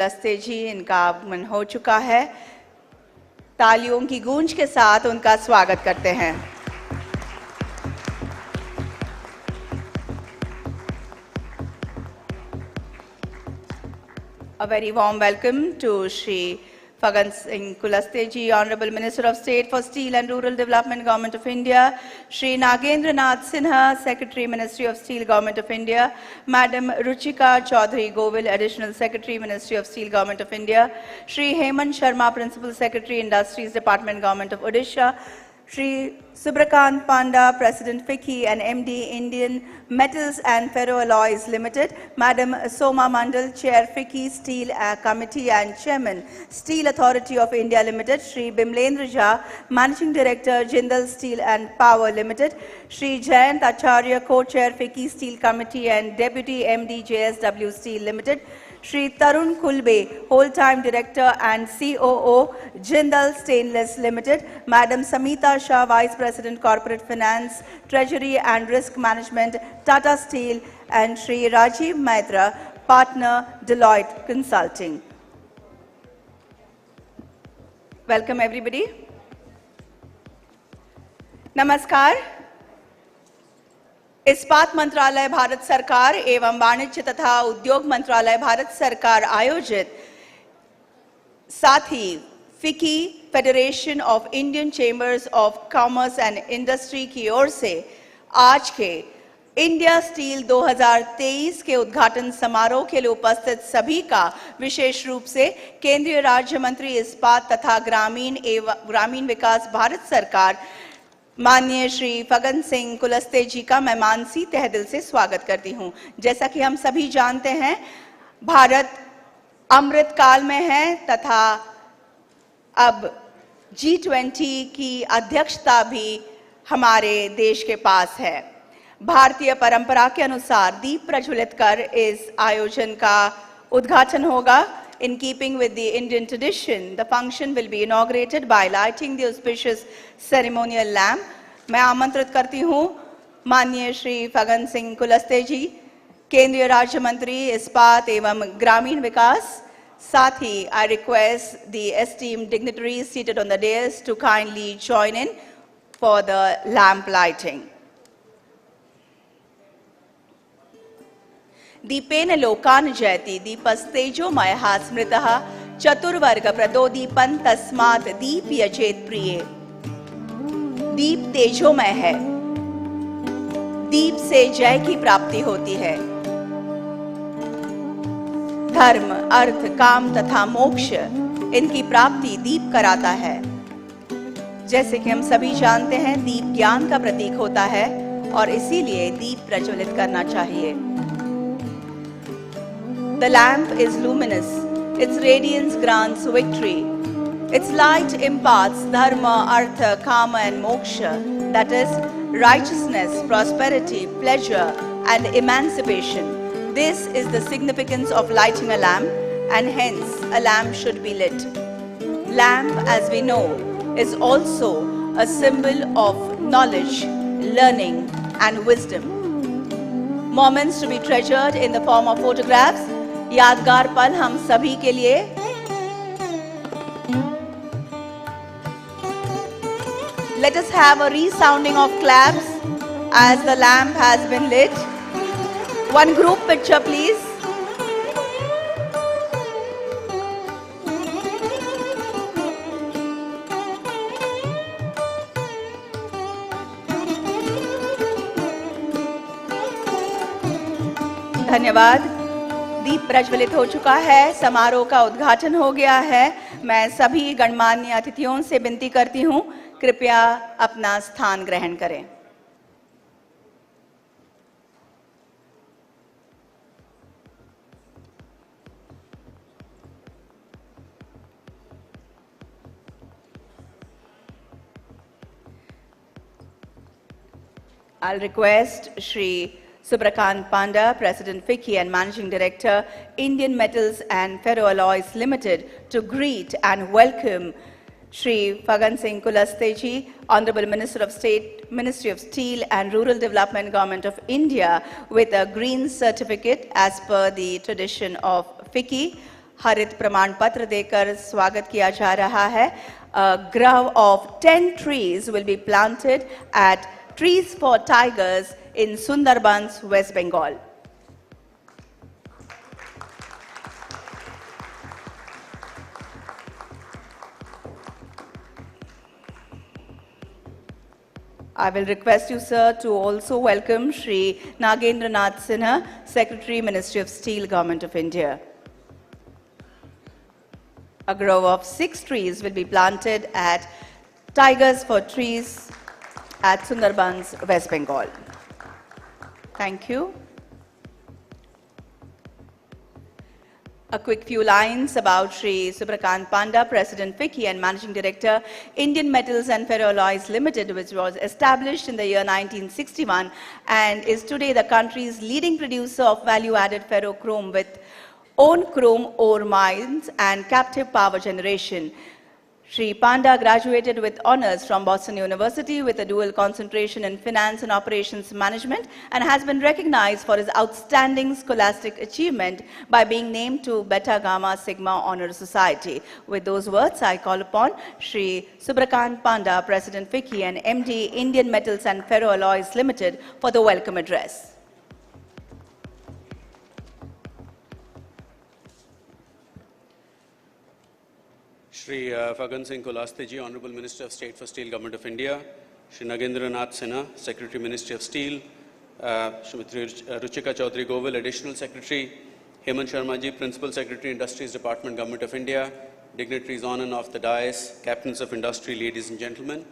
कुलस्ते जी, इनका आगमन हो चुका है। तालियों की गूंज के साथ उनका स्वागत करते हैं। A very warm welcome to Shri Fagan Singh Kulaste ji, Honorable Minister of State for Steel and Rural Development, Government of India, Shri Nagendra Nath Sinha, Secretary, Ministry of Steel, Government of India, Madam Ruchika Chaudhary Govil, Additional Secretary, Ministry of Steel, Government of India, Shri Hemant Sharma, Principal Secretary, Industries Department, Government of Odisha, Shri Subrakant Panda, President FICCI and MD, Indian Metals and Ferroalloys Limited, Madam Soma Mandal, Chair FICCI Steel Committee and Chairman, Steel Authority of India Limited, Shri Bimlendra Jha, Managing Director, Jindal Steel and Power Limited, Shri Jayant Acharya, Co-Chair FICCI Steel Committee and Deputy MD, JSW Steel Limited, Shri Tarun Kulbe, Whole-Time Director and COO, Jindal Stainless Limited, Madam Samita Shah, Vice President Corporate Finance, Treasury and Risk Management, Tata Steel, and Shri Rajiv Maitra, Partner, Deloitte Consulting. Welcome everybody. Namaskar. इस्पात मंत्रालय भारत सरकार एवं वाणिज्य तथा उद्योग मंत्रालय भारत सरकार आयोजित, साथ ही फिकी federation of Indian chambers of commerce and industry की ओर से आज के इंडिया स्टील 2023 के उद्घाटन समारोह के लिए उपस्थित सभी का विशेष रूप से केंद्रीय राज्य मंत्री इस्पात तथा ग्रामीण विकास भारत सरकार माननीय श्री फगन सिंह कुलस्ते जी का मैं मानसी तहे दिल से स्वागत करती हूं। जैसा कि हम सभी जानते हैं, भारत अमृत काल में है तथा अब G20 की अध्यक्षता भी हमारे देश के पास है। भारतीय परंपरा के अनुसार दीप प्रज्वलित कर इस आयोजन का उद्घाटन होगा। In keeping with the Indian tradition, the function will be inaugurated by lighting the auspicious ceremonial lamp. मैं आमंत्रित करती हूँ माननीय श्री फगन सिंह कुलस्ते जी, केंद्रीय राज्य मंत्री इस्पात एवं ग्रामीण विकास। साथ ही I request the esteemed dignitaries seated on the dais to kindly join in for the lamp lighting. Dipen लोकान जयति दीपस्तेजोमयः स्मृतः चतुर्वर्ग प्रदोदीपन तस्मात् दीप यजेत प्रिये। दीप तेजोमय है, दीप से जय की प्राप्ति होती है। धर्म, अर्थ, काम तथा मोक्ष, इनकी प्राप्ति दीप कराता है। जैसे कि हम सभी जानते हैं, दीप ज्ञान का प्रतीक होता है और इसीलिए दीप प्रज्वलित करना चाहिए। The lamp is luminous, its radiance grants victory. Its light imparts dharma, artha, kama and moksha, that is, righteousness, prosperity, pleasure and emancipation. This is the significance of lighting a lamp, and hence a lamp should be lit. Lamp, as we know, is also a symbol of knowledge, learning and wisdom. Moments to be treasured in the form of photographs, यादगार पल हम सभी के लिए। Let us have a resounding of claps as the lamp has been lit. One group picture, please. धन्यवाद। दीप प्रज्वलित हो चुका है, समारोह का उद्घाटन हो गया है। मैं सभी गणमान्य अतिथियों से विनती करती हूं, कृपया अपना स्थान ग्रहण करें। I'll request Shri Subrakant Panda, President FICCI and Managing Director, Indian Metals and Ferroalloys Limited, to greet and welcome Shri Fagan Singh Kulaste ji, Honorable Minister of State, Ministry of Steel and Rural Development, Government of India, with a green certificate as per the tradition of FICCI. हरित प्रमाण पत्र देकर स्वागत किया जा रहा है. A grove of 10 trees will be planted at Trees for Tigers in Sundarbans, West Bengal. I will request you, sir, to also welcome Shri Nagendranath Sinha, Secretary, Ministry of Steel, Government of India. A grove of 6 trees will be planted at Tigers for Trees at Sundarbans, West Bengal. Thank you. A quick few lines about Shri Subrakant Panda, President FICCI and Managing Director, Indian Metals and Ferroalloys Limited, which was established in the year 1961 and is today the country's leading producer of value-added ferrochrome with own chrome ore mines and captive power generation. Shri Panda graduated with honors from Boston University with a dual concentration in finance and operations management and has been recognized for his outstanding scholastic achievement by being named to Beta Gamma Sigma Honor Society. With those words, I call upon Shri Subrakant Panda, President FICCI and MD, Indian Metals and Ferroalloys Limited for the welcome address. Shri Fagan Singh Kulasteji, Honorable Minister of State for Steel, Government of India, Shri Nagendranath Sinha, Secretary, Ministry of Steel, Shrimati Ruchika Chaudhary Govil, Additional Secretary, Hemant Sharmaji, Principal Secretary, Industries Department, Government of India, dignitaries on and off the dais, captains of industry, ladies and gentlemen.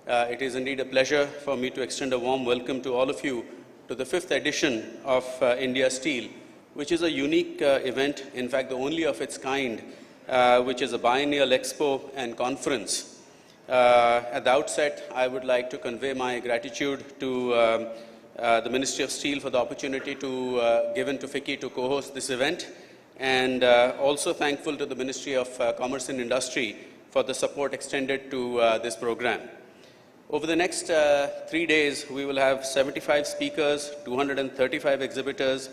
It is indeed a pleasure for me to extend a warm welcome to all of you to the 5th edition of India Steel, which is a unique event, in fact the only of its kind, which is a biennial expo and conference. At the outset, I would like to convey my gratitude to the Ministry of Steel for the opportunity given to FICCI to co-host this event, and also thankful to the Ministry of Commerce and Industry for the support extended to this program. Over the next 3 days, we will have 75 speakers, 235 exhibitors,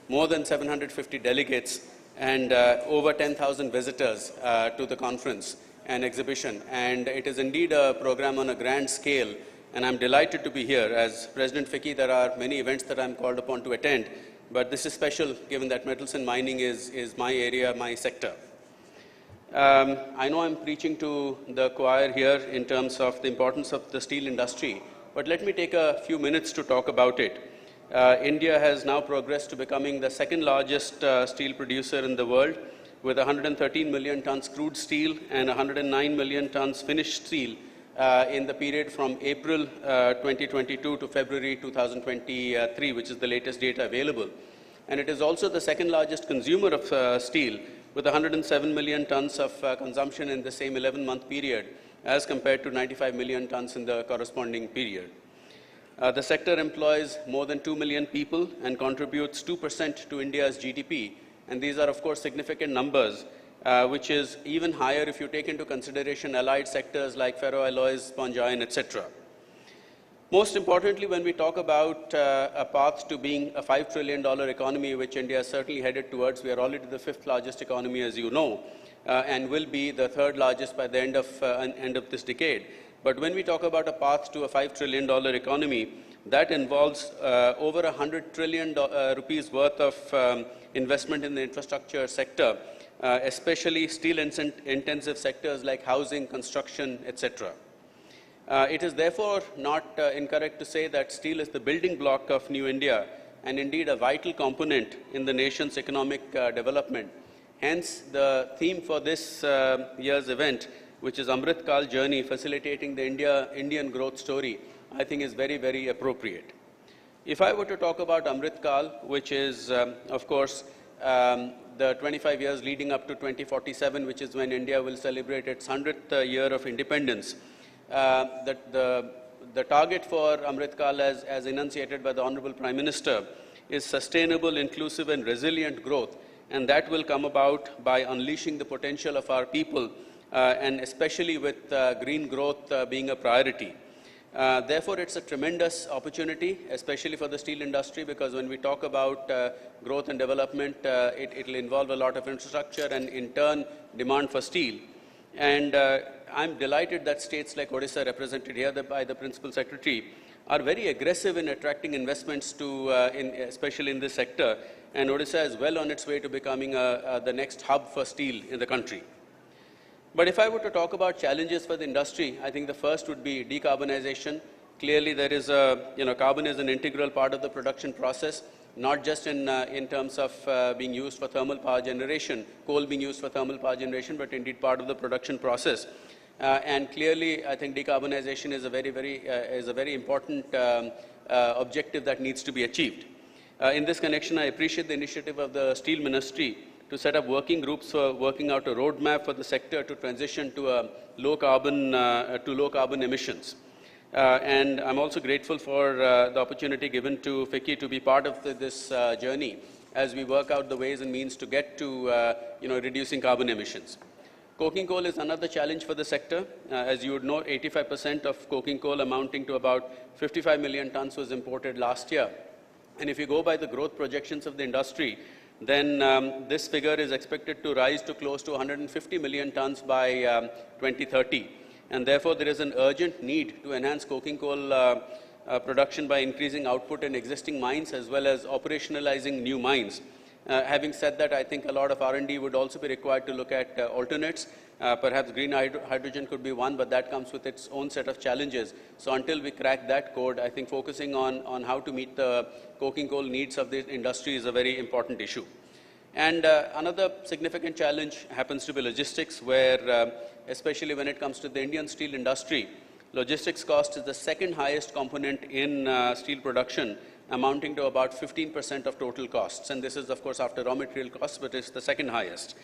more than 750 delegates, and over 10,000 visitors to the conference and exhibition. And it is indeed a program on a grand scale, and I'm delighted to be here. As President FICCI, there are many events that I'm called upon to attend, but this is special given that metals and mining is my area, my sector. I know I'm preaching to the choir here in terms of the importance of the steel industry, but let me take a few minutes to talk about it. India has now progressed to becoming the second largest steel producer in the world, with 113 million tons crude steel and 109 million tons finished steel in the period from April 2022 to February 2023, which is the latest data available. And it is also the second largest consumer of steel, with 107 million tons of consumption in the same 11-month period, as compared to 95 million tons in the corresponding period. The sector employs more than 2 million people and contributes 2% to India's GDP. And these are, of course, significant numbers, which is even higher if you take into consideration allied sectors like ferroalloys, sponge iron, etc. Most importantly, when we talk about a path to being a $5 trillion economy, which India is certainly headed towards, we are already the 5th largest economy, as you know, and will be the 3rd largest by the end of this decade. But when we talk about a path to a $5 trillion economy, that involves over 100 trillion rupees worth of investment in the infrastructure sector, especially steel-intensive sectors like housing, construction, etc. It is therefore not incorrect to say that steel is the building block of New India and indeed a vital component in the nation's economic development. Hence, the theme for this year's event, which is Amrit Kal Journey, facilitating the Indian growth story, I think is very, very appropriate. If I were to talk about Amrit Kal, which is, of course, the 25 years leading up to 2047, which is when India will celebrate its 100th year of independence, the target for Amrit Kal, as enunciated by the Honorable Prime Minister, is sustainable, inclusive, and resilient growth, and that will come about by unleashing the potential of our people, and especially with green growth being a priority. Therefore, it's a tremendous opportunity, especially for the steel industry, because when we talk about growth and development, it will involve a lot of infrastructure and, in turn, demand for steel. And I'm delighted that states like Odisha, represented here by the Principal Secretary, are very aggressive in attracting investments to, especially in this sector. And Odisha is well on its way to becoming the next hub for steel in the country. But if I were to talk about challenges for the industry, I think the first would be decarbonization. Clearly, there is carbon is an integral part of the production process, not just in terms of being used for thermal power generation, coal being used for thermal power generation, but indeed part of the production process. And clearly, I think decarbonization is a very important objective that needs to be achieved. In this connection, I appreciate the initiative of the Steel Ministry to set up working groups for working out a roadmap for the sector to transition to low carbon emissions. And I'm also grateful for the opportunity given to FICCI to be part of this journey as we work out the ways and means to get to reducing carbon emissions. Coking coal is another challenge for the sector. As you would know, 85% of coking coal, amounting to about 55 million tons, was imported last year. And if you go by the growth projections of the industry, then this figure is expected to rise to close to 150 million tons by 2030. And therefore, there is an urgent need to enhance coking coal production by increasing output in existing mines as well as operationalizing new mines. Having said that, I think a lot of R&D would also be required to look at alternates. Perhaps green hydrogen could be one, but that comes with its own set of challenges. So until we crack that code, I think focusing on how to meet the coking coal needs of the industry is a very important issue. And another significant challenge happens to be logistics, where especially when it comes to the Indian steel industry, logistics cost is the second highest component in steel production, amounting to about 15% of total costs. And this is, of course, after raw material costs, but it's the second highest.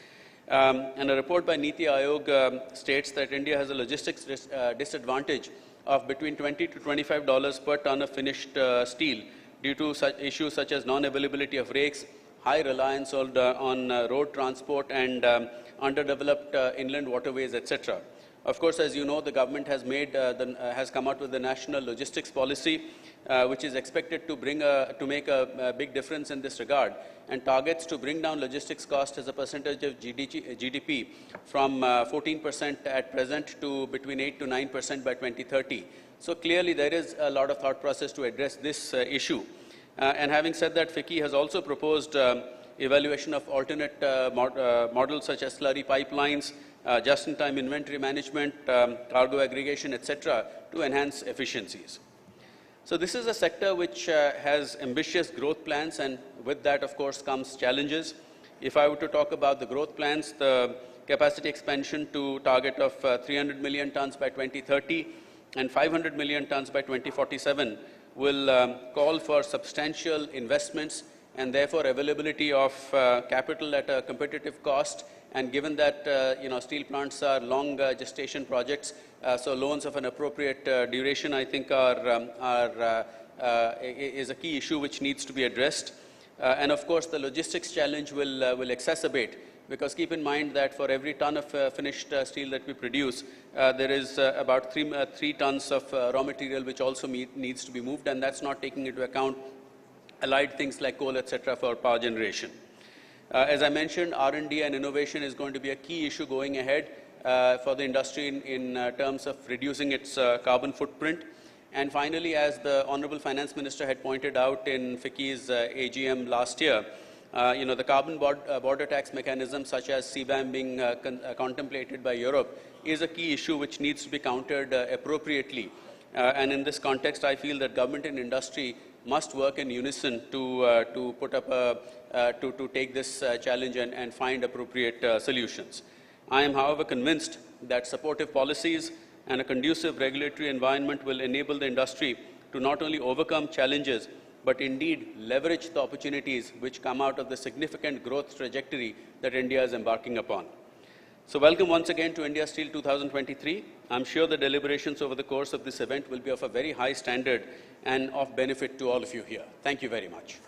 And a report by Niti Aayog states that India has a logistics disadvantage of between $20 to $25 per ton of finished steel due to such issues such as non-availability of rakes, high reliance on road transport, and underdeveloped inland waterways, etc. Of course, as you know, the government has come out with the national logistics policy, which is expected to make a big difference in this regard, and targets to bring down logistics cost as a percentage of GDP from 14% at present to between 8 to 9% by 2030. So clearly, there is a lot of thought process to address this issue. And having said that, FICCI has also proposed evaluation of alternate models such as slurry pipelines, just-in-time inventory management, cargo aggregation, etc., to enhance efficiencies. So this is a sector which has ambitious growth plans, and with that, of course, comes challenges. If I were to talk about the growth plans, the capacity expansion to target of 300 million tons by 2030 and 500 million tons by 2047 will call for substantial investments and therefore availability of capital at a competitive cost. And given that steel plants are long gestation projects, so loans of an appropriate duration, I think, is a key issue which needs to be addressed. And of course, the logistics challenge will exacerbate, because keep in mind that for every ton of finished steel that we produce, there is about 3 tons of raw material which also needs to be moved, and that's not taking into account allied things like coal, etc., for power generation. As I mentioned, R&D and innovation is going to be a key issue going ahead for the industry in terms of reducing its carbon footprint. And finally, as the Honorable Finance Minister had pointed out in FICCI's AGM last year, the carbon border tax mechanism, such as CBAM being contemplated by Europe, is a key issue which needs to be countered appropriately. And in this context, I feel that government and industry must work in unison to put up to take this challenge and find appropriate solutions. I am, however, convinced that supportive policies and a conducive regulatory environment will enable the industry to not only overcome challenges, but indeed leverage the opportunities which come out of the significant growth trajectory that India is embarking upon. So welcome once again to India Steel 2023. I'm sure the deliberations over the course of this event will be of a very high standard and of benefit to all of you here. Thank you very much.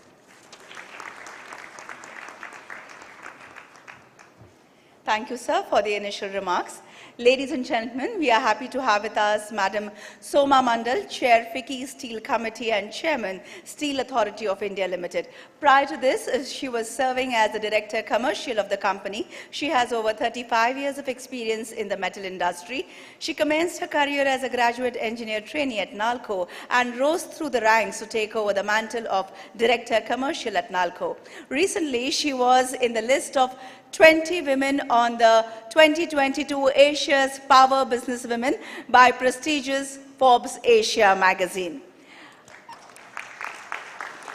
Thank you, sir, for the initial remarks. Ladies and gentlemen, we are happy to have with us Madam Soma Mandal, Chair FICCI Steel Committee and Chairman, Steel Authority of India Limited. Prior to this, she was serving as the Director Commercial of the company. She has over 35 years of experience in the metal industry. She commenced her career as a graduate engineer trainee at NALCO and rose through the ranks to take over the mantle of Director Commercial at NALCO. Recently, she was in the list of 20 women on the 2022 Asia's Power Businesswomen by prestigious Forbes Asia magazine.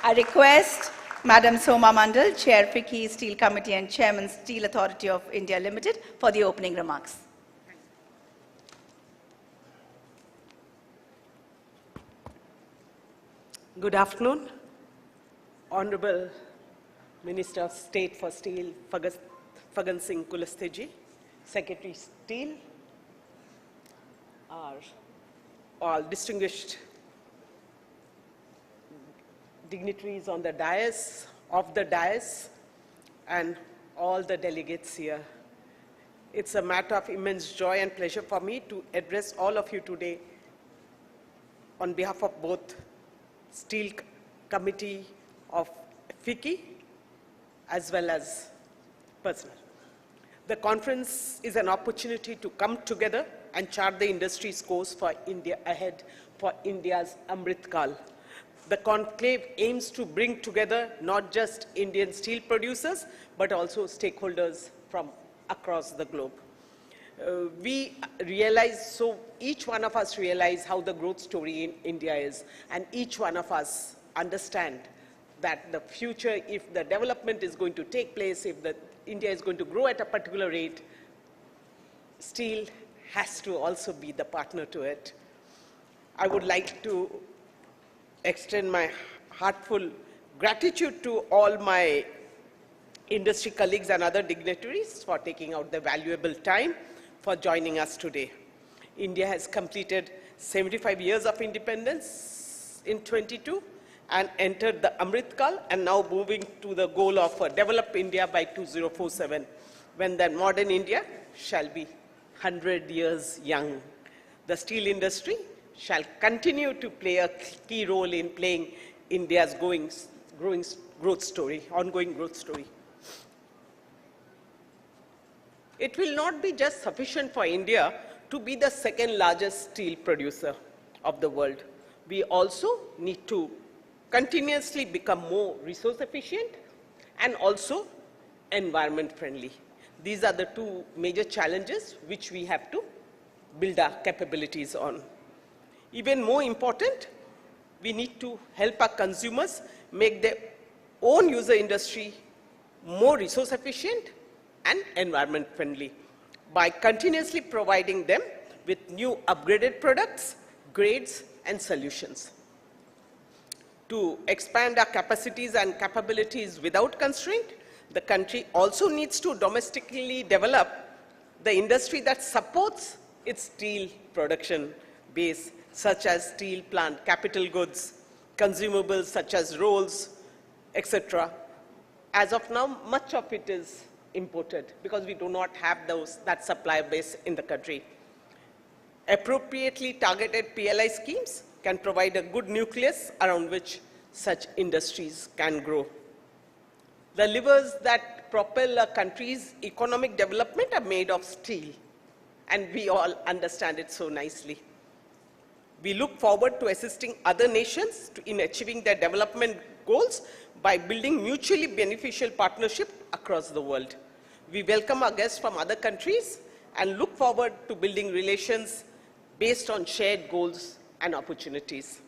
I request Madam Soma Mandal, Chair FICCI Steel Committee and Chairman Steel Authority of India Limited, for the opening remarks. Good afternoon, Honorable Minister of State for Steel, Fagan Singh Kulasteji, Secretary Steel, all distinguished dignitaries on the dais, and all the delegates here. It's a matter of immense joy and pleasure for me to address all of you today on behalf of both Steel Committee of FICCI as well as personal. The conference is an opportunity to come together and chart the industry's course for India ahead for India's Amrit Kal. The conclave aims to bring together not just Indian steel producers, but also stakeholders from across the globe. Each one of us realize how the growth story in India is, and each one of us understand that the future, if the development is going to take place, if India is going to grow at a particular rate, steel has to also be the partner to it. I would like to extend my heartfelt gratitude to all my industry colleagues and other dignitaries for taking out the valuable time for joining us today. India has completed 75 years of independence in 22 and entered the Amrit Kal, and now moving to the goal of develop India by 2047, when the modern India shall be 100 years young. The steel industry shall continue to play a key role in playing India's ongoing growth story. It will not be just sufficient for India to be the second largest steel producer of the world. We also need to continuously become more resource efficient and also environment friendly. These are the two major challenges which we have to build our capabilities on. Even more important, we need to help our consumers make their own user industry more resource efficient and environment friendly by continuously providing them with new upgraded products, grades, and solutions. To expand our capacities and capabilities without constraint, the country also needs to domestically develop the industry that supports its steel production base, such as steel plant, capital goods, consumables such as rolls, etc. As of now, much of it is imported because we do not have that supply base in the country. Appropriately targeted PLI schemes can provide a good nucleus around which such industries can grow. The levers that propel a country's economic development are made of steel, and we all understand it so nicely. We look forward to assisting other nations in achieving their development goals by building mutually beneficial partnership across the world. We welcome our guests from other countries and look forward to building relations based on shared goals and opportunities.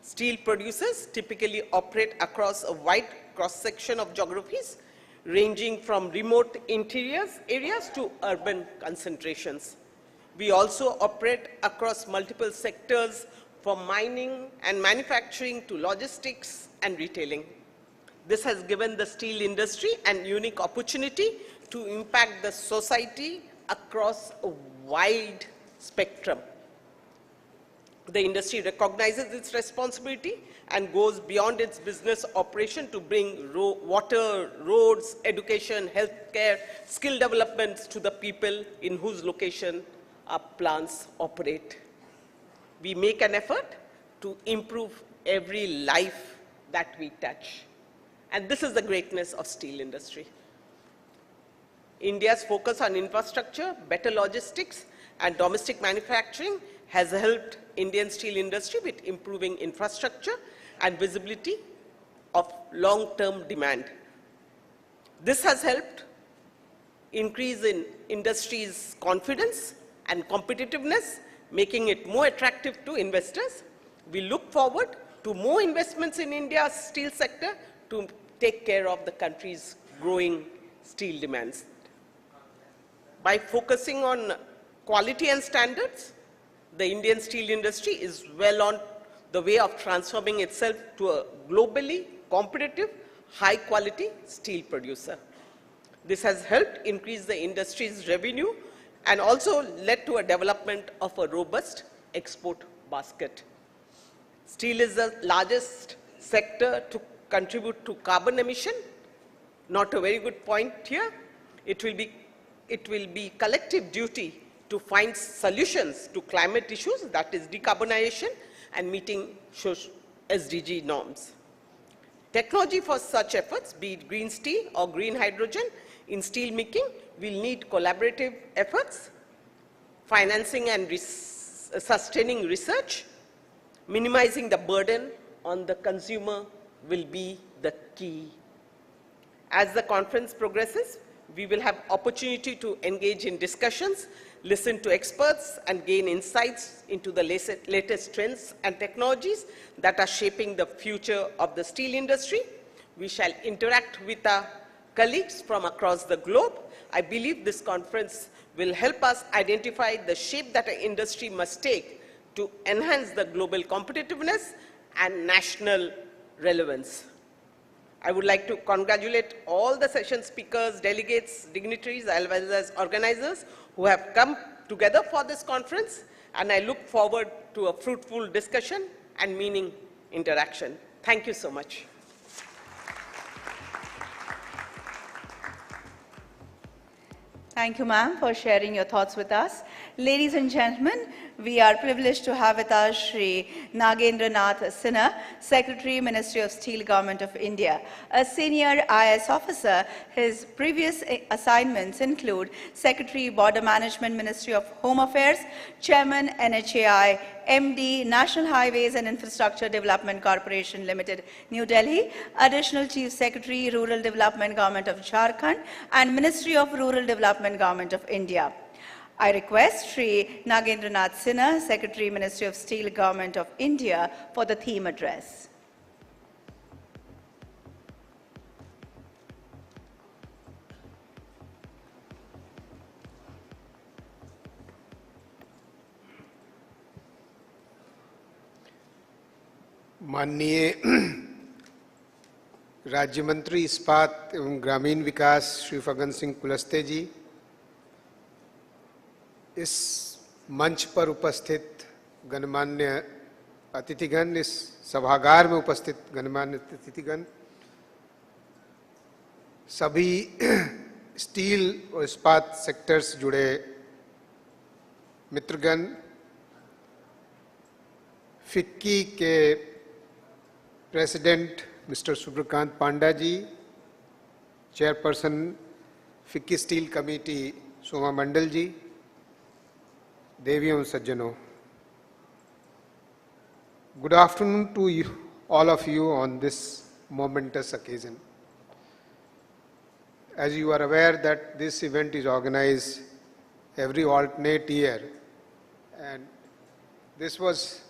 Steel producers typically operate across a wide cross-section of geographies, ranging from remote interior areas to urban concentrations. We also operate across multiple sectors, from mining and manufacturing to logistics and retailing. This has given the steel industry an unique opportunity to impact the society across a wide spectrum. The industry recognizes its responsibility and goes beyond its business operation to bring water, roads, education, healthcare, skill developments to the people in whose location our plants operate. We make an effort to improve every life that we touch. And this is the greatness of steel industry. India's focus on infrastructure, better logistics, and domestic manufacturing has helped Indian steel industry with improving infrastructure and visibility of long-term demand. This has helped increase in industry's confidence and competitiveness, making it more attractive to investors. We look forward to more investments in India's steel sector to take care of the country's growing steel demands. By focusing on quality and standards, the Indian steel industry is well on the way of transforming itself to a globally competitive, high-quality steel producer. This has helped increase the industry's revenue and also led to a development of a robust export basket. Steel is the largest sector to contribute to carbon emission. Not a very good point here. It will be collective duty to find solutions to climate issues, that is decarbonization and meeting SDG norms. Technology for such efforts, be it green steel or green hydrogen in steel making, will need collaborative efforts, financing and sustaining research. Minimizing the burden on the consumer will be the key. As the conference progresses, we will have opportunity to engage in discussions, listen to experts, and gain insights into the latest trends and technologies that are shaping the future of the steel industry. We shall interact with our colleagues from across the globe. I believe this conference will help us identify the shape that our industry must take to enhance the global competitiveness and national relevance. I would like to congratulate all the session speakers, delegates, dignitaries, as well as organizers who have come together for this conference, and I look forward to a fruitful discussion and meaning interaction. Thank you so much. Thank you, ma'am, for sharing your thoughts with us. Ladies and gentlemen, we are privileged to have with us Shri Nagendra Nath Sinha, Secretary, Ministry of Steel, Government of India. A senior IAS officer, his previous assignments include Secretary, Border Management, Ministry of Home Affairs, Chairman, NHAI, MD, National Highways and Infrastructure Development Corporation Limited, New Delhi, Additional Chief Secretary, Rural Development, Government of Jharkhand, and Ministry of Rural Development, Government of India. I request Shri Nagendra Nath Sinha, Secretary, Ministry of Steel, Government of India, for the theme address. माननीय राज्य मंत्री इस्पात एवं ग्रामीण विकास श्री फग्गन सिंह कुलस्ते जी, इस मंच पर उपस्थित गणमान्य अतिथिगण, इस सभागार में उपस्थित गणमान्य अतिथिगण, सभी स्टील और इस्पात सेक्टर्स जुड़े मित्रगण, फिक्की के president mister Suryakant Panda ji, chairperson FICCI steel committee Soma Mandal ji, देवियों सज्जनों, good afternoon to you, all of you on this momentous occasion. As you are aware that this event is organized every alternate year, and this was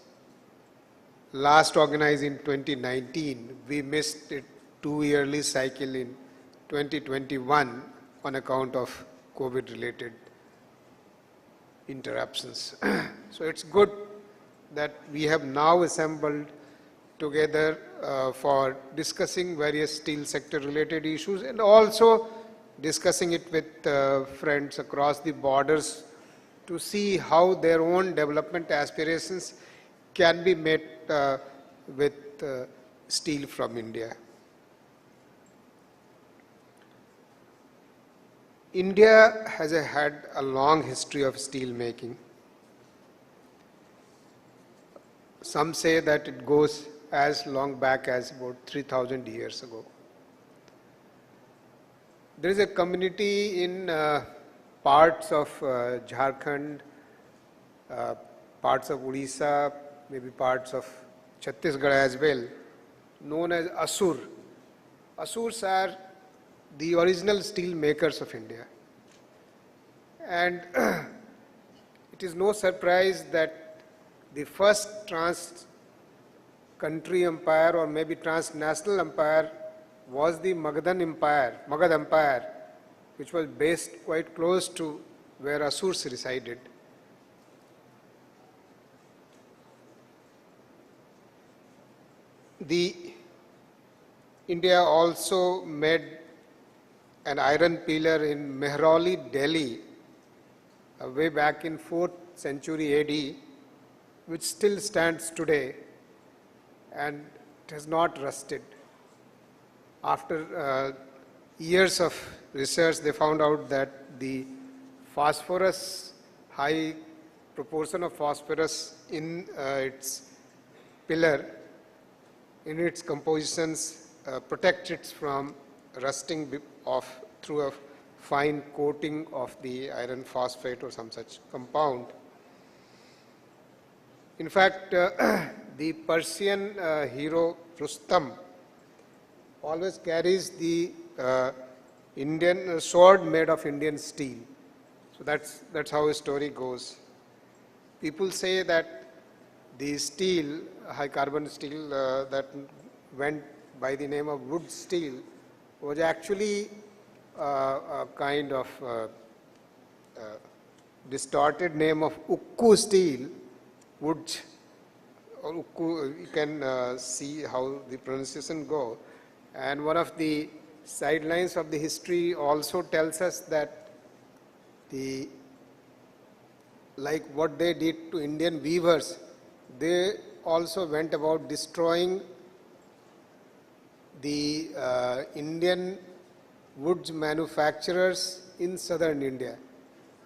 last organized in 2019. We missed it 2-yearly cycle in 2021 on account of COVID-related interruptions. So it's good that we have now assembled together for discussing various steel sector related issues and also discussing it with friends across the borders to see how their own development aspirations can be met with steel from India. India has had a long history of steel making. Some say that it goes as long back as about 3,000 years ago. There is a community in parts of Jharkhand, parts of Odisha, maybe parts of Chhattisgarh as well, known as Asur. Asurs are the original steel makers of India. And it is no surprise that the first trans-country empire or maybe transnational empire was the Magadhan Empire, which was based quite close to where Asurs resided. India also made an iron pillar in Mehrauli, Delhi, way back in 4th century AD, which still stands today and it has not rusted. After years of research, they found out that the phosphorus, high proportion of phosphorus in its pillar, in its compositions, protects it from rusting through a fine coating of the iron phosphate or some such compound. In fact, the Persian hero Rustam always carries the Indian sword made of Indian steel. So that's how a story goes. People say that the steel, high carbon steel that went by the name of wood steel was actually a kind of distorted name of ukku steel, wood, or ukku, you can see how the pronunciation go. And one of the sidelines of the history also tells us that like what they did to Indian weavers, they also went about destroying the Indian woods manufacturers in southern India.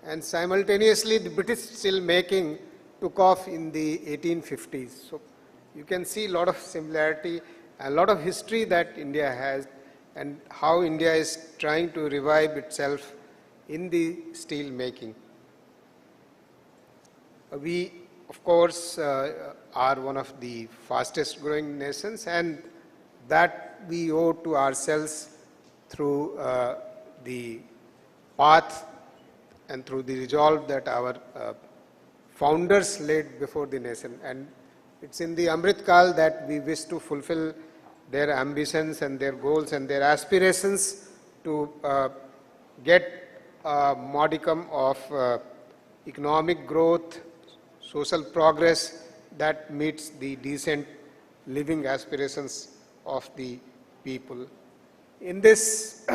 And simultaneously, the British steel making took off in the 1850s. So you can see a lot of similarity, a lot of history that India has, and how India is trying to revive itself in the steel making. We, of course, are one of the fastest growing nations, and that we owe to ourselves through the path and through the resolve that our founders laid before the nation. And it's in the Amrit Kal that we wish to fulfill their ambitions and their goals and their aspirations to get a modicum of economic growth, social progress that meets the decent living aspirations of the people. In this,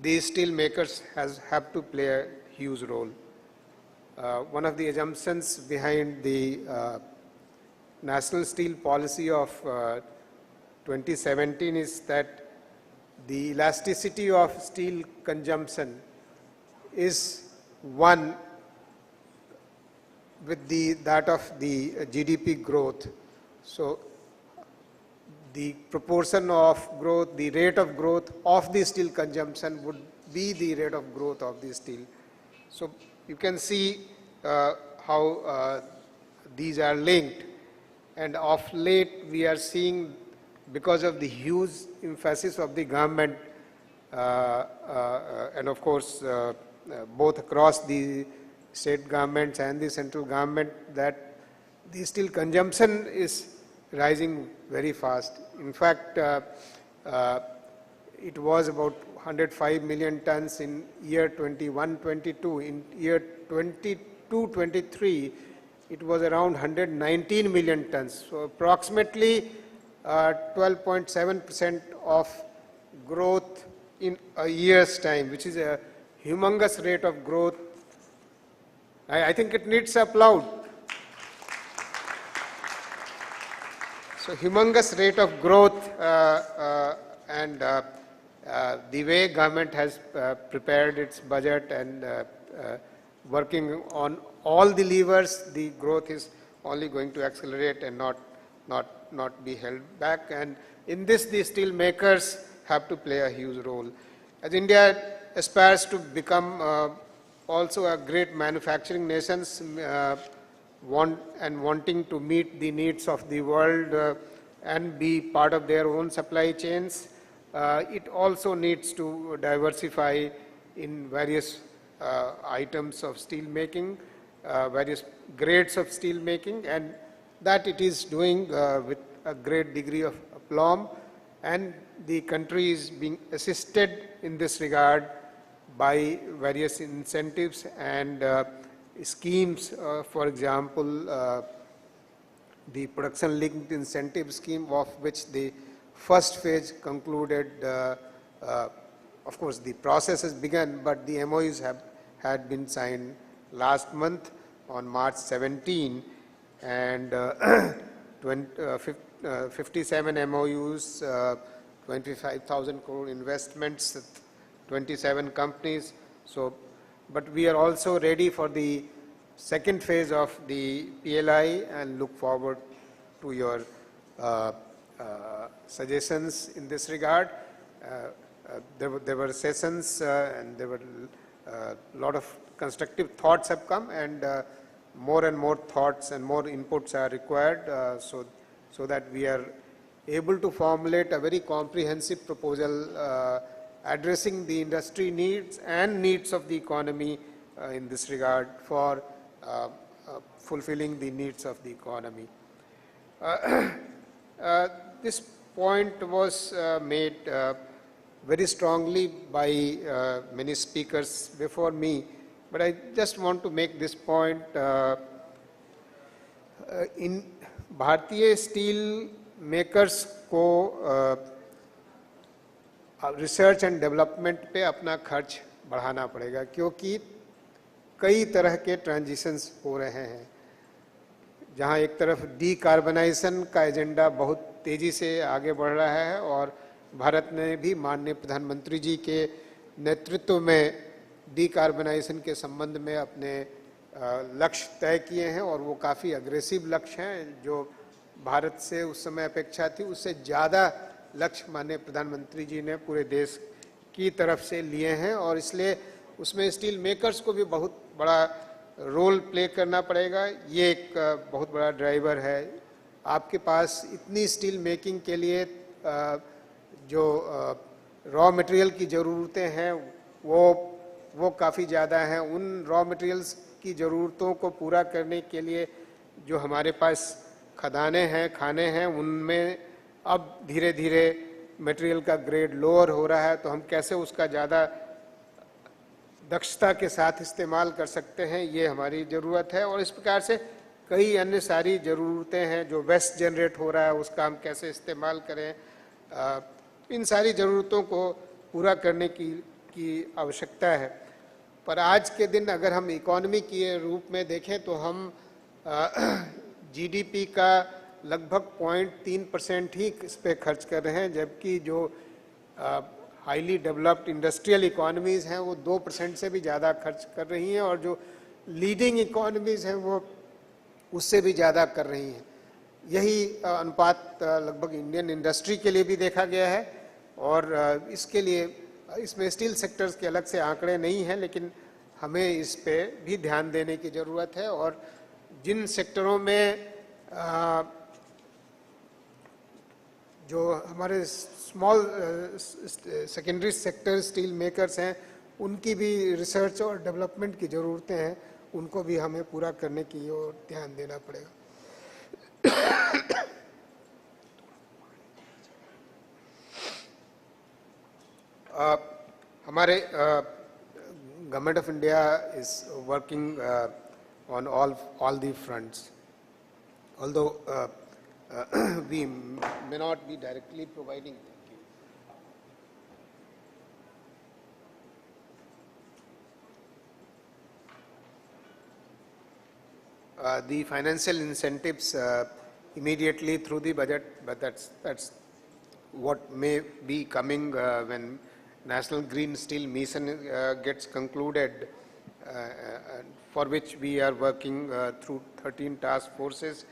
the steel makers have to play a huge role. One of the assumptions behind the national steel policy of 2017 is that the elasticity of steel consumption is one with that of the GDP growth. So the proportion of growth, the rate of growth of the steel consumption would be the rate of growth of the steel. So you can see how these are linked. And of late, we are seeing, because of the huge emphasis of the government, and of course, both across the state governments and the central government, that the steel consumption is rising very fast. In fact, it was about 105 million tons in year 21-22. In year 22-23, it was around 119 million tons. So approximately 12.7% of growth in a year's time, which is a humongous rate of growth. I think it needs applaud. So humongous rate of growth and the way government has prepared its budget and working on all the levers, the growth is only going to accelerate and not be held back. And in this, the steel makers have to play a huge role. As India aspires to become also a great manufacturing nation, wanting to meet the needs of the world and be part of their own supply chains, it also needs to diversify in various items of steel making, various grades of steel making, and that it is doing with a great degree of aplomb, and the country is being assisted in this regard by various incentives and schemes. For example, the production linked incentive scheme, of which the first phase concluded. Of course, the process has begun, but the MOUs had been signed last month on March 17, and 57 MOUs, 25,000 crore investments, 27 companies. So, but we are also ready for the second phase of the PLI and look forward to your suggestions in this regard. There were sessions and there were a lot of constructive thoughts have come, and more thoughts and more inputs are required so that we are able to formulate a very comprehensive proposal addressing the industry needs and needs of the economy in this regard for fulfilling the needs of the economy. This point was made very strongly by many speakers before me, but I just want to make this point. In भारतीय steel makers को research and development पे अपना खर्च बढ़ाना पड़ेगा, क्योंकि कई तरह के ट्रांजिशंस हो रहे हैं, जहां एक तरफ डीकार्बनाइजेशन का एजेंडा बहुत तेजी से आगे बढ़ रहा है और भारत ने भी माननीय प्रधानमंत्री जी के नेतृत्व में डीकार्बनाइजेशन के संबंध में अपने लक्ष्य तय किए हैं, और वो काफ़ी अग्रेसिव लक्ष्य हैं। जो भारत से उस समय अपेक्षा थी, उससे ज़्यादा लक्ष्य माननीय प्रधानमंत्री जी ने पूरे देश की तरफ से लिए हैं, और इसलिए उसमें स्टील मेकर्स को भी बहुत बड़ा रोल प्ले करना पड़ेगा। ये एक बहुत बड़ा ड्राइवर है। आपके पास इतनी स्टील मेकिंग के लिए जो रॉ मटेरियल की ज़रूरतें हैं वो काफ़ी ज़्यादा हैं। उन रॉ मटेरियल्स की ज़रूरतों को पूरा करने के लिए जो हमारे पास खदानें हैं, खाने हैं, उनमें अब धीरे धीरे मटेरियल का ग्रेड लोअर हो रहा है, तो हम कैसे उसका ज़्यादा दक्षता के साथ इस्तेमाल कर सकते हैं, ये हमारी ज़रूरत है। और इस प्रकार से कई अन्य सारी ज़रूरतें हैं। जो वेस्ट जनरेट हो रहा है उसका हम कैसे इस्तेमाल करें, इन सारी ज़रूरतों को पूरा करने की आवश्यकता है। पर आज के दिन अगर हम इकोनॉमी के रूप में देखें तो हम जीडीपी का लगभग 0.3% ही इस पर खर्च कर रहे हैं, जबकि जो हाईली डेवलप्ड इंडस्ट्रियल इकोनॉमीज़ हैं वो 2% से भी ज़्यादा खर्च कर रही हैं, और जो लीडिंग इकोनॉमीज़ हैं वो उससे भी ज़्यादा कर रही हैं। यही अनुपात लगभग इंडियन इंडस्ट्री के लिए भी देखा गया है, और इसके लिए इसमें स्टील सेक्टर्स के अलग से आंकड़े नहीं हैं, लेकिन हमें इस पे भी ध्यान देने की ज़रूरत है। और जिन सेक्टरों में जो हमारे small secondary sector steel makers हैं, उनकी भी रिसर्च और डेवलपमेंट की ज़रूरतें हैं, उनको भी हमें पूरा करने की ओर ध्यान देना पड़ेगा। हमारे government of India is working on all the fronts, although we may not be directly providing. The financial incentives immediately through the budget, but that's what may be coming when National Green Steel Mission gets concluded, for which we are working through 13 task forces.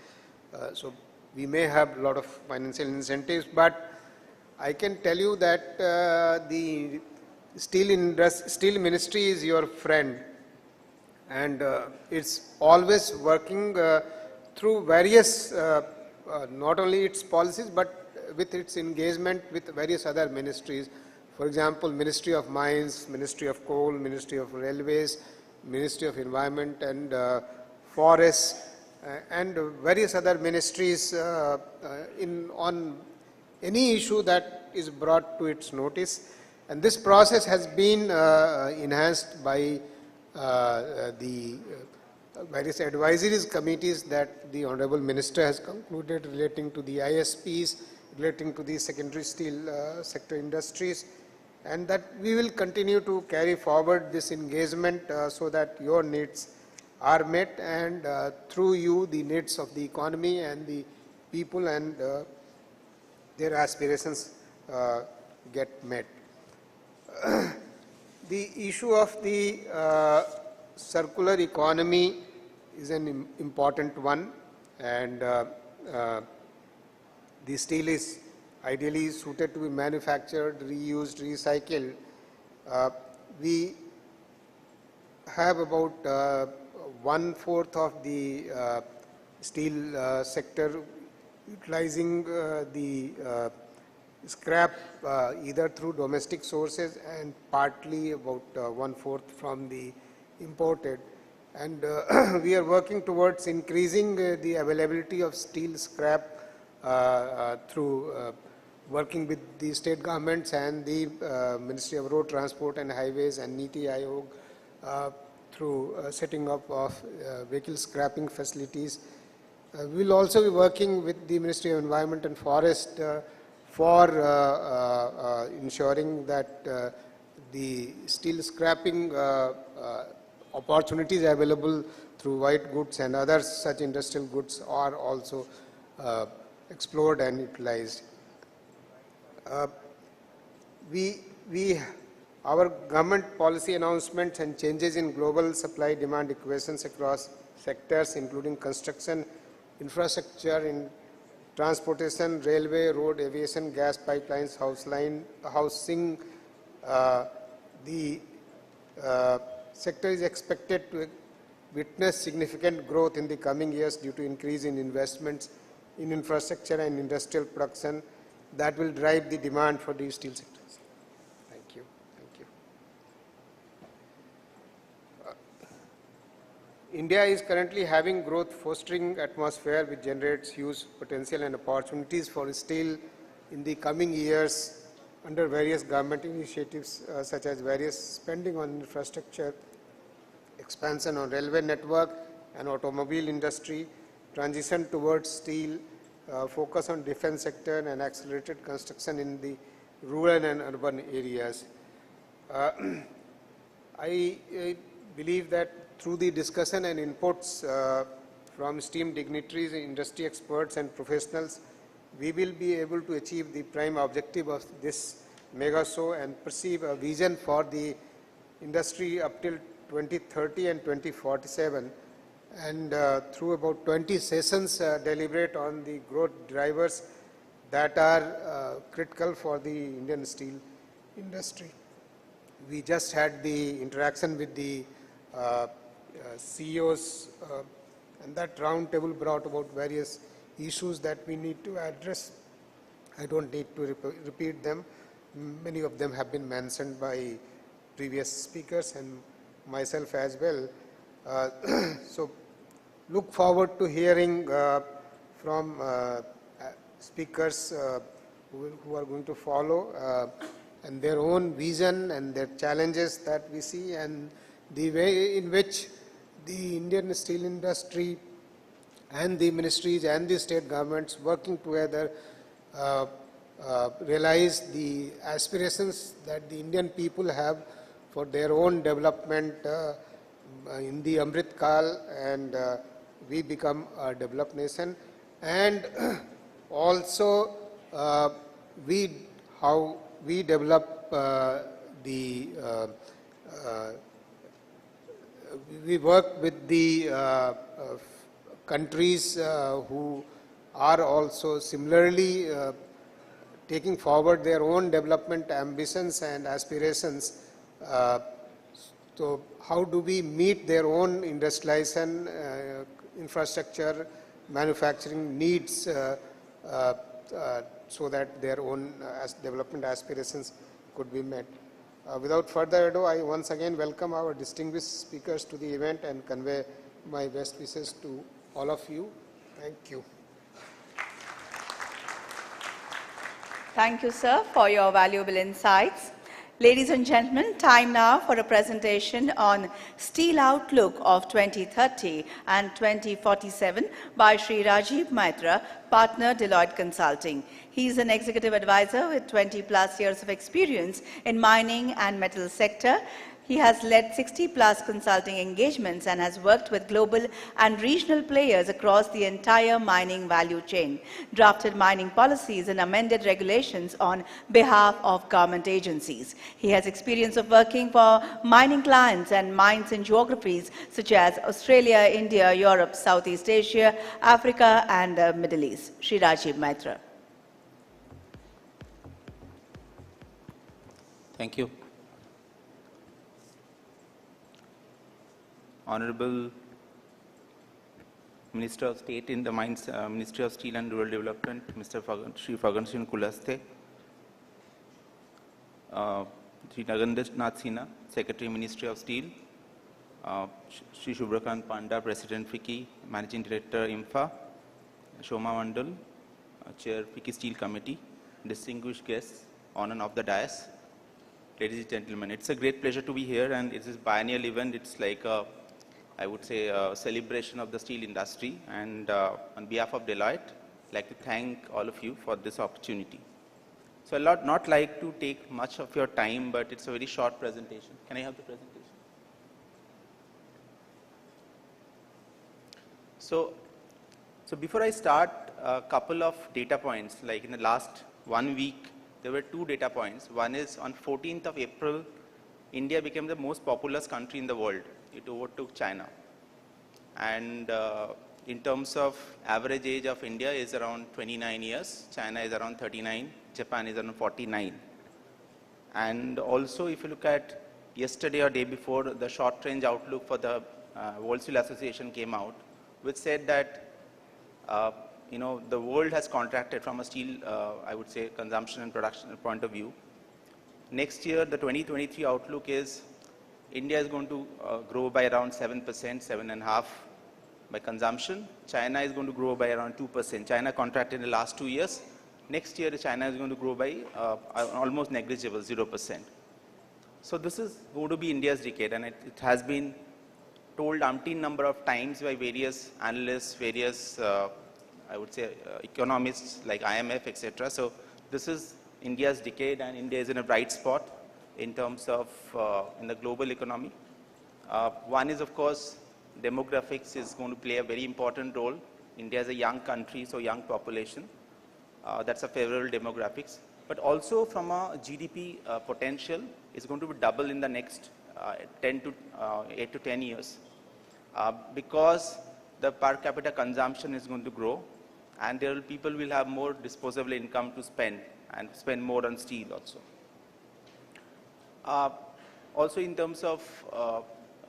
So we may have a lot of financial incentives, but I can tell you that the steel ministry is your friend, and it's always working through various, not only its policies, but with its engagement with various other ministries. For example, Ministry of Mines, Ministry of Coal, Ministry of Railways, Ministry of Environment and Forests, and various other ministries on any issue that is brought to its notice. And this process has been enhanced by the various advisories committees that the Honorable Minister has concluded relating to the ISPs, relating to the secondary steel sector industries, and that we will continue to carry forward this engagement so that your needs are met, and through you the needs of the economy and the people and their aspirations get met. The issue of the circular economy is an important one, and the steel is ideally suited to be manufactured, reused, recycled. We have about 1/4 of the steel sector utilizing the scrap either through domestic sources and partly about 1/4 from the imported. And we are working towards increasing the availability of steel scrap through working with the state governments and the Ministry of Road Transport and Highways and Niti Aayog through setting up of vehicle scrapping facilities. We will also be working with the Ministry of Environment and Forest for ensuring that the steel scrapping opportunities available through white goods and other such industrial goods are also explored and utilized. Our government policy announcements and changes in global supply-demand equations across sectors, including construction, infrastructure, in transportation, railway, road, aviation, gas pipelines, housing. The sector is expected to witness significant growth in the coming years due to increase in investments in infrastructure and industrial production that will drive the demand for these steel sectors. Thank you. Thank you. India is currently having growth fostering atmosphere which generates huge potential and opportunities for steel in the coming years under various government initiatives such as various spending on infrastructure, expansion on railway network and automobile industry, transition towards steel, focus on defense sector and accelerated construction in the rural and urban areas. I believe that through the discussion and inputs from esteemed dignitaries, industry experts and professionals, we will be able to achieve the prime objective of this mega show and perceive a vision for the industry up till 2030 and 2047, and through about 20 sessions deliberate on the growth drivers that are critical for the Indian steel industry. We just had the interaction with the CEOs and that round table brought about various issues that we need to address. I don't need to repeat them. Many of them have been mentioned by previous speakers and myself as well. So look forward to hearing from speakers who are going to follow and their own vision and their challenges that we see, and the way in which the Indian steel industry and the ministries and the state governments working together realize the aspirations that the Indian people have for their own development in the Amrit Kal, and we become a developed nation. and also we how we develop the we work with the countries who are also similarly taking forward their own development ambitions and aspirations. So how do we meet their own industrialization, infrastructure, manufacturing needs so that their own development aspirations could be met. Without further ado, I once again welcome our distinguished speakers to the event and convey my best wishes to all of you. Thank you. Thank you, sir, for your valuable insights. Ladies and gentlemen, time now for a presentation on Steel Outlook of 2030 and 2047 by Sri Rajiv Maitra, partner Deloitte Consulting. He is an executive advisor with 20+ years of experience in mining and metal sector. He has led 60+ consulting engagements and has worked with global and regional players across the entire mining value chain, drafted mining policies and amended regulations on behalf of government agencies. He has experience of working for mining clients and mines in geographies such as Australia, India, Europe, Southeast Asia, Africa, and the Middle East. Sri Rajiv Maitra. Thank you. Honorable Minister of State in the Mines, Ministry of Steel and Rural Development, Mr. Sri Fagan Singh Kulaste, Sri Nagendra Nath Sinha, Secretary, Ministry of Steel, Sri Shubhrakant Panda, President FICCI, Managing Director IMFA, Shoma Mandal, Chair FICCI Steel Committee, distinguished guests on and off the dais, ladies and gentlemen, it's a great pleasure to be here, and it is a biennial event. It's like a, I would say, a celebration of the steel industry, and on behalf of Deloitte, I'd like to thank all of you for this opportunity. So I'd not like to take much of your time, but it's a very short presentation. Can I have the presentation? So before I start, a couple of data points. Like in the last 1 week, there were 2 data points. One is on 14th of April, India became the most populous country in the world. It overtook China. And in terms of average age of India is around 29 years. China is around 39. Japan is around 49. And also, if you look at yesterday or day before, the short range outlook for the World Steel Association came out, which said that the world has contracted from a steel, I would say, consumption and production point of view. Next year, the 2023 outlook is India is going to grow by around 7%, 7.5% by consumption. China is going to grow by around 2%. China contracted in the last 2 years. Next year, China is going to grow by almost negligible, 0%. So this is going to be India's decade, and it has been told umpteen number of times by various analysts, various, I would say, economists like IMF, etc. So this is India's decade, and India is in a bright spot in terms of in the global economy. One is, of course, demographics is going to play a very important role. India is a young country, so young population. That's a favorable demographics. But also from a GDP potential, it's going to be double in the next 8 to 10 years. Because the per capita consumption is going to grow, and people will have more disposable income to spend, and spend more on steel also. Also in terms of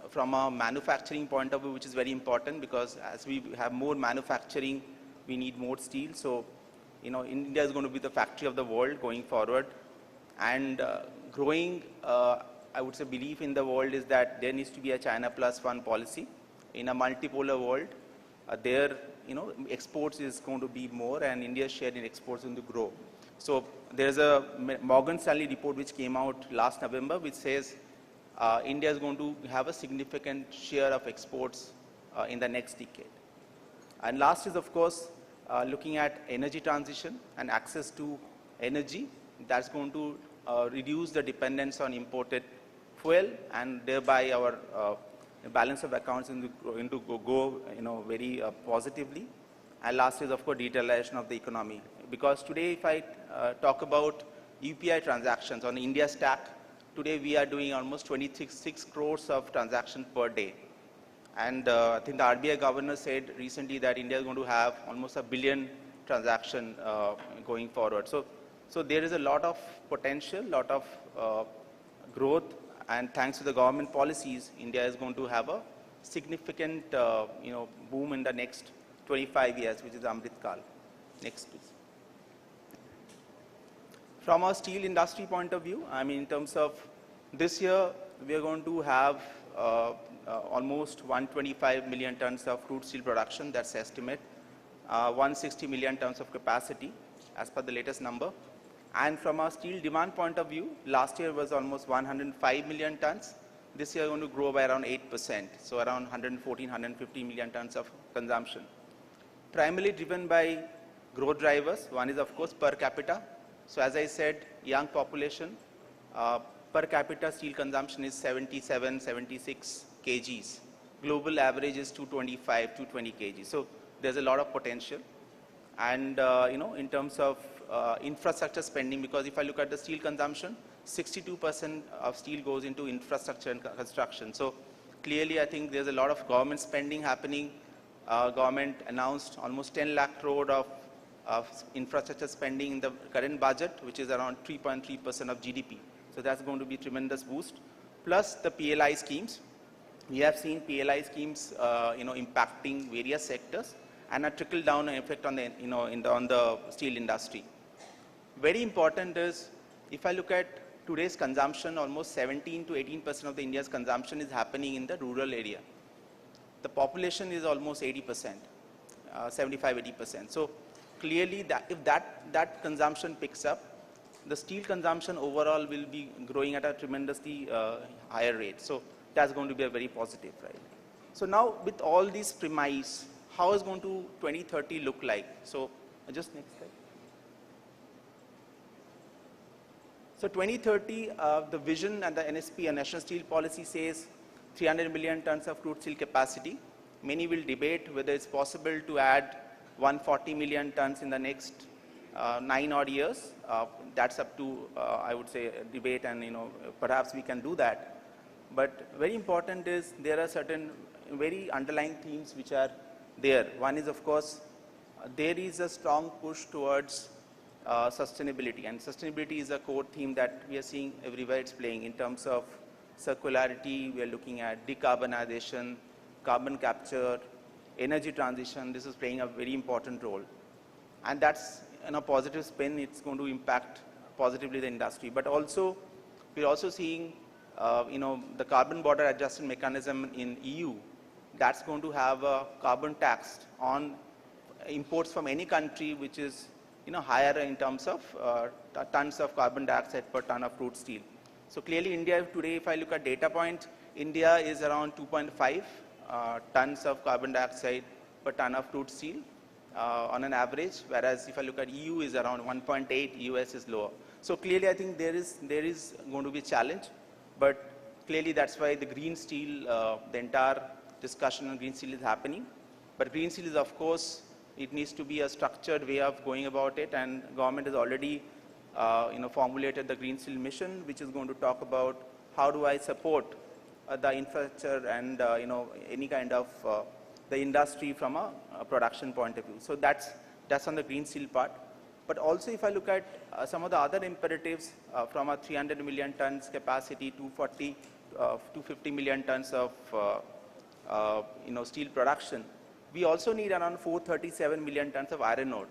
from a manufacturing point of view, which is very important, because as we have more manufacturing, we need more steel. So, India is going to be the factory of the world going forward. And growing, I would say, belief in the world is that there needs to be a China plus one policy. In a multipolar world, exports is going to be more, and India's share in exports is going to grow. So there's a Morgan Stanley report which came out last November, which says India is going to have a significant share of exports in the next decade. And last is, of course, looking at energy transition and access to energy. That's going to reduce the dependence on imported fuel, and thereby our balance of accounts is going to go very positively. And last is, of course, digitalization of the economy. Because today, if I talk about UPI transactions on India stack, today we are doing almost 26 crores of transactions per day. And I think the RBI governor said recently that India is going to have almost 1 billion transaction going forward. So there is a lot of potential, lot of growth, and thanks to the government policies, India is going to have a significant boom in the next 25 years, which is Amrit Kal. Next, please. From a steel industry point of view, I mean, in terms of this year, we are going to have almost 125 million tons of crude steel production, that's the estimate, 160 million tons of capacity as per the latest number. And from a steel demand point of view, last year was almost 105 million tons. This year going to grow by around 8%, so around 114, 150 million tons of consumption. Primarily driven by growth drivers. One is, of course, per capita. So as I said, young population, per capita steel consumption is 77, 76 kgs. Global average is 225, 220 kgs. So there's a lot of potential. And, in terms of infrastructure spending, because if I look at the steel consumption, 62% of steel goes into infrastructure and construction. So clearly, I think there's a lot of government spending happening. Government announced almost 10 lakh crore of infrastructure spending in the current budget, which is around 3.3% of GDP. So that's going to be a tremendous boost. Plus the PLI schemes. We have seen PLI schemes, impacting various sectors and a trickle-down effect on the, on the steel industry. Very important is, if I look at today's consumption, almost 17 to 18% of the India's consumption is happening in the rural area. The population is almost 80%, 75-80%. So clearly, if that consumption picks up, the steel consumption overall will be growing at a tremendously higher rate. So that's going to be a very positive, right? So now, with all these premise, how is going to 2030 look like? So just next slide. So 2030, the vision and the NSP, a National Steel Policy, says 300 million tons of crude steel capacity. Many will debate whether it's possible to add 140 million tons in the next 9 odd years. That's up to, I would say, a debate, and perhaps we can do that. But very important is there are certain very underlying themes which are there. One is, of course, there is a strong push towards sustainability, and sustainability is a core theme that we are seeing everywhere it's playing. In terms of circularity, we are looking at decarbonization, carbon capture, energy transition. This is playing a very important role. And that's in a positive spin, it's going to impact positively the industry. But also, we're also seeing, the carbon border adjustment mechanism in EU, that's going to have a carbon tax on imports from any country which is higher in terms of tons of carbon dioxide per ton of crude steel. So clearly, India today, if I look at data points, India is around 2.5 tons of carbon dioxide per ton of crude steel on an average, whereas if I look at EU is around 1.8, US is lower. So clearly, I think there is going to be a challenge, but clearly that's why the green steel, the entire discussion on green steel is happening. But green steel is, of course, it needs to be a structured way of going about it, and government has already formulated the green steel mission, which is going to talk about how do I support the infrastructure and any kind of the industry from a production point of view. So that's on the green steel part. But also, if I look at some of the other imperatives from a 300 million tons capacity, 250 million tons of steel production, we also need around 437 million tons of iron ore.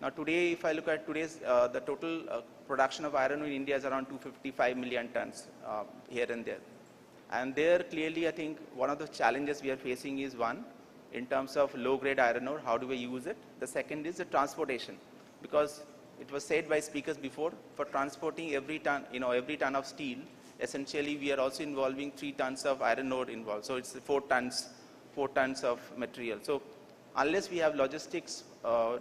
Now today, if I look at today's, the total production of iron ore in India is around 255 million tons here and there. And there clearly, I think one of the challenges we are facing is one, in terms of low-grade iron ore, how do we use it? The second is the transportation, because it was said by speakers before, for transporting every ton, every ton of steel, essentially we are also involving 3 tons of iron ore involved. So it's 4 tons of material. So unless we have logistics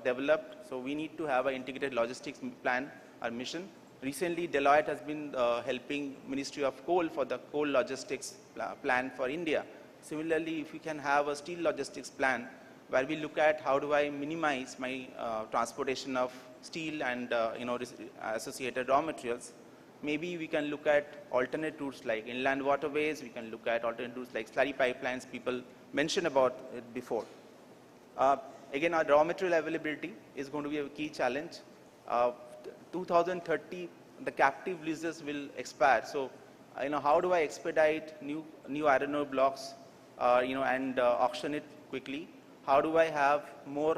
developed, so we need to have an integrated logistics plan or mission. Recently, Deloitte has been helping Ministry of Coal for the coal logistics plan for India. Similarly, if we can have a steel logistics plan where we look at how do I minimize my transportation of steel and associated raw materials. Maybe we can look at alternate routes like inland waterways. We can look at alternate routes like slurry pipelines. People mentioned about it before. Again, our raw material availability is going to be a key challenge. 2030, the captive leases will expire. So, how do I expedite new iron ore blocks, and auction it quickly? How do I have more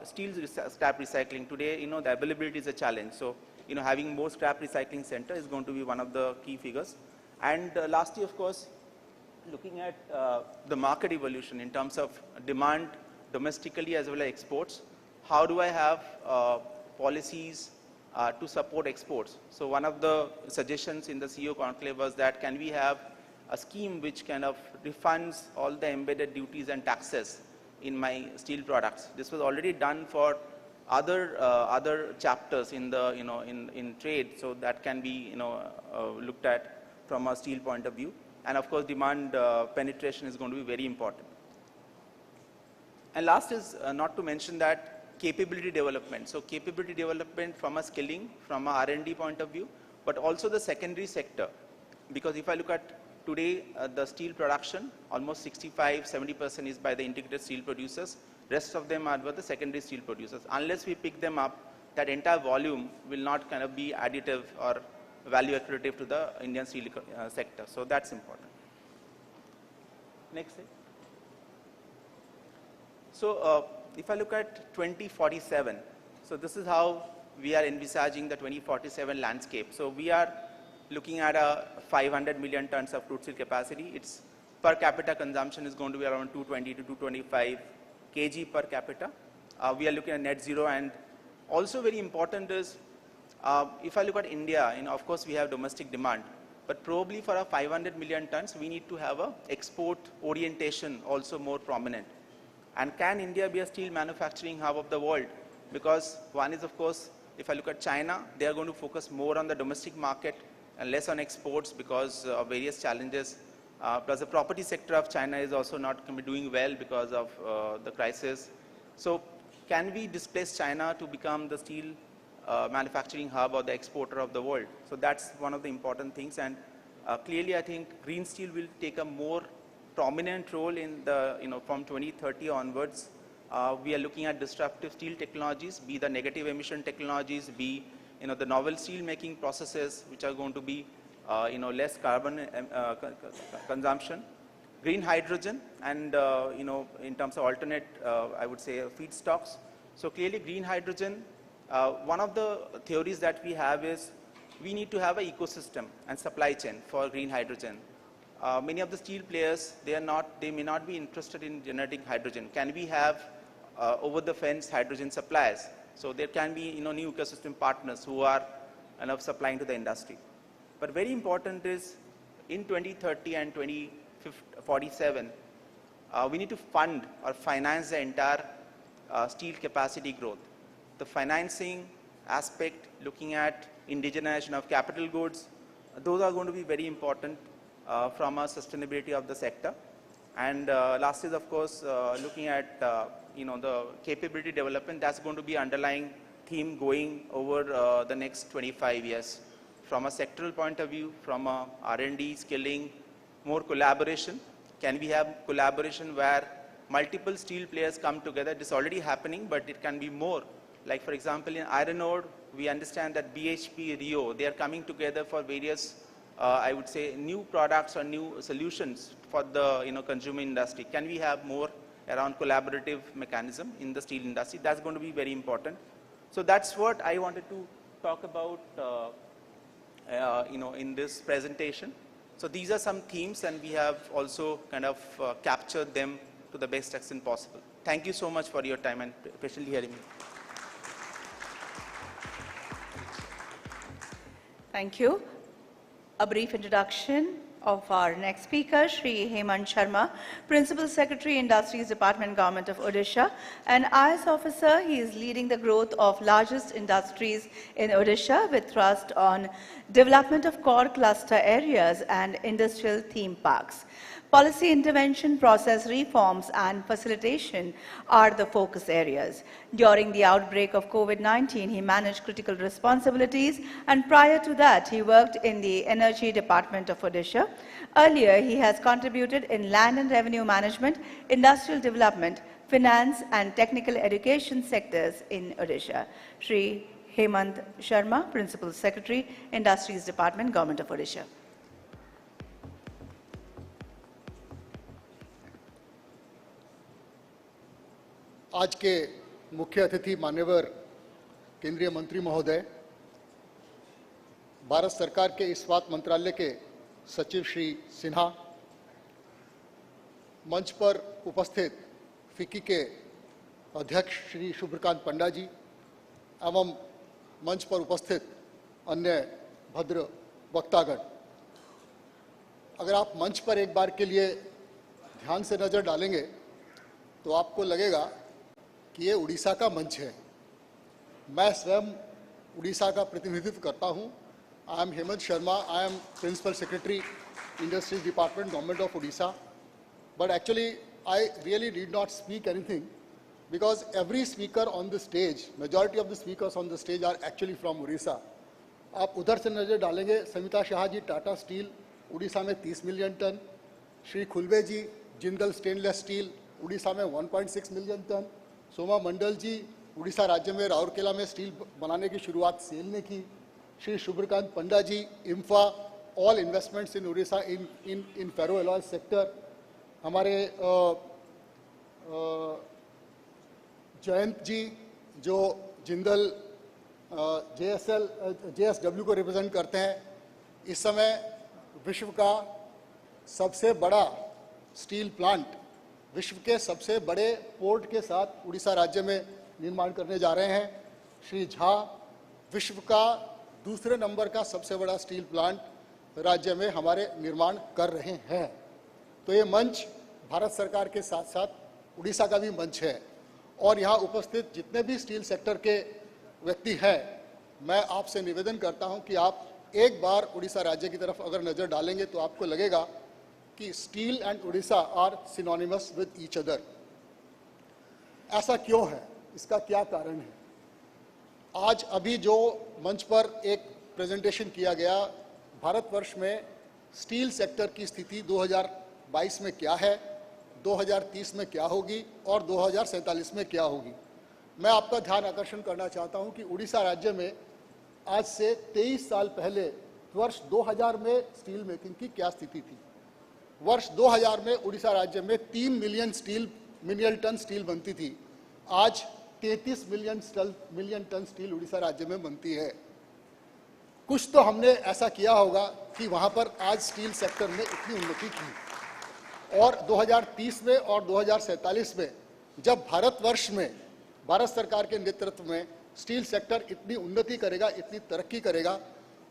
steel scrap recycling? Today, the availability is a challenge. So, having more scrap recycling center is going to be one of the key figures. And lastly, of course, looking at the market evolution in terms of demand domestically as well as exports. How do I have policies to support exports? So one of the suggestions in the CEO conclave was that can we have a scheme which kind of refunds all the embedded duties and taxes in my steel products. This was already done for other chapters in the in trade, so that can be looked at from a steel point of view. And of course, demand penetration is going to be very important. And last is not to mention that capability development. So capability development from a skilling, from a R&D point of view, but also the secondary sector. Because if I look at today, the steel production, almost 65–70% is by the integrated steel producers. Rest of them are by the secondary steel producers. Unless we pick them up, that entire volume will not kind of be additive or value accretive to the Indian steel sector. So that's important. Next slide. So if I look at 2047, so this is how we are envisaging the 2047 landscape. So we are looking at a 500 million tons of crude steel capacity. Its per capita consumption is going to be around 220 to 225 kg per capita. We are looking at net zero, and also very important is if I look at India, of course we have domestic demand, but probably for our 500 million tons, we need to have a export orientation also more prominent. And can India be a steel manufacturing hub of the world? Because one is, of course, if I look at China, they are going to focus more on the domestic market and less on exports because of various challenges. Plus the property sector of China is also not going to be doing well because of the crisis. So can we displace China to become the steel manufacturing hub or the exporter of the world? So that's one of the important things. And clearly, I think green steel will take a more prominent role in the, from 2030 onwards. We are looking at disruptive steel technologies, be the negative emission technologies, be the novel steel making processes which are going to be less carbon consumption, green hydrogen, and in terms of alternate, I would say feedstocks. So clearly, green hydrogen. One of the theories that we have is we need to have an ecosystem and supply chain for green hydrogen. Many of the steel players, they may not be interested in generating hydrogen. Can we have over-the-fence hydrogen suppliers? So there can be new ecosystem partners who are supplying to the industry. But very important is in 2030 and 2047, we need to fund or finance the entire steel capacity growth. The financing aspect, looking at indigenization of capital goods, those are going to be very important from a sustainability of the sector. And last is, of course, looking at the capability development. That's going to be underlying theme going over the next 25 years. From a sectoral point of view, from a R&D, skilling, more collaboration. Can we have collaboration where multiple steel players come together? This is already happening, but it can be more. Like for example, in iron ore, we understand that BHP, Rio, they are coming together for various, I would say, new products or new solutions for the consumer industry. Can we have more around collaborative mechanism in the steel industry? That's going to be very important. So that's what I wanted to talk about, in this presentation. So these are some themes, and we have also kind of captured them to the best extent possible. Thank you so much for your time and patiently hearing me. Thank you. A brief introduction of our next speaker, Shri Hemant Sharma, Principal Secretary, Industries Department, Government of Odisha. An IS officer, he is leading the growth of largest industries in Odisha with thrust on development of core cluster areas and industrial theme parks. Policy intervention, process reforms, and facilitation are the focus areas. During the outbreak of COVID-19, he managed critical responsibilities, and prior to that, he worked in the Energy Department of Odisha. Earlier, he has contributed in land and revenue management, industrial development, finance, and technical education sectors in Odisha. Shri Hemant Sharma, Principal Secretary, Industries Department, Government of Odisha. आज के मुख्य अतिथि मान्यवर केंद्रीय मंत्री महोदय, भारत सरकार के इस्पात मंत्रालय के सचिव श्री सिन्हा, मंच पर उपस्थित फिक्की के अध्यक्ष श्री शुभ्रकांत पंडा जी एवं मंच पर उपस्थित अन्य भद्र वक्तागण, अगर आप मंच पर एक बार के लिए ध्यान से नजर डालेंगे तो आपको लगेगा कि ये उड़ीसा का मंच है। मैं स्वयं उड़ीसा का प्रतिनिधित्व करता हूं। I am Hemant Sharma, I am principal secretary industries department, government of Orissa. But actually I really did not speak anything because every speaker on the stage, majority of the speakers on the stage are actually from Odisha. आप उधर से नजर डालेंगे, Samita Shah ji Tata steel Orissa में 30 million ton, Shri खुलबे जी Jindal stainless steel Orissa में 1.6 million ton, Soma Mandal जी उड़ीसा राज्य में राउरकेला में स्टील बनाने की शुरुआत सेल ने की, Shri Subhrakant Panda ji IMFA, all investments in Orissa in ferro alloy sector, हमारे जयंत जी जो जिंदल JSW को रिप्रेजेंट करते हैं। इस समय विश्व का सबसे बड़ा स्टील प्लांट, विश्व के सबसे बड़े पोर्ट के साथ उड़ीसा राज्य में निर्माण करने जा रहे हैं। श्री झा विश्व का दूसरे नंबर का सबसे बड़ा स्टील प्लांट राज्य में हमारे निर्माण कर रहे हैं। तो ये मंच भारत सरकार के साथ साथ उड़ीसा का भी मंच है और यहाँ उपस्थित जितने भी स्टील सेक्टर के व्यक्ति हैं, मैं आपसे निवेदन करता हूँ कि आप एक बार उड़ीसा राज्य की तरफ अगर नज़र डालेंगे तो आपको लगेगा कि steel and Orissa are synonymous with each other. ऐसा क्यों है, इसका क्या कारण है? आज अभी जो मंच पर एक प्रेजेंटेशन किया गया, भारतवर्ष में स्टील सेक्टर की स्थिति 2022 में क्या है, 2030 में क्या होगी और 2047 में क्या होगी। मैं आपका ध्यान आकर्षण करना चाहता हूं कि उड़ीसा राज्य में आज से 23 साल पहले वर्ष 2000 में स्टील मेकिंग की क्या स्थिति थी। वर्ष 2000 में उड़ीसा राज्य में 3 मिलियन टन स्टील बनती थी। आज 33 मिलियन टन स्टील उड़ीसा राज्य में बनती है। कुछ तो हमने ऐसा किया होगा कि वहां पर आज स्टील सेक्टर में इतनी उन्नति की। और 2030 में और 2047 में जब भारतवर्ष में भारत सरकार के नेतृत्व में स्टील सेक्टर इतनी उन्नति करेगा, इतनी तरक्की करेगा,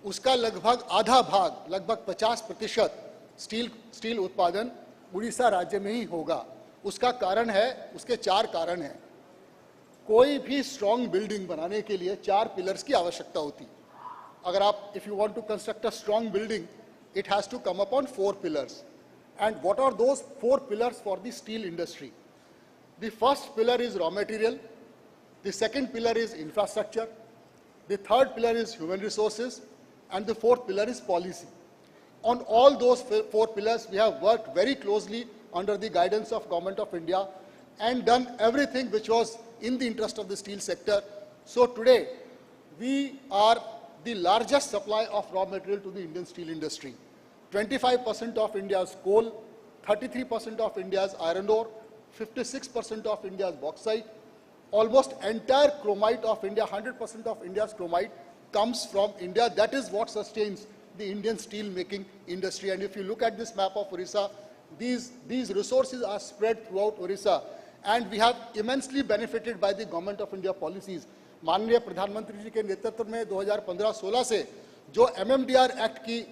उसका लगभग आधा भाग, लगभग 50% स्टील उत्पादन उड़ीसा राज्य में ही होगा। उसका कारण है, उसके 4 कारण हैं। कोई भी स्ट्रॉन्ग बिल्डिंग बनाने के लिए 4 पिलर्स की आवश्यकता होती। अगर आप if you want to construct a strong building, it has to come upon 4 pillars. And what are those 4 pillars for the steel industry? The first pillar is raw material, the second pillar is infrastructure, the third pillar is human resources, and the 4th pillar is policy. On all those 4 pillars, we have worked very closely under the guidance of Government of India and done everything which was in the interest of the steel sector. So today, we are the largest supply of raw material to the Indian steel industry. 25% of India's coal, 33% of India's iron ore, 56% of India's bauxite, almost entire chromite of India, 100% of India's chromite comes from India. That is what sustains the Indian steel making industry. And if you look at this map of Orissa, these resources are spread throughout Orissa, and we have immensely benefited by the Government of India policies. माननीय प्रधानमंत्री जी के नेतृत्व में 2015-16 से जो MMDR act की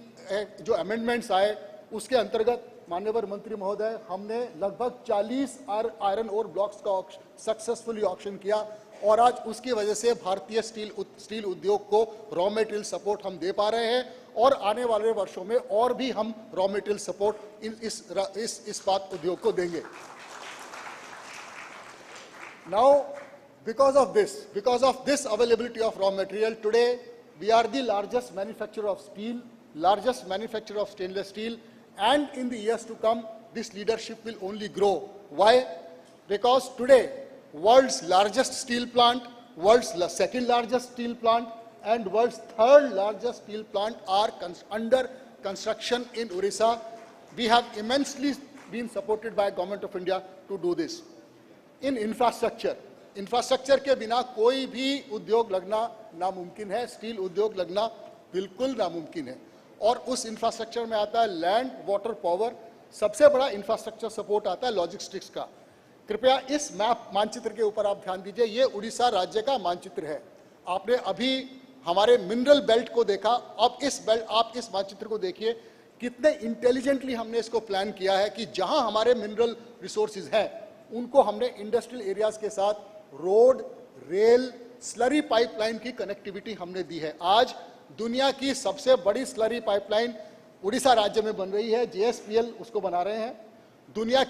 जो amendments आए, उसके अंतर्गत माननीय मंत्री महोदय, हमने लगभग 40 आयरन ओर ब्लॉक्स का सक्सेसफुली ऑक्शन किया और आज उसकी वजह से भारतीय स्टील उद्योग को रॉ मटेरियल सपोर्ट हम दे पा रहे हैं और आने वाले वर्षों में और भी हम रॉ मटेरियल सपोर्ट इस इस्पात उद्योग को देंगे। Now, because of this availability of raw material, today we are the largest manufacturer of steel, largest manufacturer of stainless steel, and in the years to come, this leadership will only grow. Why? Because today, world's largest steel plant, world's second largest steel plant, and world's third largest steel plant are under construction in Odisha. We have immensely been supported by Government of India to do this. In infrastructure के बिना कोई भी उद्योग लगना नामुमकिन है, steel उद्योग लगना बिल्कुल नामुमकिन है। और उस इंफ्रास्ट्रक्चर में आता है लैंड, वाटर, पावर। सबसे बड़ा इंफ्रास्ट्रक्चर सपोर्ट आता है लॉजिस्टिक्स का। कृपया इस मैप मानचित्र के ऊपर आप ध्यान दीजिए, ये उड़ीसा राज्य का मानचित्र है। आपने अभी हमारे मिनरल बेल्ट को देखा, अब आप इस मानचित्र को देखिए, कितने इंटेलिजेंटली हमने इसको प्लान किया है कि जहां हमारे मिनरल रिसोर्सेज हैं उनको हमने इंडस्ट्रियल एरियाज के साथ रोड, रेल, स्लरी पाइपलाइन की कनेक्टिविटी हमने दी है। आज दुनिया की सबसे बड़ी स्लरी पाइपलाइन उड़ीसा राज्य में बन रही है, JSPL उसको बना रहे हैं। दुनिया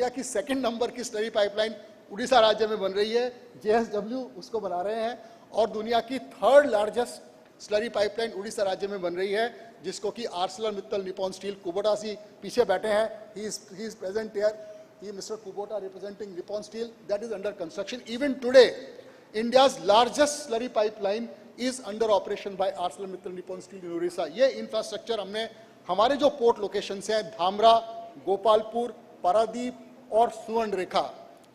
की सेकंड नंबर की स्लरी पाइपलाइन उड़ीसा राज्य में बन रही है, JSW उसको बना रहे हैं। और दुनिया की third largest slurry pipeline Orissa राज्य में बन रही है, जिसको कि ArcelorMittal निप्पॉन स्टील कुबोटा जी पीछे बैठे हैं, he is present here, Mr. Kubota representing Nippon Steel, that is under construction. Even today, India's largest slurry pipeline is under operation by ArcelorMittal Nippon Steel in Odisha. ये infrastructure हमने हमारे जो port locations हैं, धामरा, गोपालपुर, पारादीप और सुवर्णरेखा,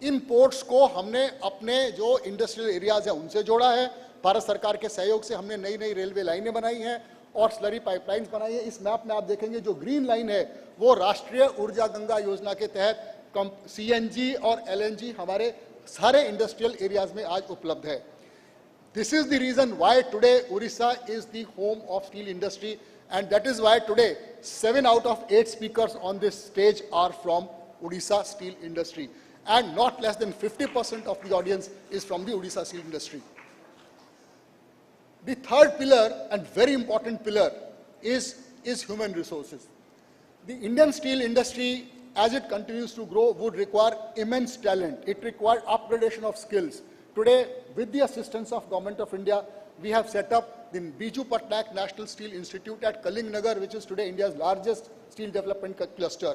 इन ports को हमने अपने जो इंडस्ट्रियल एरियाज हैं उनसे जोड़ा है। भारत सरकार के सहयोग से हमने नई नई रेलवे लाइनें बनाई हैं और स्लरी पाइपलाइंस बनाई है। इस मैप में आप देखेंगे जो ग्रीन लाइन है वो राष्ट्रीय ऊर्जा गंगा योजना के तहत CNG और LNG हमारे सारे इंडस्ट्रियल एरियाज में आज उपलब्ध है। This is the reason why today Odisha is the home of steel industry, and that is why today 7 out of 8 speakers on this stage are from Odisha steel industry, and not less than 50% of the audience is from the Odisha steel industry. The third pillar and very important pillar is human resources. The Indian steel industry, as it continues to grow, would require immense talent. It requires upgradation of skills. Today, with the assistance of Government of India, we have set up the Biju Patnaik National Steel Institute at Kalingnagar, which is today India's largest steel development cluster.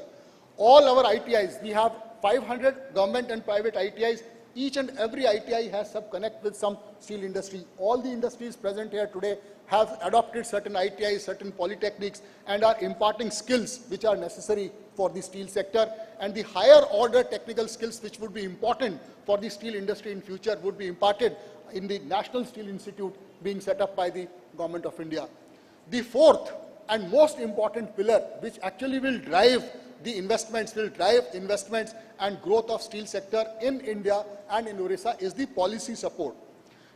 All our ITIs, we have 500 government and private ITIs. Each and every ITI has some connect with some steel industry. All the industries present here today have adopted certain ITIs, certain polytechnics, and are imparting skills which are necessary for the steel sector. And the higher order technical skills which would be important for the steel industry in future would be imparted in the National Steel Institute being set up by the Government of India. The fourth and most important pillar, which actually will drive the investments, and growth of steel sector in India and in Odisha, is the policy support.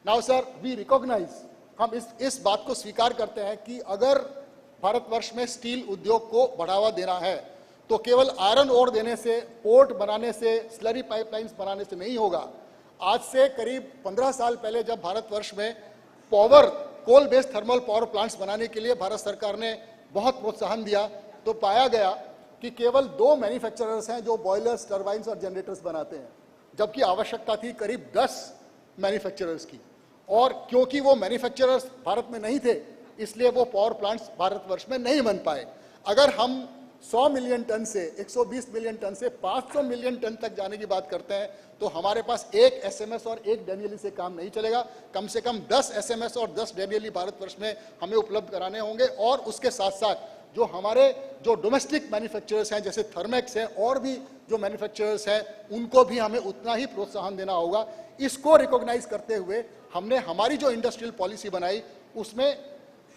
Now, sir, we recognize, हम इस बात को स्वीकार करते हैं कि अगर भारतवर्ष में स्टील उद्योग को बढ़ावा देना है तो केवल आयरन ओर देने से, पोर्ट बनाने से, स्लरी पाइपलाइंस बनाने से नहीं होगा। आज से करीब 15 साल पहले जब भारतवर्ष में coal based thermal power plants बनाने के लिए भारत सरकार ने बहुत प्रोत्साहन दिया, तो पाया गया कि केवल 2 मैन्युफैक्चरर्स हैं जो बॉयलर्स, टरबाइन्स और जनरेटर्स बनाते हैं, जबकि आवश्यकता थी करीब 10 मैन्युफैक्चरर्स की। और क्योंकि वो मैन्युफैक्चरर्स भारत में नहीं थे, इसलिए वो पावर प्लांट्स भारतवर्ष में नहीं बन पाए। अगर हम 100 मिलियन टन से 120 मिलियन टन से 500 मिलियन टन तक जाने की बात करते हैं, तो हमारे पास एक SMS और एक डैनियली से काम नहीं चलेगा। कम से कम 10 SMS और 10 डैनियली भारतवर्ष में हमें उपलब्ध कराने होंगे। और उसके साथ साथ जो डोमेस्टिक मैन्युफैक्चरर्स हैं, जैसे थर्मेक्स हैं और भी जो मैन्युफैक्चरर्स हैं, उनको भी हमें उतना ही प्रोत्साहन देना होगा। इसको रिकॉग्नाइज करते हुए हमने हमारी जो इंडस्ट्रियल पॉलिसी बनाई, उसमें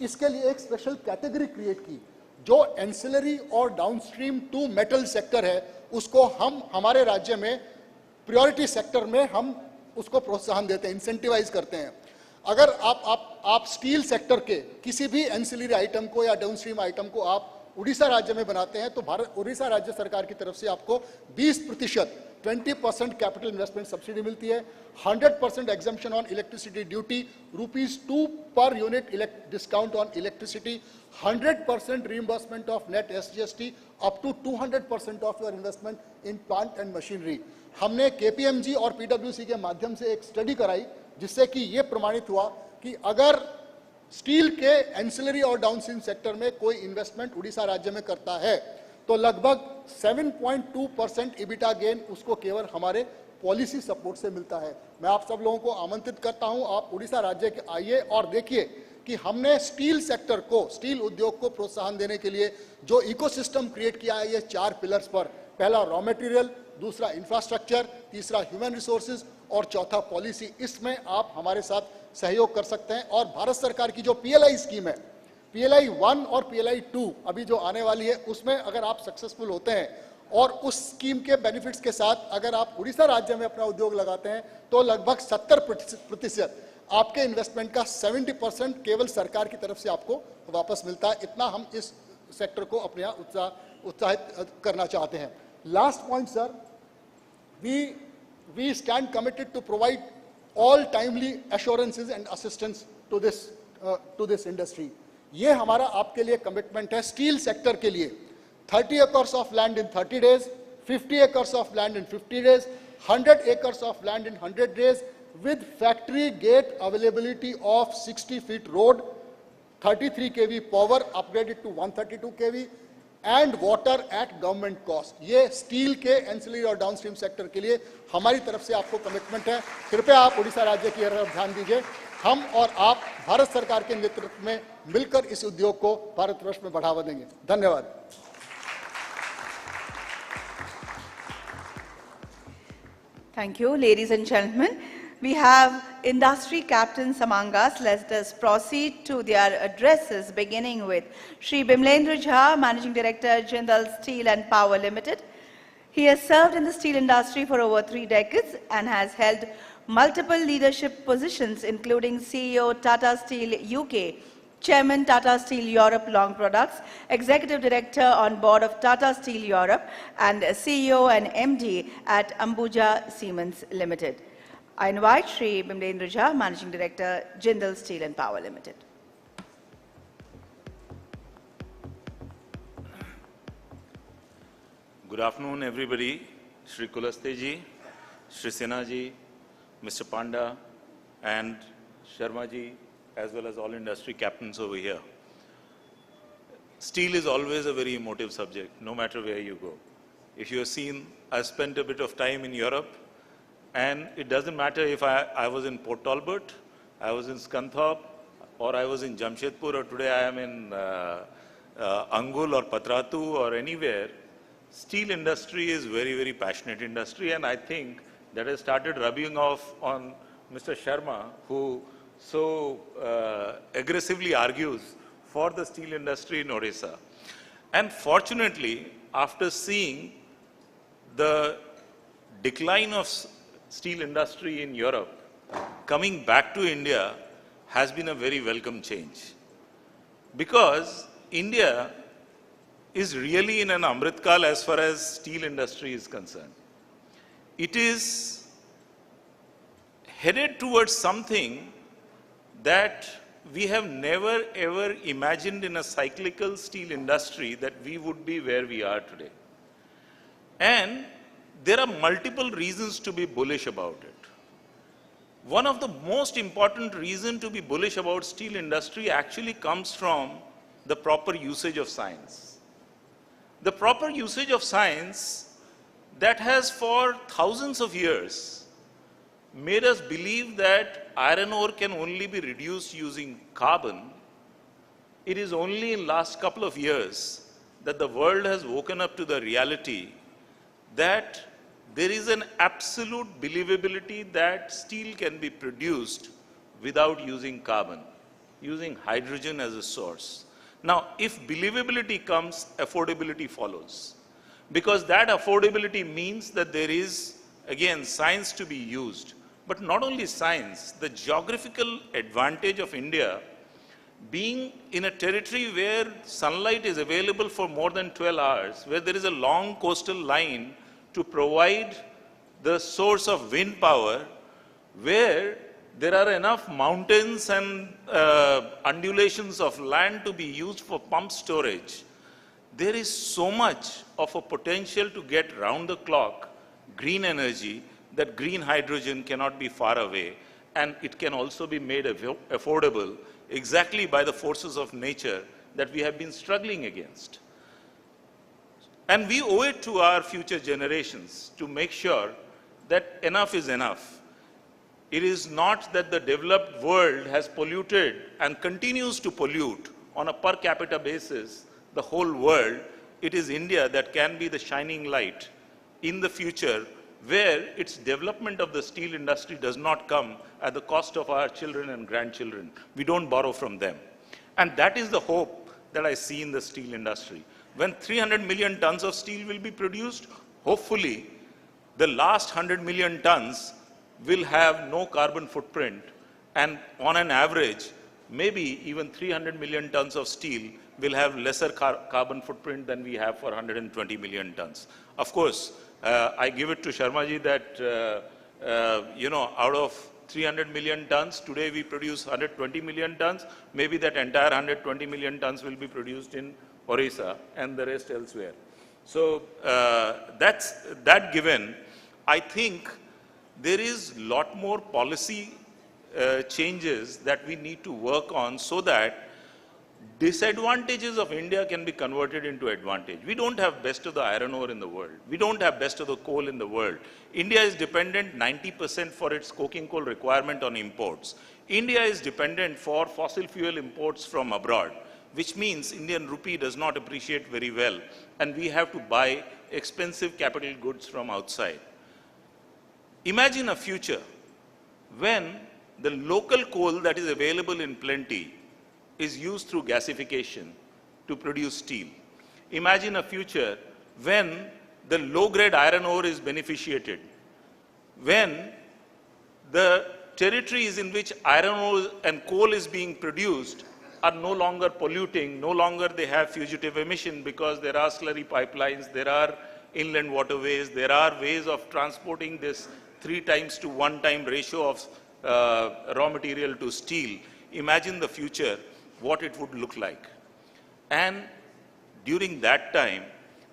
इसके लिए एक स्पेशल कैटेगरी क्रिएट की। जो एंसिलरी और डाउनस्ट्रीम टू मेटल सेक्टर है, उसको हम हमारे राज्य में प्रायोरिटी सेक्टर में हम उसको प्रोत्साहन देते हैं, इंसेंटिवाइज करते हैं। अगर आप स्टील सेक्टर के किसी भी एंसिलरी आइटम को या डाउनस्ट्रीम आइटम को आप उड़ीसा राज्य में बनाते हैं तो भारत उड़ीसा राज्य सरकार की तरफ से आपको 20% 20% कैपिटल इन्वेस्टमेंट सब्सिडी मिलती है, 100% exemption on electricity duty, ₹2 per unit discount on electricity, 100% reimbursement of net SGST up to 200% of your investment in plant and machinery. हमने KPMG और PwC के माध्यम से एक स्टडी कराई जिससे कि ये प्रमाणित हुआ कि अगर स्टील के एंसिलरी और डाउनस्ट्रीम सेक्टर में कोई इन्वेस्टमेंट उड़ीसा राज्य में करता है तो लगभग 7.2% EBITDA गेन उसको केवल हमारे पॉलिसी सपोर्ट से मिलता है। मैं आप सब लोगों को आमंत्रित करता हूं, आप उड़ीसा राज्य के आइए और देखिए कि हमने स्टील सेक्टर को, स्टील उद्योग को प्रोत्साहन देने के लिए जो इकोसिस्टम क्रिएट किया है, ये 4 पिलर्स पर, पहला रॉ मटेरियल, दूसरा इंफ्रास्ट्रक्चर, तीसरा ह्यूमन रिसोर्सेज और चौथा पॉलिसी। इसमें आप हमारे साथ सहयोग कर सकते हैं। और भारत सरकार की जो PLI स्कीम है, PLI 1 और PLI 2 अभी जो आने वाली है, उसमें अगर आप सक्सेसफुल होते हैं और उस स्कीम के बेनिफिट्स के साथ अगर आप उड़ीसा राज्य में अपना उद्योग लगाते हैं तो लगभग 70% आपके इन्वेस्टमेंट का 70% केवल सरकार की तरफ से आपको वापस मिलता है। इतना हम इस सेक्टर को अपने यहाँ उत्साहित करना चाहते हैं। Last point sir, we stand committed to provide all timely assurances and assistance to this industry. ये हमारा आपके लिए कमिटमेंट है। स्टील सेक्टर के लिए 30 acres of land in 30 days, 50 acres of land in 50 days, 100 acres of land in 100 days, with factory gate availability of 60 feet road, 33 kV power upgraded to 132 kV, and water at government cost. ये steel के ancillary और downstream sector के लिए हमारी तरफ से आपको commitment है। कृपया आप उड़ीसा राज्य की तरफ ध्यान दीजिए। हम और आप भारत सरकार के नेतृत्व में मिलकर इस उद्योग को भारतवर्ष में बढ़ावा देंगे। धन्यवाद। Thank you, ladies and gentlemen. We have industry captains among us. Let us proceed to their addresses, beginning with Shri Bimlendra Jha, Managing Director, Jindal Steel and Power Limited. He has served in the steel industry for over 3 decades and has held multiple leadership positions, including CEO Tata Steel UK, Chairman Tata Steel Europe Long Products, Executive Director on Board of Tata Steel Europe, and CEO and MD at Ambuja Siemens Limited. I invite Shri Bimlendra Jha, Managing Director, Jindal Steel and Power Limited. Good afternoon, everybody. Shri Kulaste ji, Shri Sinha ji, Mr. Panda, and Sharma ji, as well as all industry captains over here. Steel is always a very emotive subject, no matter where you go. If you have seen, I spent a bit of time in Europe, and it doesn't matter if I was in Port Talbot, I was in Scunthorpe, or I was in Jamshedpur, or today I am in Angul or Patratu or anywhere. Steel industry is very, very passionate industry, and I think that has started rubbing off on Mr. Sharma, who so aggressively argues for the steel industry in Odisha. And fortunately, after seeing the decline of steel industry in Europe, coming back to India has been a very welcome change. Because India is really in an Amritkal as far as steel industry is concerned. It is headed towards something that we have never ever imagined in a cyclical steel industry, that we would be where we are today. And there are multiple reasons to be bullish about it. One of the most important reasons to be bullish about steel industry actually comes from the proper usage of science. The proper usage of science that has for thousands of years made us believe that iron ore can only be reduced using carbon. It is only in last couple of years that the world has woken up to the reality that there is an absolute believability that steel can be produced without using carbon, using hydrogen as a source. Now, if believability comes, affordability follows. Because that affordability means that there is, again, science to be used. But not only science, the geographical advantage of India being in a territory where sunlight is available for more than 12 hours, where there is a long coastal line to provide the source of wind power, where there are enough mountains and undulations of land to be used for pump storage, there is so much of a potential to get round the clock green energy that green hydrogen cannot be far away, and it can also be made affordable exactly by the forces of nature that we have been struggling against. And we owe it to our future generations to make sure that enough is enough. It is not that the developed world has polluted and continues to pollute on a per capita basis the whole world. It is India that can be the shining light in the future, where its development of the steel industry does not come at the cost of our children and grandchildren. We don't borrow from them. And that is the hope that I see in the steel industry. When 300 million tons of steel will be produced, hopefully the last 100 million tons will have no carbon footprint, and on an average, maybe even 300 million tons of steel will have lesser carbon footprint than we have for 120 million tons. Of course, I give it to Sharmaji that, out of 300 million tons, today we produce 120 million tons, maybe that entire 120 million tons will be produced in Orissa and the rest elsewhere. So that given, I think there is a lot more policy changes that we need to work on so that disadvantages of India can be converted into advantage. We don't have best of the iron ore in the world. We don't have best of the coal in the world. India is dependent 90% for its coking coal requirement on imports. India is dependent for fossil fuel imports from abroad, which means Indian rupee does not appreciate very well, and we have to buy expensive capital goods from outside. Imagine a future when the local coal that is available in plenty is used through gasification to produce steel. Imagine a future when the low-grade iron ore is beneficiated, when the territories in which iron ore and coal is being produced are no longer polluting, no longer they have fugitive emission because there are slurry pipelines, there are inland waterways, there are ways of transporting this 3 to 1 time ratio of raw material to steel. Imagine the future, what it would look like. And during that time,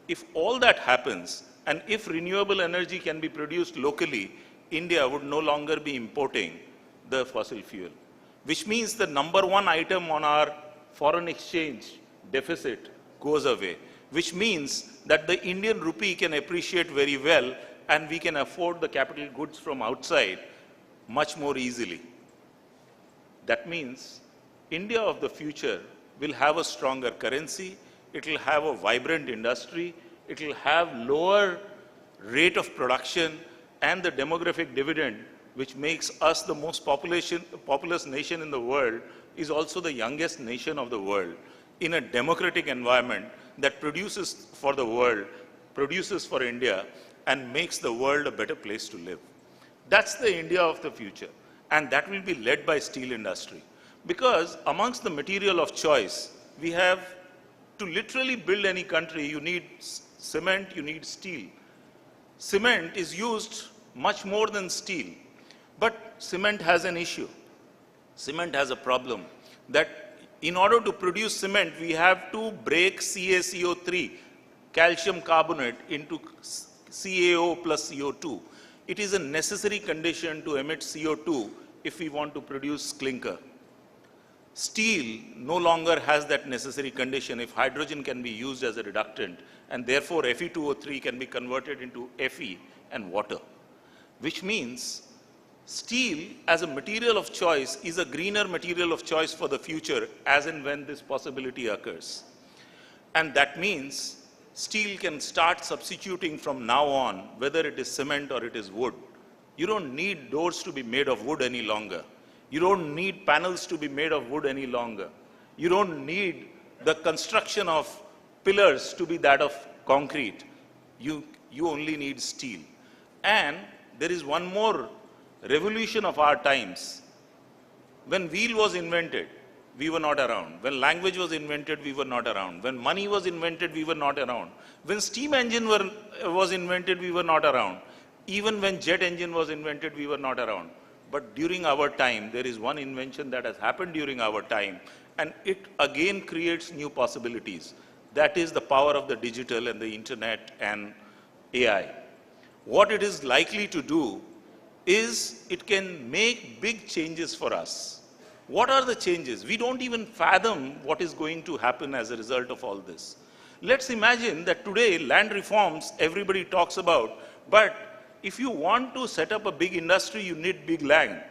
if all that happens, and if renewable energy can be produced locally, India would no longer be importing the fossil fuel, which means the number one item on our foreign exchange deficit goes away, which means that the Indian rupee can appreciate very well and we can afford the capital goods from outside much more easily. That means India of the future will have a stronger currency, it will have a vibrant industry, it will have lower rate of production, and the demographic dividend, which makes us the most populous nation in the world, is also the youngest nation of the world in a democratic environment that produces for the world, produces for India, and makes the world a better place to live. That's the India of the future, and that will be led by steel industry. Because amongst the material of choice, we have to literally build any country, you need cement, you need steel. Cement is used much more than steel, but cement has an issue. Cement has a problem that in order to produce cement, we have to break CaCO3, calcium carbonate, into CaO plus CO2. It is a necessary condition to emit CO2 if we want to produce clinker. Steel no longer has that necessary condition if hydrogen can be used as a reductant, and therefore Fe2O3 can be converted into Fe and water, which means steel as a material of choice is a greener material of choice for the future as and when this possibility occurs. And that means steel can start substituting from now on, whether it is cement or it is wood. You don't need doors to be made of wood any longer. You don't need panels to be made of wood any longer. You don't need the construction of pillars to be that of concrete. You only need steel. And there is one more revolution of our times. When wheel was invented, we were not around. When language was invented, we were not around. When money was invented, we were not around. When steam engine was invented, we were not around. Even when jet engine was invented, we were not around. But during our time, there is one invention that has happened during our time, and it again creates new possibilities. That is the power of the digital and the internet and AI. What it is likely to do is it can make big changes for us. What are the changes? We don't even fathom what is going to happen as a result of all this. Let's imagine that today land reforms everybody talks about, but if you want to set up a big industry, you need big land.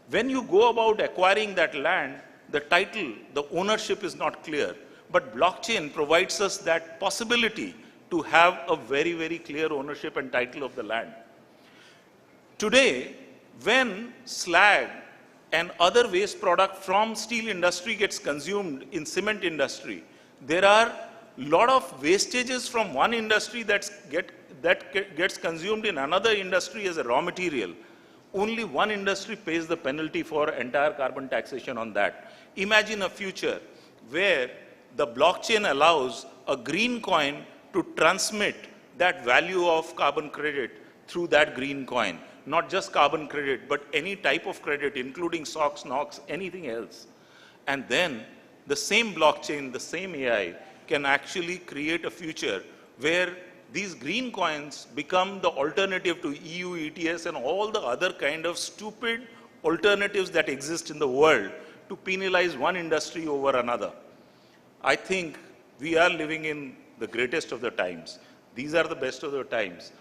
When you go about acquiring that land, the title, the ownership is not clear. But blockchain provides us that possibility to have a very, very clear ownership and title of the land. Today, when slag and other waste product from steel industry gets consumed in cement industry, there are a lot of wastages from one industry that gets consumed in another industry as a raw material. Only one industry pays the penalty for entire carbon taxation on that. Imagine a future where the blockchain allows a green coin to transmit that value of carbon credit through that green coin. Not just carbon credit, but any type of credit, including SOX, NOx, anything else. And then the same blockchain, the same AI can actually create a future where these green coins become the alternative to EU ETS and all the other kind of stupid alternatives that exist in the world to penalize one industry over another. I think we are living in the greatest of the times. These are the best of the times,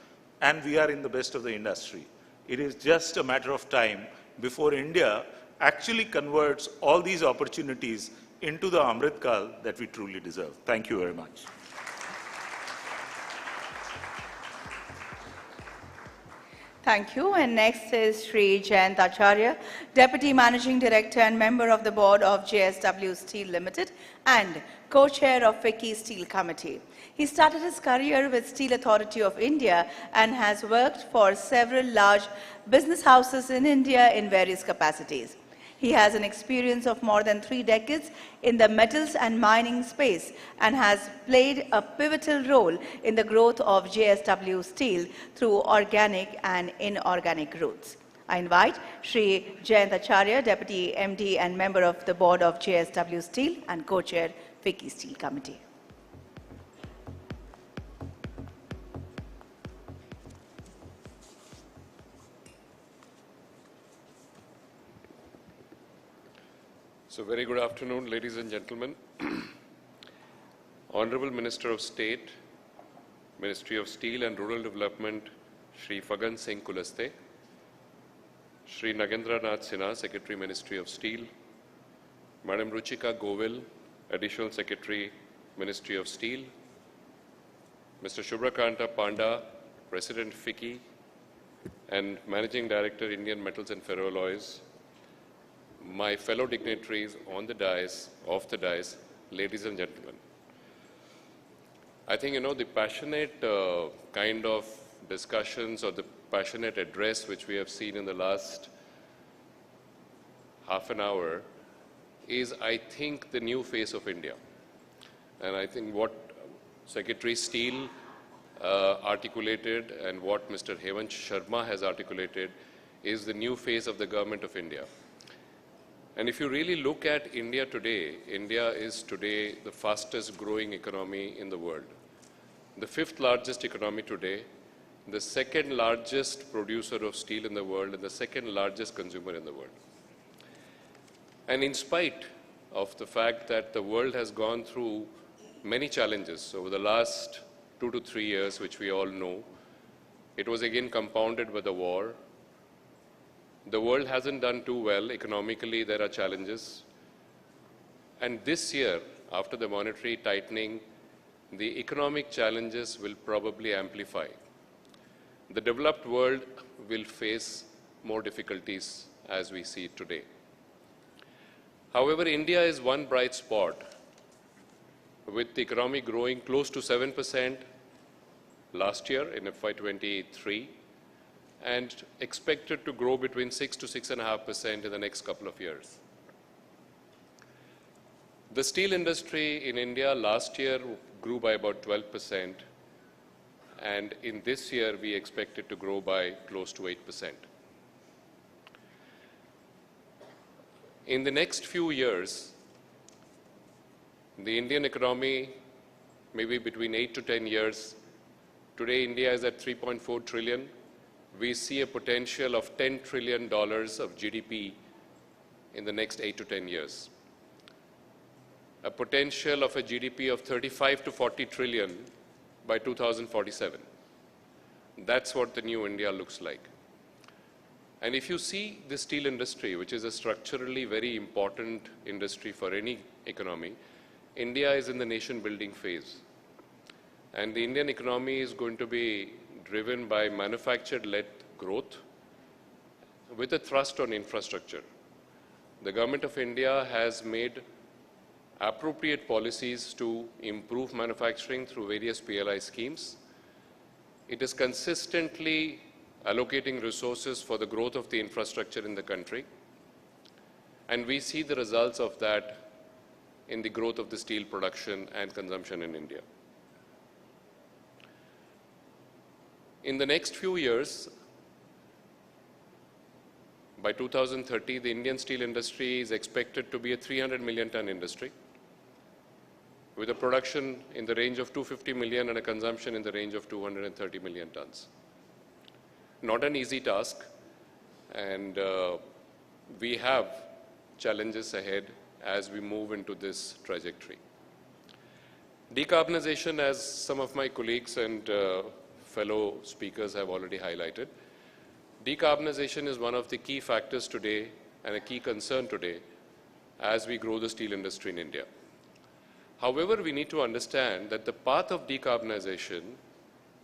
and we are in the best of the industry. It is just a matter of time before India actually converts all these opportunities into the Amrit Kal that we truly deserve. Thank you very much. Thank you. And next is Sri Jayant Acharya, Deputy Managing Director and Member of the Board of JSW Steel Limited and Co-Chair of FICCI Steel Committee. He started his career with Steel Authority of India and has worked for several large business houses in India in various capacities. He has an experience of more than 3 decades in the metals and mining space and has played a pivotal role in the growth of JSW Steel through organic and inorganic routes. I invite Sri Jayant Acharya, Deputy MD and Member of the Board of JSW Steel and Co-Chair FICCI Steel Committee. So very good afternoon, ladies and gentlemen. Honorable Minister of State, Ministry of Steel and Rural Development, Shri Fagan Singh Kulaste, Shri Nagendra Nath Sinha, Secretary, Ministry of Steel, Madam Ruchika Govil, Additional Secretary, Ministry of Steel, Mr. Shubhrakanta Panda, President FICCI and Managing Director, Indian Metals and Ferroalloys, my fellow dignitaries on the dais, off the dais, ladies and gentlemen. I think, the passionate kind of discussions or the passionate address which we have seen in the last half an hour is, I think, the new face of India. And I think what Secretary Steel articulated and what Mr. Hemant Sharma has articulated is the new face of the Government of India. And if you really look at India today, India is today the fastest growing economy in the world. The 5th largest economy today, the 2nd largest producer of steel in the world, and the 2nd largest consumer in the world. And in spite of the fact that the world has gone through many challenges over the last 2 to 3 years, which we all know, it was again compounded by the war. The world hasn't done too well. Economically, there are challenges. And this year, after the monetary tightening, the economic challenges will probably amplify. The developed world will face more difficulties as we see it today. However, India is one bright spot, with the economy growing close to 7% last year in FY23, and expected to grow between 6 to 6.5% in the next couple of years. The steel industry in India last year grew by about 12%, and in this year we expect it to grow by close to 8%. In the next few years, the Indian economy, maybe between 8 to 10 years, today India is at 3.4 trillion. We see a potential of $10 trillion of GDP in the next 8 to 10 years. A potential of a GDP of 35 to 40 trillion by 2047. That's what the new India looks like. And if you see the steel industry, which is a structurally very important industry for any economy, India is in the nation building phase. And the Indian economy is going to be driven by manufactured-led growth with a thrust on infrastructure. The government of India has made appropriate policies to improve manufacturing through various PLI schemes. It is consistently allocating resources for the growth of the infrastructure in the country. And we see the results of that in the growth of the steel production and consumption in India. In the next few years, by 2030, the Indian steel industry is expected to be a 300 million ton industry, with a production in the range of 250 million and a consumption in the range of 230 million tons. Not an easy task, and we have challenges ahead as we move into this trajectory. Decarbonization, as some of my colleagues and fellow speakers have already highlighted, decarbonization is one of the key factors today and a key concern today as we grow the steel industry in India. However, we need to understand that the path of decarbonization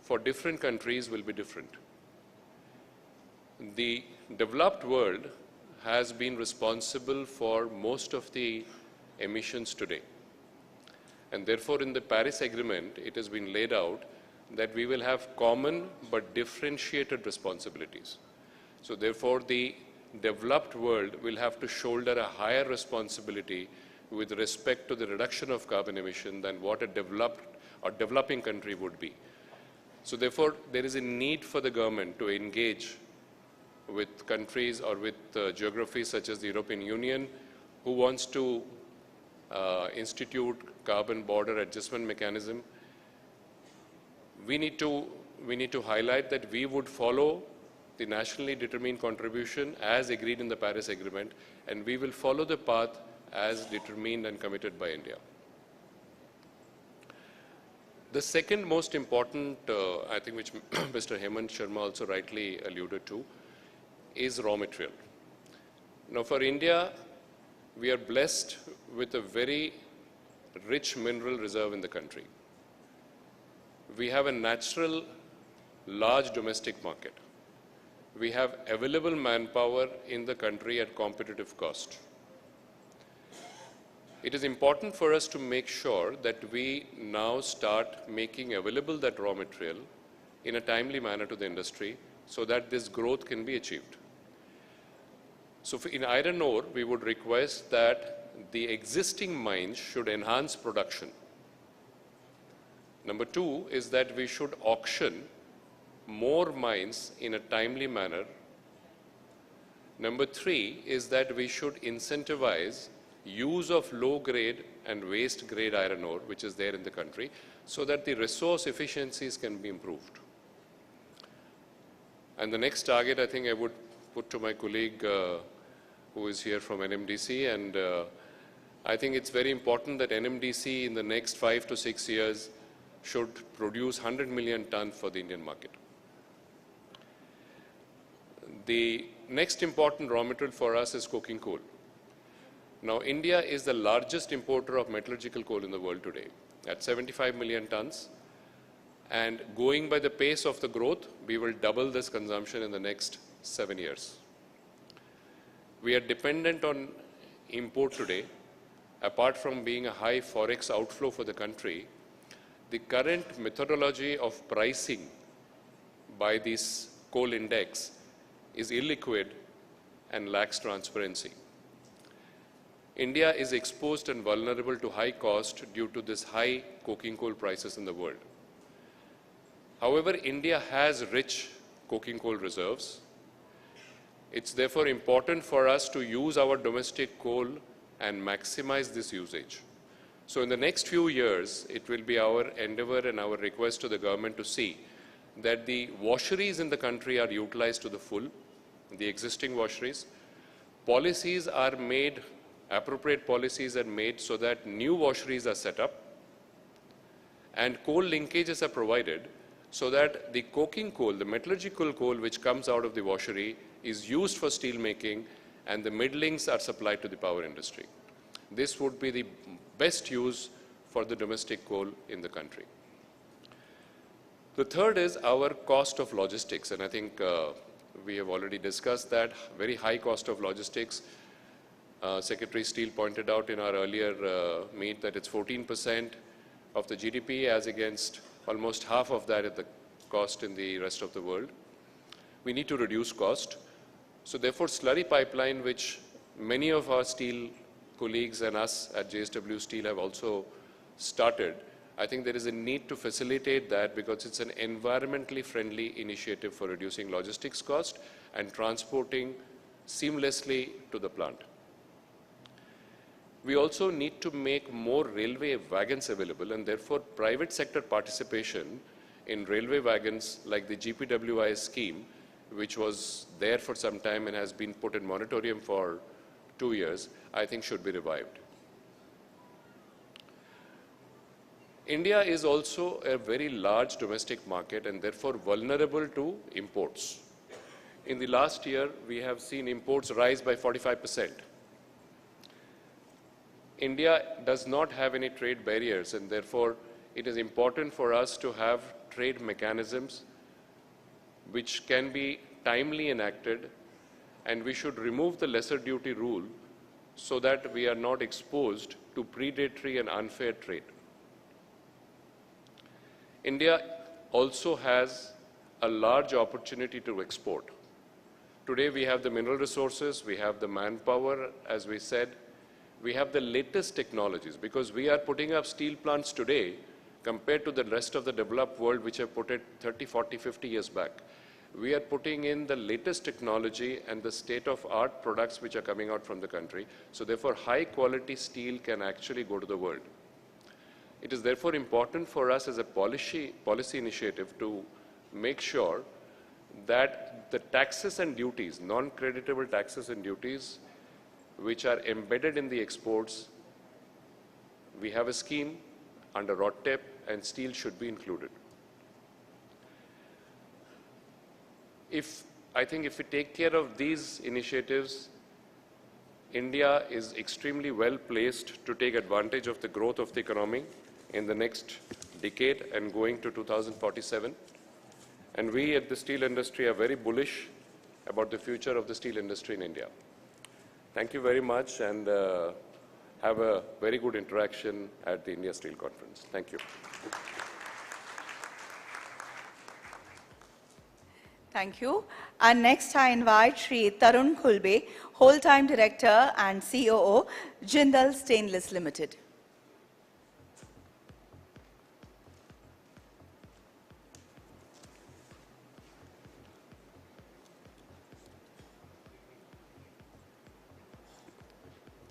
for different countries will be different. The developed world has been responsible for most of the emissions today. And therefore, in the Paris Agreement, it has been laid out that we will have common but differentiated responsibilities. So therefore, the developed world will have to shoulder a higher responsibility with respect to the reduction of carbon emission than what a developed or developing country would be. So therefore, there is a need for the government to engage with countries or with geographies such as the European Union, who wants to institute carbon border adjustment mechanism. We need to highlight that we would follow the nationally determined contribution as agreed in the Paris Agreement, and we will follow the path as determined and committed by India. The second most important, I think, which Mr. Hemant Sharma also rightly alluded to, is raw material. Now, for India, we are blessed with a very rich mineral reserve in the country. We have a natural, large domestic market. We have available manpower in the country at competitive cost. It is important for us to make sure that we now start making available that raw material in a timely manner to the industry so that this growth can be achieved. So in iron ore, we would request that the existing mines should enhance production. Number two is that we should auction more mines in a timely manner. Number three is that we should incentivize use of low grade and waste grade iron ore, which is there in the country, so that the resource efficiencies can be improved. And the next target, I think I would put to my colleague who is here from NMDC, and I think it's very important that NMDC in the next 5 to 6 years should produce 100 million tons for the Indian market. The next important raw material for us is coking coal. Now, India is the largest importer of metallurgical coal in the world today at 75 million tons. And going by the pace of the growth, we will double this consumption in the next 7 years. We are dependent on import today. Apart from being a high forex outflow for the country, the current methodology of pricing by this coal index is illiquid and lacks transparency. India is exposed and vulnerable to high cost due to this high coking coal prices in the world. However, India has rich coking coal reserves. It's therefore important for us to use our domestic coal and maximize this usage. So in the next few years, it will be our endeavor and our request to the government to see that the washeries in the country are utilized to the full, the existing washeries. Policies are made, appropriate policies are made so that new washeries are set up and coal linkages are provided so that the coking coal, the metallurgical coal which comes out of the washery is used for steel making and the middlings are supplied to the power industry. This would be the best use for the domestic coal in the country. The third is our cost of logistics, and I think we have already discussed that, very high cost of logistics. Secretary Steele pointed out in our earlier meet that it's 14% of the GDP as against almost half of that at the cost in the rest of the world. We need to reduce cost. So therefore, slurry pipeline, which many of our steel colleagues and us at JSW Steel have also started, I think there is a need to facilitate that because it's an environmentally friendly initiative for reducing logistics cost and transporting seamlessly to the plant. We also need to make more railway wagons available, and therefore private sector participation in railway wagons like the GPWI scheme, which was there for some time and has been put in moratorium for 2 years, I think should be revived. India is also a very large domestic market and therefore vulnerable to imports. In the last year, we have seen imports rise by 45%. India does not have any trade barriers, and therefore it is important for us to have trade mechanisms which can be timely enacted, and we should remove the lesser duty rule so that we are not exposed to predatory and unfair trade. India also has a large opportunity to export. Today we have the mineral resources, we have the manpower, as we said, we have the latest technologies because we are putting up steel plants today compared to the rest of the developed world which have put it 30, 40, 50 years back. We are putting in the latest technology and the state-of-art products which are coming out from the country. So therefore, high-quality steel can actually go to the world. It is therefore important for us as a policy initiative to make sure that the taxes and duties, non-creditable taxes and duties, which are embedded in the exports, we have a scheme under RODTEP and steel should be included. I think if we take care of these initiatives, India is extremely well placed to take advantage of the growth of the economy in the next decade and going to 2047. And we at the steel industry are very bullish about the future of the steel industry in India. Thank you very much and have a very good interaction at the India Steel Conference. Thank you. Thank you. And next I invite Shri Tarun Khulbe, Whole-Time Director and COO, Jindal Stainless Limited.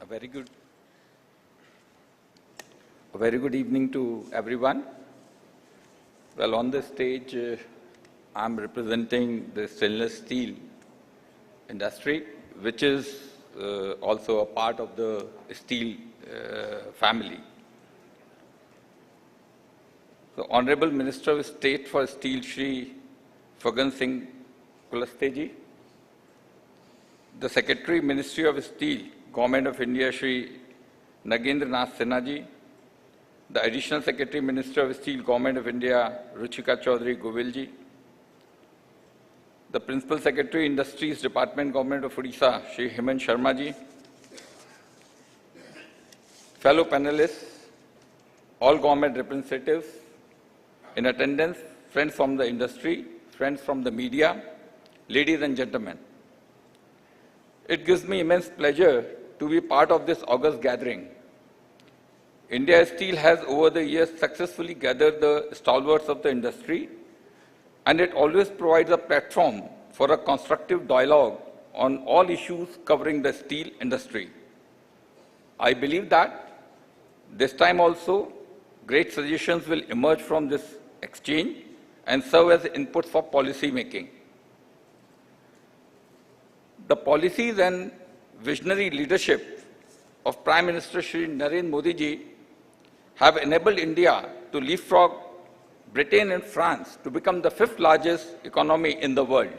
A very good evening to everyone. Well, on this stage, I'm representing the stainless steel industry, which is also a part of the steel family. The Honorable Minister of State for Steel, Shri Fagan Singh Kulasteji, the Secretary, Ministry of Steel, Government of India, Shri Nagendra Nath Sinha ji, the Additional Secretary, Minister of Steel, Government of India, Ruchika Chaudhary Govil ji, the Principal Secretary, Industries Department, Government of Odisha, Shri Hemant Sharma ji, fellow panelists, all government representatives in attendance, friends from the industry, friends from the media, ladies and gentlemen. It gives me immense pleasure to be part of this august gathering. India Steel has over the years successfully gathered the stalwarts of the industry, and it always provides a platform for a constructive dialogue on all issues covering the steel industry. I believe that this time also great suggestions will emerge from this exchange and serve as inputs for policy making. The policies and visionary leadership of Prime Minister Shri Narendra Modi ji have enabled India to leapfrog Britain and France to become the 5th largest economy in the world.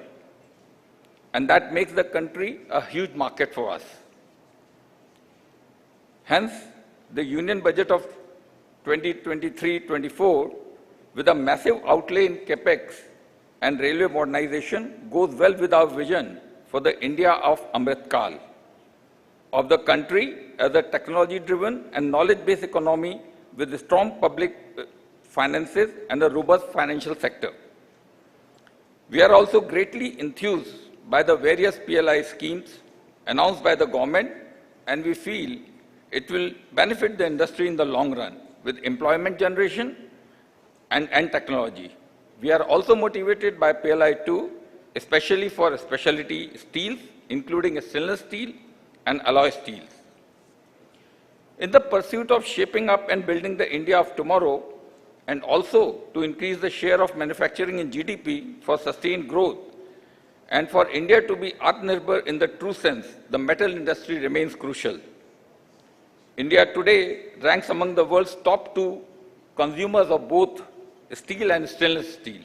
And that makes the country a huge market for us. Hence, the Union Budget of 2023-24, with a massive outlay in capex and railway modernization, goes well with our vision for the India of Amrit Kal, of the country as a technology-driven and knowledge-based economy with strong public finances and a robust financial sector. We are also greatly enthused by the various PLI schemes announced by the government, and we feel it will benefit the industry in the long run with employment generation and technology. We are also motivated by PLI 2, especially for specialty steels, including stainless steel and alloy steels. In the pursuit of shaping up and building the India of tomorrow, and also to increase the share of manufacturing in GDP for sustained growth, and for India to be Atmanirbhar in the true sense, the metal industry remains crucial. India today ranks among the world's top 2 consumers of both steel and stainless steel,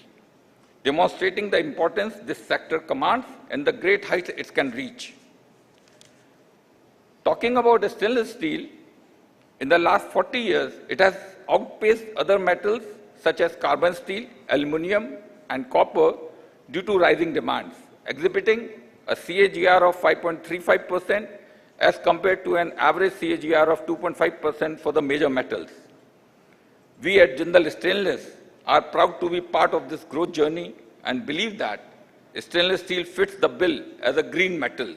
demonstrating the importance this sector commands and the great heights it can reach. Talking about stainless steel, in the last 40 years, it has outpaced other metals such as carbon steel, aluminum, and copper due to rising demands, exhibiting a CAGR of 5.35% as compared to an average CAGR of 2.5% for the major metals. We at Jindal Stainless are proud to be part of this growth journey and believe that stainless steel fits the bill as a green metal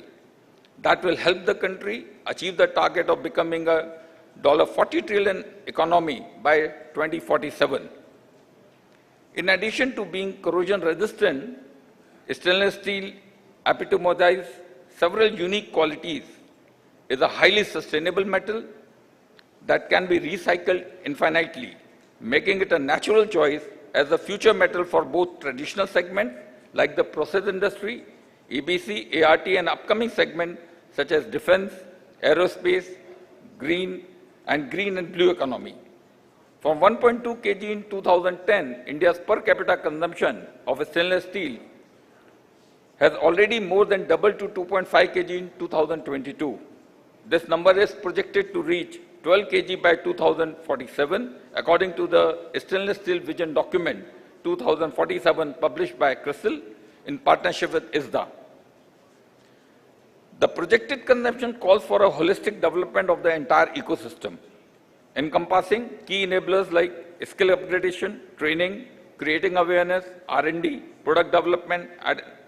that will help the country achieve the target of becoming a $40 trillion economy by 2047. In addition to being corrosion resistant, stainless steel epitomizes several unique qualities. It is a highly sustainable metal that can be recycled infinitely, making it a natural choice as a future metal for both traditional segments like the process industry, EBC, ART, and upcoming segments such as defense, aerospace, green and blue economy. From 1.2 kg in 2010, India's per capita consumption of stainless steel has already more than doubled to 2.5 kg in 2022. This number is projected to reach 12 kg by 2047, according to the Stainless Steel Vision Document 2047 published by CRISIL in partnership with ISDA. The projected consumption calls for a holistic development of the entire ecosystem, encompassing key enablers like skill upgradation, training, creating awareness, R&D, product development,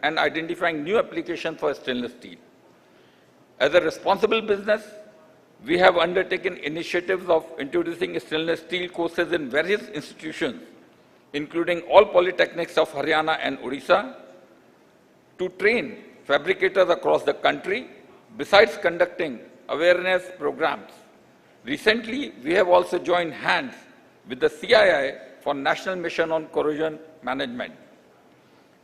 and identifying new applications for stainless steel. As a responsible business, we have undertaken initiatives of introducing stainless steel courses in various institutions, including all polytechnics of Haryana and Odisha, to train fabricators across the country, besides conducting awareness programs. Recently, we have also joined hands with the CII for National Mission on Corrosion Management.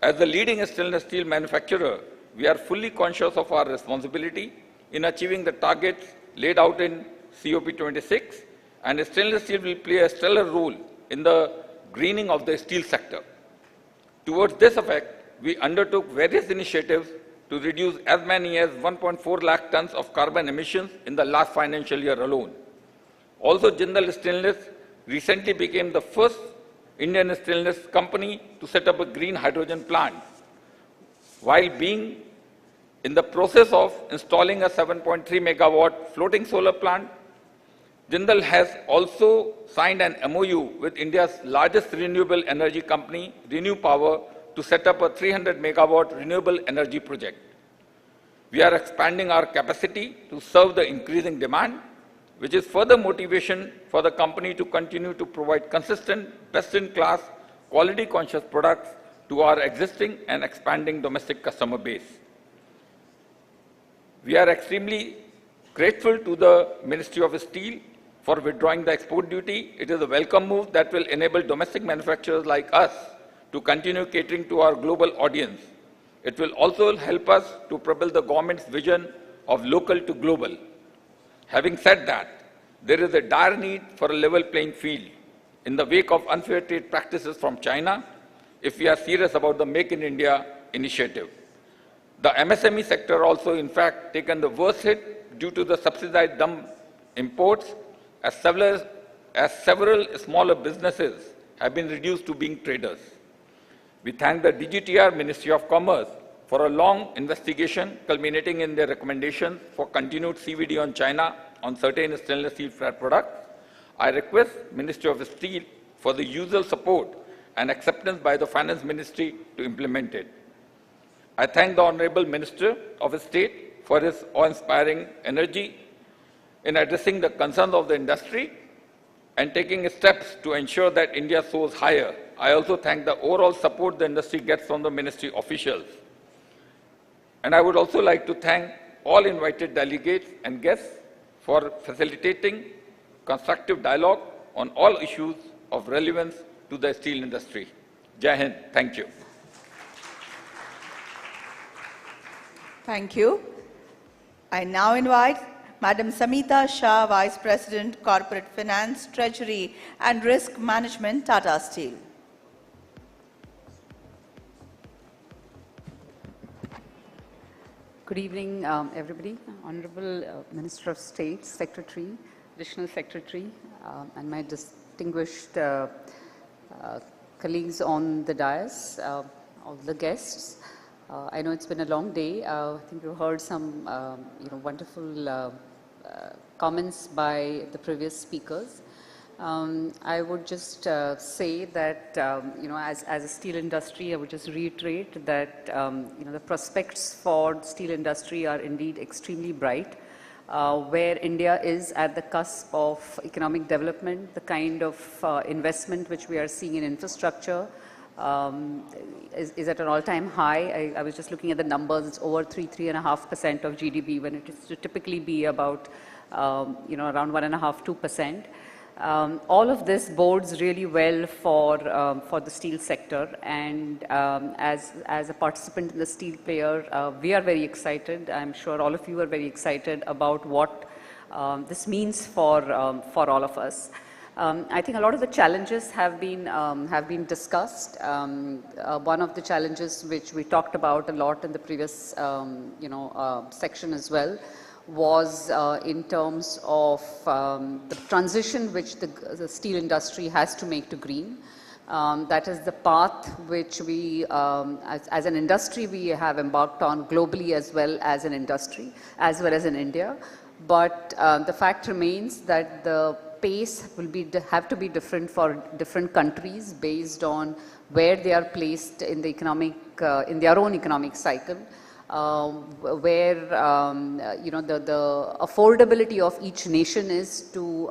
As the leading stainless steel manufacturer, we are fully conscious of our responsibility in achieving the targets laid out in COP26, and stainless steel will play a stellar role in the greening of the steel sector. Towards this effect, we undertook various initiatives to reduce as many as 1.4 lakh tons of carbon emissions in the last financial year alone. Also, Jindal Stainless recently became the first Indian stainless company to set up a green hydrogen plant. While being in the process of installing a 7.3 megawatt floating solar plant, Jindal has also signed an MOU with India's largest renewable energy company, Renew Power, to set up a 300 megawatt renewable energy project. We are expanding our capacity to serve the increasing demand, which is further motivation for the company to continue to provide consistent, best-in-class, quality-conscious products to our existing and expanding domestic customer base. We are extremely grateful to the Ministry of Steel for withdrawing the export duty. It is a welcome move that will enable domestic manufacturers like us to continue catering to our global audience. It will also help us to propel the government's vision of local to global. Having said that, there is a dire need for a level playing field in the wake of unfair trade practices from China if we are serious about the Make in India initiative. The MSME sector also, in fact, taken the worst hit due to the subsidized dump imports, as several smaller businesses have been reduced to being traders. We thank the DGTR Ministry of Commerce for a long investigation culminating in their recommendations for continued CVD on China on certain stainless steel flat products. I request Ministry of Steel for the usual support and acceptance by the Finance Ministry to implement it. I thank the Honorable Minister of State for his awe-inspiring energy in addressing the concerns of the industry and taking steps to ensure that India soars higher. I also thank the overall support the industry gets from the ministry officials. And I would also like to thank all invited delegates and guests for facilitating constructive dialogue on all issues of relevance to the steel industry. Jai Hind. Thank you. Thank you. I now invite Madam Samita Shah, Vice President, Corporate Finance, Treasury and Risk Management, Tata Steel. Good evening, everybody. Honorable Minister of State, Secretary, Additional Secretary, and my distinguished colleagues on the dais, all the guests. I know it's been a long day. I think you heard some wonderful comments by the previous speakers. I would just say that, as a steel industry, I would just reiterate that, the prospects for the steel industry are indeed extremely bright, where India is at the cusp of economic development. The kind of investment which we are seeing in infrastructure is at an all-time high. I was just looking at the numbers. It's over 3.5% of GDP, when it is to typically be about, around 1.5–2%. All of this bodes really well for the steel sector, and as a participant in the steel player, we are very excited. I'm sure all of you are very excited about what this means for all of us. I think a lot of the challenges have been discussed. One of the challenges which we talked about a lot in the previous section as well was in terms of the transition which the steel industry has to make to green. That is the path which we, as an industry, we have embarked on globally as well as an industry, as well as in India. But the fact remains that the pace will have to be different for different countries based on where they are placed in the economic, in their own economic cycle. Where the affordability of each nation is to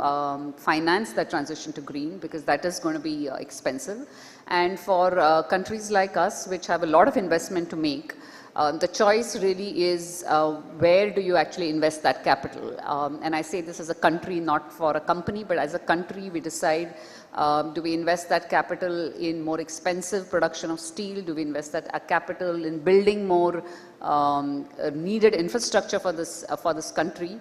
finance that transition to green, because that is going to be expensive. And for countries like us, which have a lot of investment to make, the choice really is where do you actually invest that capital. And I say this as a country, not for a company, but as a country we decide, do we invest that capital in more expensive production of steel? Do we invest that capital in building more needed infrastructure for this country?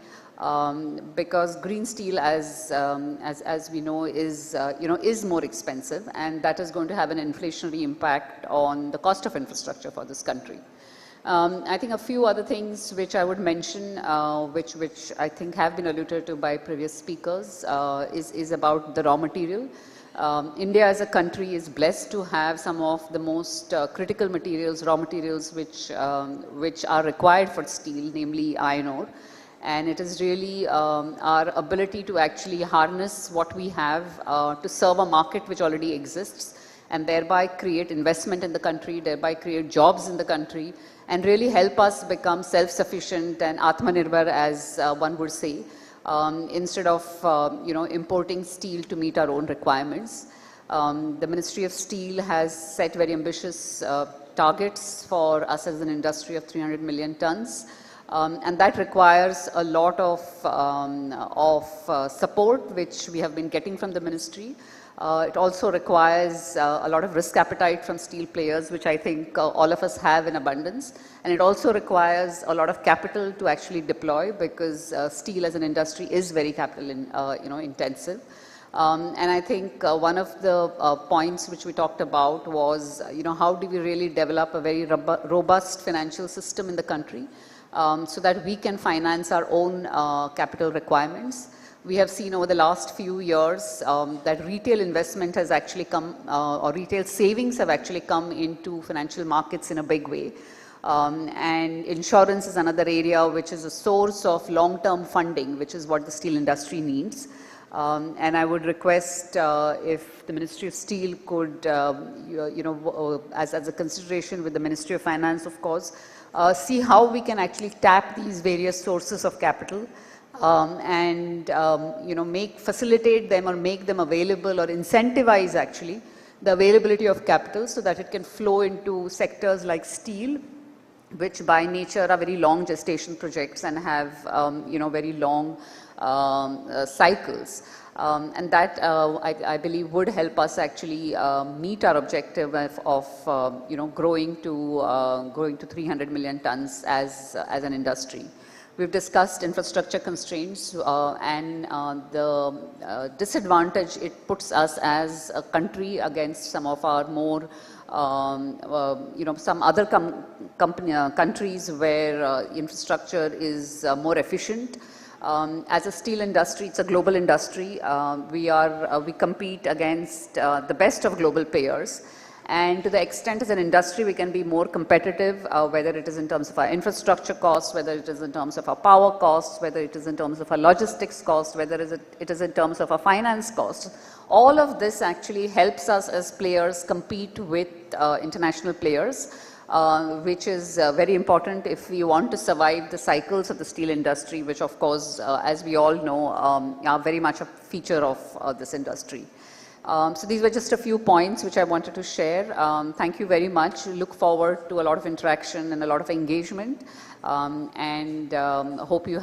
Because green steel, as we know, is more expensive, and that is going to have an inflationary impact on the cost of infrastructure for this country. I think a few other things which I would mention, which I think have been alluded to by previous speakers, is about the raw material. India as a country is blessed to have some of the most critical materials, raw materials, which are required for steel, namely iron ore. And it is really our ability to actually harness what we have to serve a market which already exists, and thereby create investment in the country, thereby create jobs in the country, and really help us become self-sufficient and Atmanirbhar, as one would say, instead of importing steel to meet our own requirements. The Ministry of Steel has set very ambitious targets for us as an industry of 300 million tons. And that requires a lot of support, which we have been getting from the ministry. It also requires a lot of risk appetite from steel players, which I think all of us have in abundance. And it also requires a lot of capital to actually deploy, because steel as an industry is very capital intensive. And I think one of the points which we talked about was, how do we really develop a very robust financial system in the country, so that we can finance our own capital requirements. We have seen over the last few years that retail investment has actually come, or retail savings have actually come into financial markets in a big way. And insurance is another area which is a source of long-term funding, which is what the steel industry needs. And I would request if the Ministry of Steel could, as a consideration with the Ministry of Finance, of course, see how we can actually tap these various sources of capital, and facilitate them or make them available, or incentivize actually the availability of capital, so that it can flow into sectors like steel, which by nature are very long gestation projects and have very long cycles. And that I believe would help us actually meet our objective of growing to 300 million tons as an industry. We've discussed infrastructure constraints and the disadvantage it puts us as a country against some of our more some other countries where infrastructure is more efficient. As a steel industry, it's a global industry. We compete against the best of global players. And to the extent as an industry we can be more competitive, whether it is in terms of our infrastructure costs, whether it is in terms of our power costs, whether it is in terms of our logistics costs, whether it is in terms of our finance costs. All of this actually helps us as players compete with international players, which is very important if we want to survive the cycles of the steel industry, which of course, as we all know, are very much a feature of this industry. So these were just a few points which I wanted to share. Thank you very much. Look forward to a lot of interaction and a lot of engagement, and hope you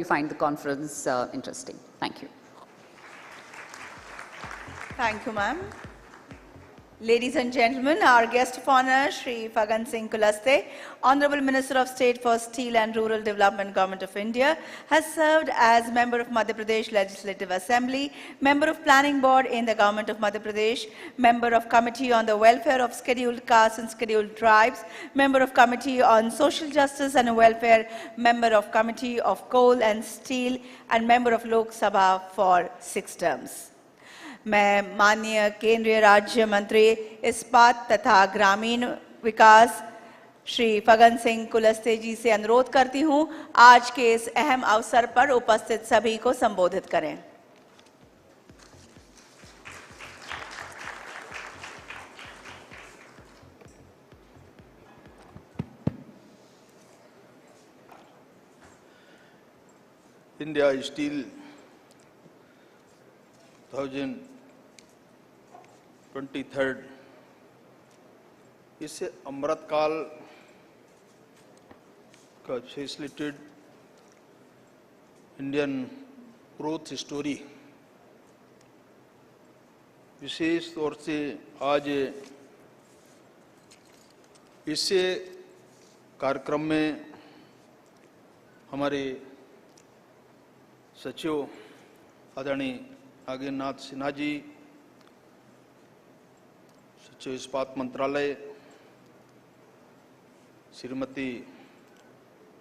find the conference interesting. Thank you. Thank you, ma'am. Ladies and gentlemen, our guest of honor, Shri Fagan Singh Kulaste, Honorable Minister of State for Steel and Rural Development, Government of India, has served as Member of Madhya Pradesh Legislative Assembly, Member of Planning Board in the Government of Madhya Pradesh, Member of Committee on the Welfare of Scheduled Castes and Scheduled Tribes, Member of Committee on Social Justice and Welfare, Member of Committee of Coal and Steel, and Member of Lok Sabha for 6 terms. मैं माननीय केंद्रीय राज्य मंत्री इस्पात तथा ग्रामीण विकास श्री फगन सिंह कुलस्ते जी से अनुरोध करती हूं, आज के इस अहम अवसर पर उपस्थित सभी को संबोधित करें। इंडिया स्टील 2023 इसे अमृतकाल का फैसिलिटेड इंडियन ग्रोथ स्टोरी विशेष तौर से आज इसे कार्यक्रम में हमारे सचिव आदरणीय नागेंद्रनाथ सिन्हा जी, सचिव इस्पात मंत्रालय श्रीमती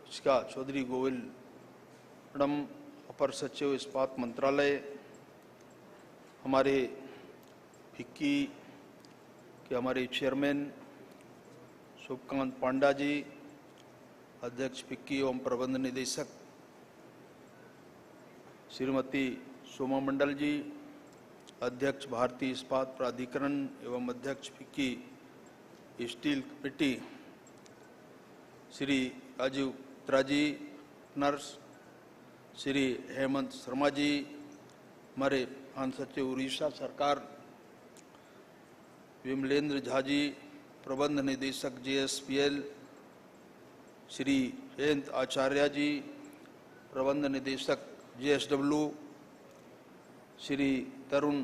रुचिका चौधरी गोविल मैडम, अपर सचिव इस्पात मंत्रालय, हमारे फिक्की के हमारे चेयरमैन शुभकांत पांडा जी, अध्यक्ष फिक्की एवं प्रबंध निदेशक श्रीमती सोमा मंडल जी, अध्यक्ष भारतीय इस्पात प्राधिकरण एवं अध्यक्ष फिक्की स्टील कमेटी, श्री राजीव त्राजी नर्स, श्री हेमंत शर्मा जी, हमारे प्रधान सचिव उड़ीसा सरकार, विमलेंद्र झा जी, प्रबंध निदेशक JSPL, श्री जयंत आचार्य जी, प्रबंध निदेशक JSW, श्री तरुण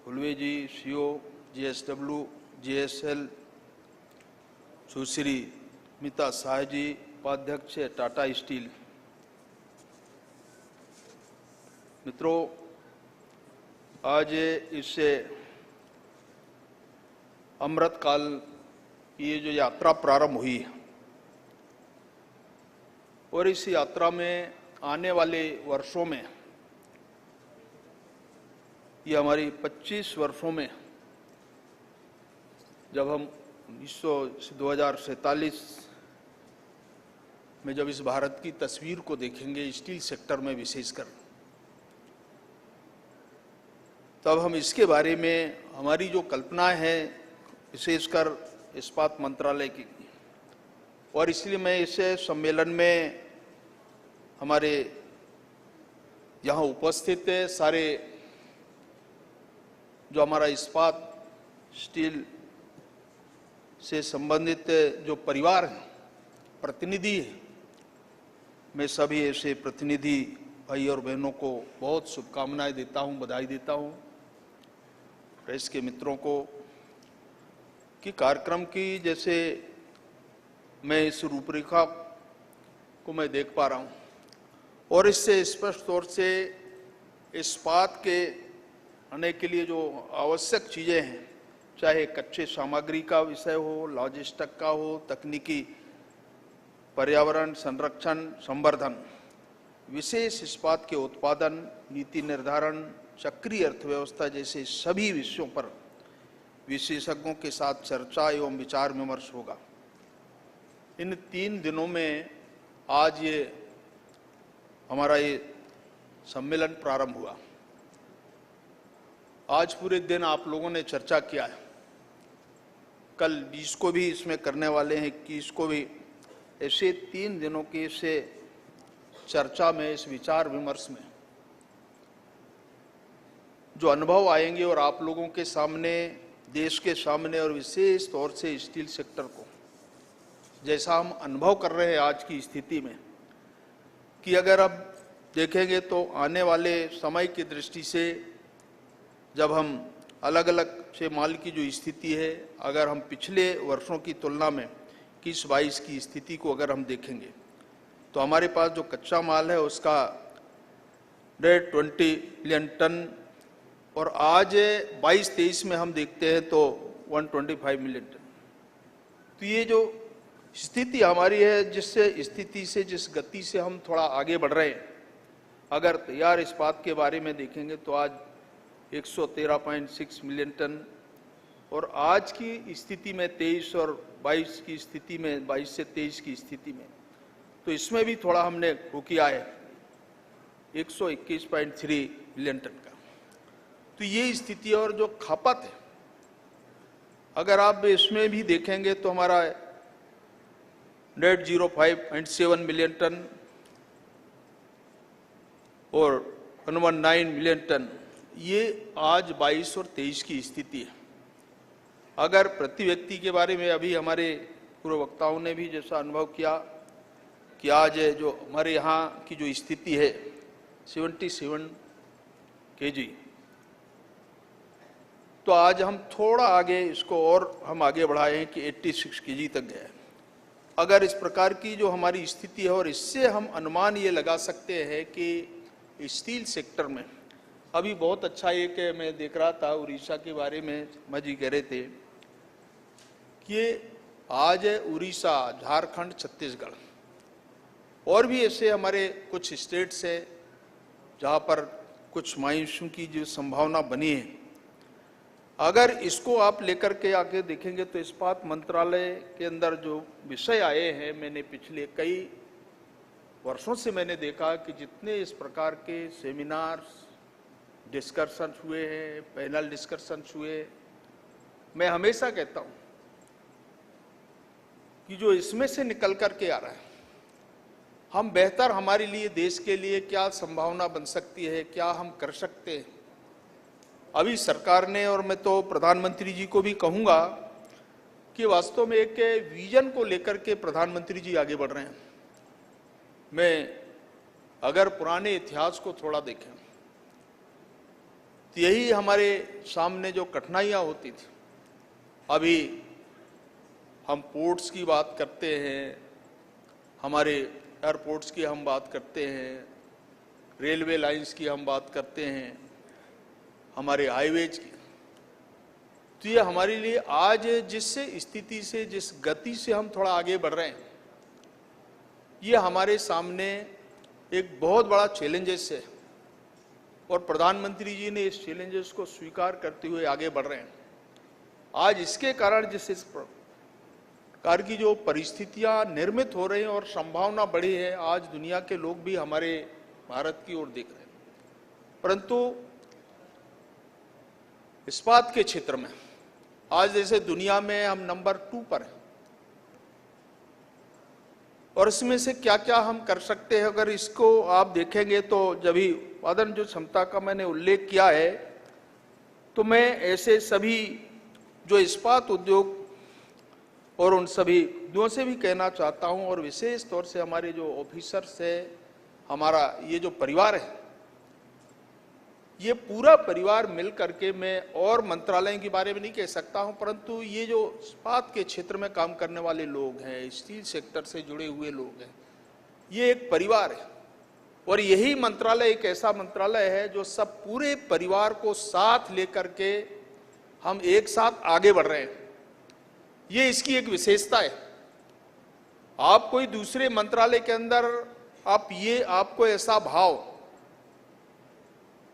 हुलवे जी, CO JSW JSL, सुश्री मिता शाह जी, उपाध्यक्ष टाटा स्टील। मित्रों, आज इससे अमृत काल की ये जो यात्रा प्रारंभ हुई है और इस यात्रा में आने वाले वर्षों में, ये हमारी 25 वर्षों में, जब हम 2047 में जब इस भारत की तस्वीर को देखेंगे स्टील सेक्टर में विशेषकर, तब हम इसके बारे में हमारी जो कल्पना है विशेषकर इस्पात मंत्रालय की, और इसलिए मैं इस सम्मेलन में हमारे यहाँ उपस्थित सारे जो हमारा इस्पात स्टील से संबंधित जो परिवार हैं, प्रतिनिधि हैं, मैं सभी ऐसे प्रतिनिधि भाई और बहनों को बहुत शुभकामनाएं देता हूं, बधाई देता हूं। प्रेस के मित्रों को कि कार्यक्रम की जैसे मैं इस रूपरेखा को मैं देख पा रहा हूं और इससे स्पष्ट तौर से इस्पात के आने के लिए जो आवश्यक चीज़ें हैं, चाहे कच्चे सामग्री का विषय हो, लॉजिस्टिक का हो, तकनीकी, पर्यावरण संरक्षण, संवर्धन, विशेष इस्पात के उत्पादन, नीति निर्धारण, चक्रीय अर्थव्यवस्था जैसे सभी विषयों पर विशेषज्ञों के साथ चर्चा एवं विचार विमर्श होगा। इन 3 दिनों में आज ये हमारा ये सम्मेलन प्रारंभ हुआ। आज पूरे दिन आप लोगों ने चर्चा किया है, कल 20 को भी इसमें करने वाले हैं, 21 को भी। ऐसे 3 दिनों की से चर्चा में, इस विचार विमर्श में जो अनुभव आएंगे और आप लोगों के सामने, देश के सामने और विशेष तौर से स्टील सेक्टर को जैसा हम अनुभव कर रहे हैं आज की स्थिति में, कि अगर अब देखेंगे तो आने वाले समय की दृष्टि से जब हम अलग अलग से माल की जो स्थिति है, अगर हम पिछले वर्षों की तुलना में 21-22 की स्थिति को अगर हम देखेंगे तो हमारे पास जो कच्चा माल है उसका 120 मिलियन टन, और आज 22-23 में हम देखते हैं तो 125 मिलियन टन। तो ये जो स्थिति हमारी है, जिससे स्थिति से, जिस गति से हम थोड़ा आगे बढ़ रहे हैं, अगर तैयार इस्पात के बारे में देखेंगे तो आज 113.6 मिलियन टन, और आज की स्थिति में 23 और 22 की स्थिति में, 22 से 23 की स्थिति में, तो इसमें भी थोड़ा हमने वो किया है 121.3 मिलियन टन का। तो ये स्थिति और जो खपत है, अगर आप इसमें भी देखेंगे तो हमारा 105.7 मिलियन टन और 119 मिलियन टन, ये आज 22 और 23 की स्थिति है। अगर प्रति व्यक्ति के बारे में अभी हमारे पूर्व वक्ताओं ने भी जैसा अनुभव किया कि आज जो हमारे यहाँ की जो स्थिति है 77 kg, तो आज हम थोड़ा आगे इसको और हम आगे बढ़ाए हैं कि 86 kg तक गए। अगर इस प्रकार की जो हमारी स्थिति है, और इससे हम अनुमान ये लगा सकते हैं कि स्टील सेक्टर में अभी बहुत अच्छा एक मैं देख रहा था, उड़ीसा के बारे में शर्मा जी कह रहे थे कि आज उड़ीसा, झारखंड, छत्तीसगढ़ और भी ऐसे हमारे कुछ स्टेट्स है जहाँ पर कुछ मायूसियों की जो संभावना बनी है। अगर इसको आप लेकर के आके देखेंगे तो इस्पात मंत्रालय के अंदर जो विषय आए हैं, मैंने पिछले कई वर्षों से मैंने देखा कि जितने इस प्रकार के सेमिनार्स, डिस्कशंस हुए हैं, पैनल डिस्कशंस हुए, मैं हमेशा कहता हूँ कि जो इसमें से निकल कर के आ रहा है, हम बेहतर हमारे लिए, देश के लिए क्या संभावना बन सकती है, क्या हम कर सकते हैं। अभी सरकार ने, और मैं तो प्रधानमंत्री जी को भी कहूंगा कि वास्तव में एक विजन को लेकर के प्रधानमंत्री जी आगे बढ़ रहे हैं। मैं अगर पुराने इतिहास को थोड़ा देखें तो यही हमारे सामने जो कठिनाइयां होती थी, अभी हम पोर्ट्स की बात करते हैं, हमारे एयरपोर्ट्स की हम बात करते हैं, रेलवे लाइंस की हम बात करते हैं, हमारे हाईवेज की, तो ये हमारे लिए आज जिस स्थिति से, जिस गति से हम थोड़ा आगे बढ़ रहे हैं, ये हमारे सामने एक बहुत बड़ा चैलेंजेस है और प्रधानमंत्री जी ने इस चैलेंजेस को स्वीकार करते हुए आगे बढ़ रहे हैं। आज इसके कारण जिस प्रकार की जो परिस्थितियां निर्मित हो रही हैं और संभावना बढ़ी है, आज दुनिया के लोग भी हमारे भारत की ओर देख रहे हैं। परंतु इस्पात के क्षेत्र में आज जैसे दुनिया में हम नंबर 2 पर हैं, और इसमें से क्या क्या हम कर सकते हैं, अगर इसको आप देखेंगे तो जब भी उत्पादन जो क्षमता का मैंने उल्लेख किया है, तो मैं ऐसे सभी जो इस्पात उद्योग और उन सभी उद्योगों से भी कहना चाहता हूं, और विशेष तौर से हमारे जो ऑफिसर्स है, हमारा ये जो परिवार है, ये पूरा परिवार मिल करके, मैं और मंत्रालय के बारे में नहीं कह सकता हूं, परंतु ये जो इस्पात के क्षेत्र में काम करने वाले लोग हैं, स्टील सेक्टर से जुड़े हुए लोग हैं, ये एक परिवार है। और यही मंत्रालय एक ऐसा मंत्रालय है जो सब पूरे परिवार को साथ लेकर के हम एक साथ आगे बढ़ रहे हैं। ये इसकी एक विशेषता है। आप कोई दूसरे मंत्रालय के अंदर आपको ऐसा भाव,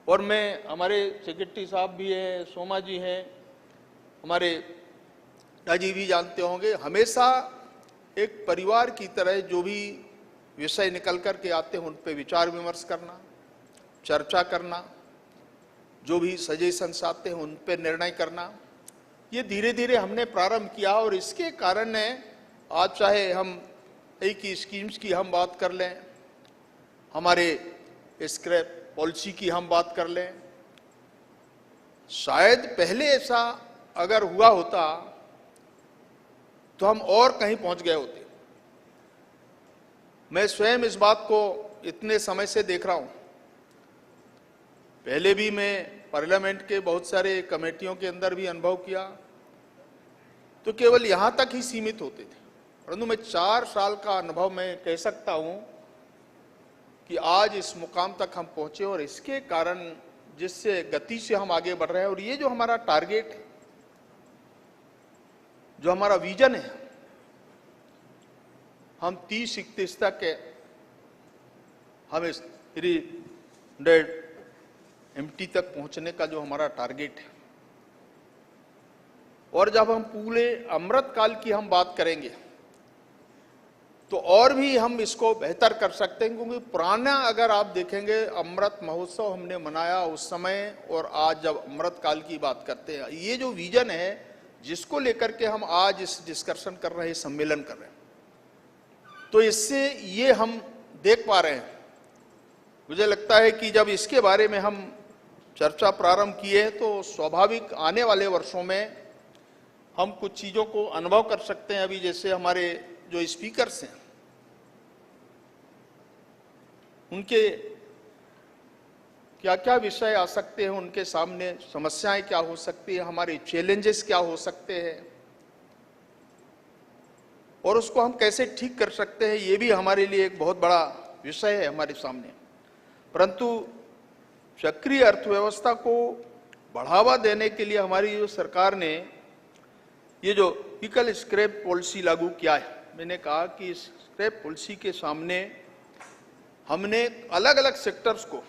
और मैं, हमारे सेक्रेटरी साहब भी हैं, सोमा जी हैं, हमारे राजीव भी जानते होंगे, हमेशा एक परिवार की तरह जो भी विषय निकल कर के आते हैं उन पे विचार विमर्श करना, चर्चा करना, जो भी सजेशंस आते हैं उन पे निर्णय करना, ये धीरे धीरे हमने प्रारंभ किया। और इसके कारण आज चाहे हम एक ही स्कीम्स की हम बात कर लें, हमारे स्क्रैप पॉलिसी की हम बात कर लें, शायद पहले ऐसा अगर हुआ होता तो हम और कहीं पहुंच गए होते। मैं स्वयं इस बात को इतने समय से देख रहा हूं। पहले भी मैं पार्लियामेंट के बहुत सारे कमेटियों के अंदर भी अनुभव किया, तो केवल यहां तक ही सीमित होते थे, परंतु मैं 4 साल का अनुभव मैं कह सकता हूं कि आज इस मुकाम तक हम पहुंचे, और इसके कारण जिससे गति से हम आगे बढ़ रहे हैं, और ये जो हमारा टारगेट है, जो हमारा विजन है, हम 30-31 तक हम 300 MT तक पहुंचने का जो हमारा टारगेट है, और जब हम पूरे अमृत काल की हम बात करेंगे तो और भी हम इसको बेहतर कर सकते हैं। क्योंकि पुराना अगर आप देखेंगे, अमृत महोत्सव हमने मनाया उस समय, और आज जब अमृत काल की बात करते हैं, ये जो विजन है जिसको लेकर के हम आज इस डिस्कशन कर रहे हैं, सम्मेलन कर रहे हैं, तो इससे ये हम देख पा रहे हैं। मुझे लगता है कि जब इसके बारे में हम चर्चा प्रारंभ किए तो स्वाभाविक आने वाले वर्षों में हम कुछ चीज़ों को अनुभव कर सकते हैं। अभी जैसे हमारे जो स्पीकर्स हैं, उनके क्या क्या विषय आ सकते हैं, उनके सामने समस्याएं क्या हो सकती है, हमारे चैलेंजेस क्या हो सकते हैं, और उसको हम कैसे ठीक कर सकते हैं, ये भी हमारे लिए एक बहुत बड़ा विषय है हमारे सामने। परंतु सक्रिय अर्थव्यवस्था को बढ़ावा देने के लिए हमारी जो सरकार ने ये जो व्हीकल स्क्रैप पॉलिसी लागू किया है, मैंने कहा कि इस स्क्रैप पॉलिसी के सामने हमने अलग अलग सेक्टर्स को,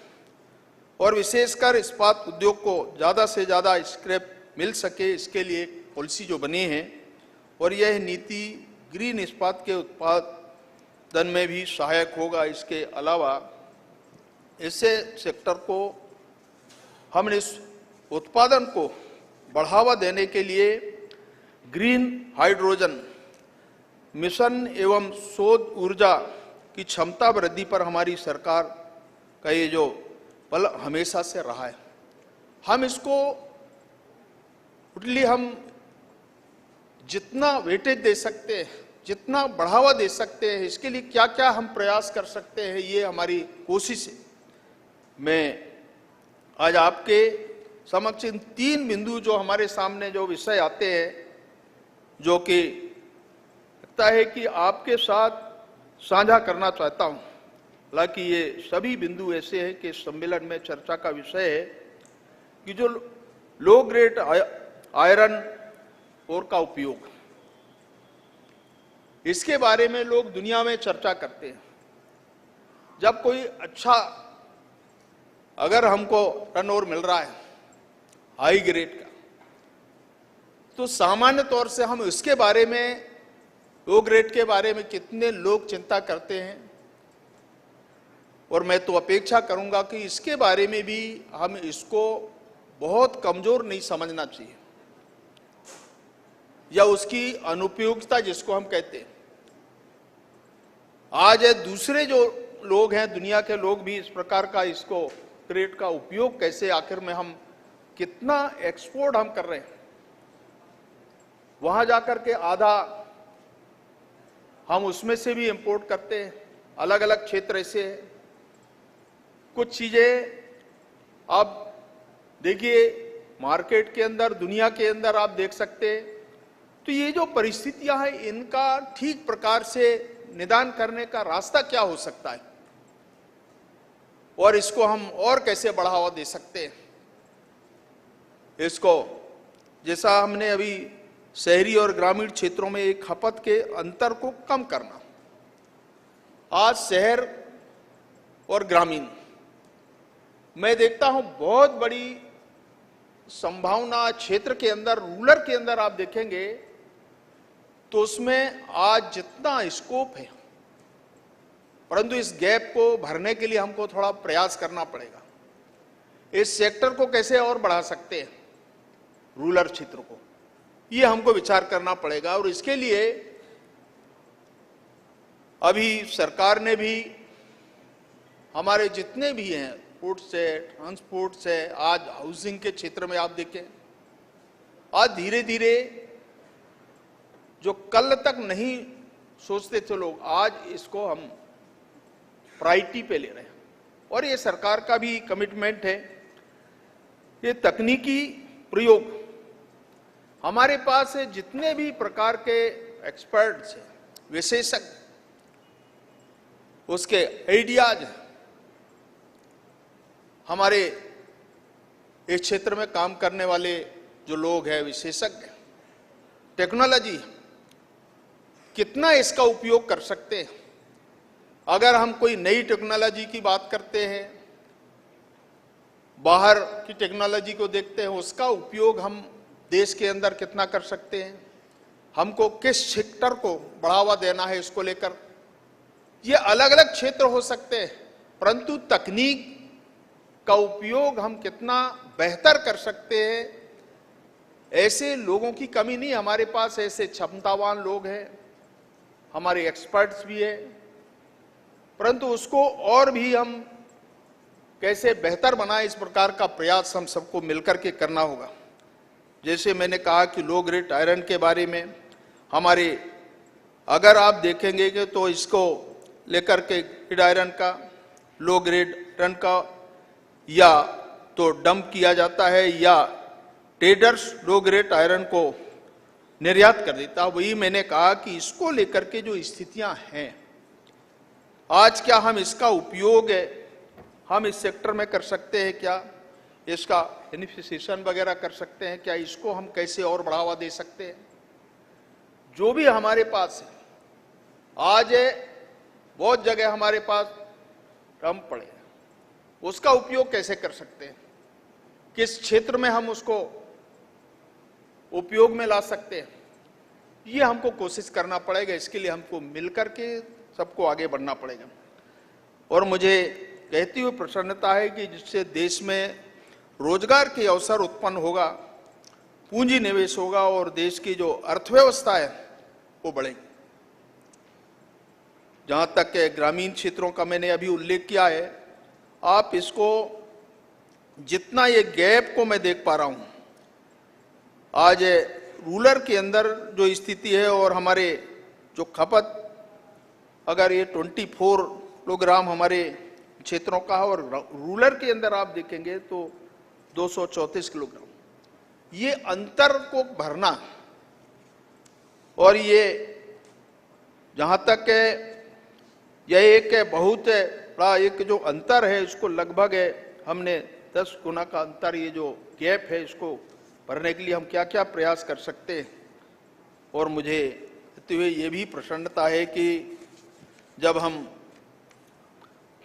और विशेषकर इस्पात उद्योग को ज़्यादा से ज़्यादा स्क्रैप मिल सके, इसके लिए एक पॉलिसी जो बनी है, और यह नीति ग्रीन इस्पात के उत्पादन में भी सहायक होगा। इसके अलावा ऐसे सेक्टर को हमने इस उत्पादन को बढ़ावा देने के लिए ग्रीन हाइड्रोजन मिशन एवं शोध ऊर्जा की क्षमता वृद्धि पर हमारी सरकार का ये जो पल हमेशा से रहा है, हम इसको हम जितना वेटेज दे सकते हैं, जितना बढ़ावा दे सकते हैं, इसके लिए क्या क्या हम प्रयास कर सकते हैं, ये हमारी कोशिश है। मैं आज आपके समक्ष इन 3 बिंदु जो हमारे सामने जो विषय आते हैं, जो कि लगता है कि आपके साथ साझा करना चाहता हूं। हालांकि ये सभी बिंदु ऐसे हैं कि सम्मेलन में चर्चा का विषय है कि जो लो ग्रेड आयरन ओर का उपयोग, इसके बारे में लोग दुनिया में चर्चा करते हैं। जब कोई अच्छा अगर हमको टर्नओवर मिल रहा है हाई ग्रेड का, तो सामान्य तौर से हम इसके बारे में, लो ग्रेड के बारे में कितने लोग चिंता करते हैं, और मैं तो अपेक्षा करूंगा कि इसके बारे में भी हम इसको बहुत कमजोर नहीं समझना चाहिए, या उसकी अनुपयोगिता जिसको हम कहते हैं। आज दूसरे जो लोग हैं, दुनिया के लोग भी इस प्रकार का इसको ग्रेड का उपयोग कैसे, आखिर में हम कितना एक्सपोर्ट हम कर रहे हैं, वहां जाकर के आधा हम उसमें से भी इंपोर्ट करते हैं। अलग अलग क्षेत्र ऐसे है। कुछ चीजें आप देखिए मार्केट के अंदर, दुनिया के अंदर आप देख सकते हैं। तो ये जो परिस्थितियां हैं, इनका ठीक प्रकार से निदान करने का रास्ता क्या हो सकता है, और इसको हम और कैसे बढ़ावा दे सकते हैं। इसको जैसा हमने अभी शहरी और ग्रामीण क्षेत्रों में एक खपत के अंतर को कम करना, आज शहर और ग्रामीण मैं देखता हूं बहुत बड़ी संभावना क्षेत्र के अंदर, रूरल के अंदर आप देखेंगे तो उसमें आज जितना स्कोप है, परंतु इस गैप को भरने के लिए हमको थोड़ा प्रयास करना पड़ेगा। इस सेक्टर को कैसे और बढ़ा सकते हैं, रूरल क्षेत्र को, ये हमको विचार करना पड़ेगा। और इसके लिए अभी सरकार ने भी हमारे जितने भी हैं, पोर्ट से, ट्रांसपोर्ट से, आज हाउसिंग के क्षेत्र में आप देखें, आज धीरे धीरे जो कल तक नहीं सोचते थे लोग, आज इसको हम प्रायोरिटी पे ले रहे हैं। और ये सरकार का भी कमिटमेंट है। ये तकनीकी प्रयोग, हमारे पास जितने भी प्रकार के एक्सपर्ट्स हैं, विशेषज्ञ, उसके आइडियाज हैं, हमारे इस क्षेत्र में काम करने वाले जो लोग हैं, विशेषज्ञ, टेक्नोलॉजी कितना इसका उपयोग कर सकते हैं। अगर हम कोई नई टेक्नोलॉजी की बात करते हैं, बाहर की टेक्नोलॉजी को देखते हैं, उसका उपयोग हम देश के अंदर कितना कर सकते हैं, हमको किस सेक्टर को बढ़ावा देना है, इसको लेकर ये अलग अलग क्षेत्र हो सकते हैं, परंतु तकनीक का उपयोग हम कितना बेहतर कर सकते हैं, ऐसे लोगों की कमी नहीं। हमारे पास ऐसे क्षमतावान लोग हैं, हमारे एक्सपर्ट्स भी हैं, परंतु उसको और भी हम कैसे बेहतर बनाए, इस प्रकार का प्रयास हम सबको मिलकर के करना होगा। जैसे मैंने कहा कि लो ग्रेड आयरन के बारे में हमारे, अगर आप देखेंगे कि तो इसको लेकर के ग्रेड आयरन का, लो ग्रेड आयरन का या तो डंप किया जाता है, या ट्रेडर्स लो ग्रेड आयरन को निर्यात कर देता है। वही मैंने कहा कि इसको लेकर के जो स्थितियां हैं आज, क्या हम इसका उपयोग हम इस सेक्टर में कर सकते हैं, क्या इसका बेनिफिशिएशन वगैरह कर सकते हैं, क्या इसको हम कैसे और बढ़ावा दे सकते हैं। जो भी हमारे पास है आज, बहुत जगह हमारे पास डंप पड़े हैं, उसका उपयोग कैसे कर सकते हैं, किस क्षेत्र में हम उसको उपयोग में ला सकते हैं, ये हमको कोशिश करना पड़ेगा। इसके लिए हमको मिलकर के सबको आगे बढ़ना पड़ेगा। और मुझे कहती हुई प्रसन्नता है कि जिससे देश में रोजगार के अवसर उत्पन्न होगा, पूंजी निवेश होगा और देश की जो अर्थव्यवस्था है वो बढ़ेगी। जहां तक के ग्रामीण क्षेत्रों का मैंने अभी उल्लेख किया है, आप इसको जितना ये गैप को मैं देख पा रहा हूं, आज रूरल के अंदर जो स्थिति है और हमारे जो खपत, अगर ये 24 किलोग्राम हमारे क्षेत्रों का है और रूरल के अंदर आप देखेंगे तो 234 किलोग्राम, ये अंतर को भरना, और ये जहां तक यह एक बहुत बड़ा एक जो अंतर है, इसको लगभग हमने 10 गुना का अंतर, ये जो गैप है, इसको भरने के लिए हम क्या क्या प्रयास कर सकते हैं। और मुझे ये भी प्रसन्नता है कि जब हम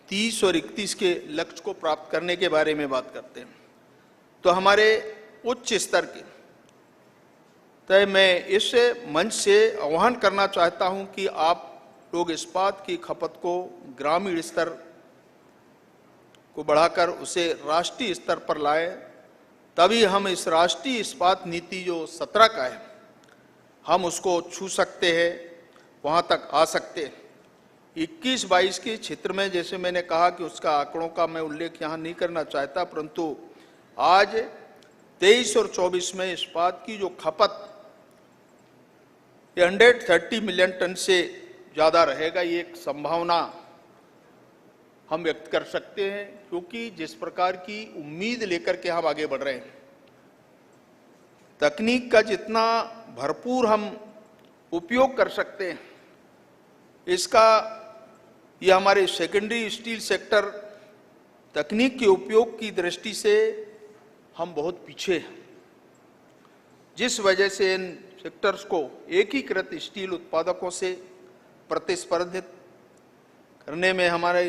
30 और 31 के लक्ष्य को प्राप्त करने के बारे में बात करते हैं, तो हमारे उच्च स्तर के, तो मैं इस मंच से आह्वान करना चाहता हूं कि आप लोग इस्पात की खपत को ग्रामीण स्तर को बढ़ाकर उसे राष्ट्रीय स्तर पर लाएं, तभी हम इस राष्ट्रीय इस्पात नीति जो 17 का है, हम उसको छू सकते हैं, वहां तक आ सकते हैं। 21-22 के क्षेत्र में जैसे मैंने कहा कि उसका आंकड़ों का मैं उल्लेख यहाँ नहीं करना चाहता, परंतु आज 23 और 24 में इस्पात की जो खपत 130 मिलियन टन से ज़्यादा रहेगा, ये एक संभावना हम व्यक्त कर सकते हैं, क्योंकि जिस प्रकार की उम्मीद लेकर के हम आगे बढ़ रहे हैं, तकनीक का जितना भरपूर हम उपयोग कर सकते हैं, इसका ये हमारे सेकेंडरी स्टील सेक्टर तकनीक के उपयोग की दृष्टि से हम बहुत पीछे हैं, जिस वजह से इन सेक्टर्स को एकीकृत स्टील उत्पादकों से प्रतिस्पर्धित करने में हमारे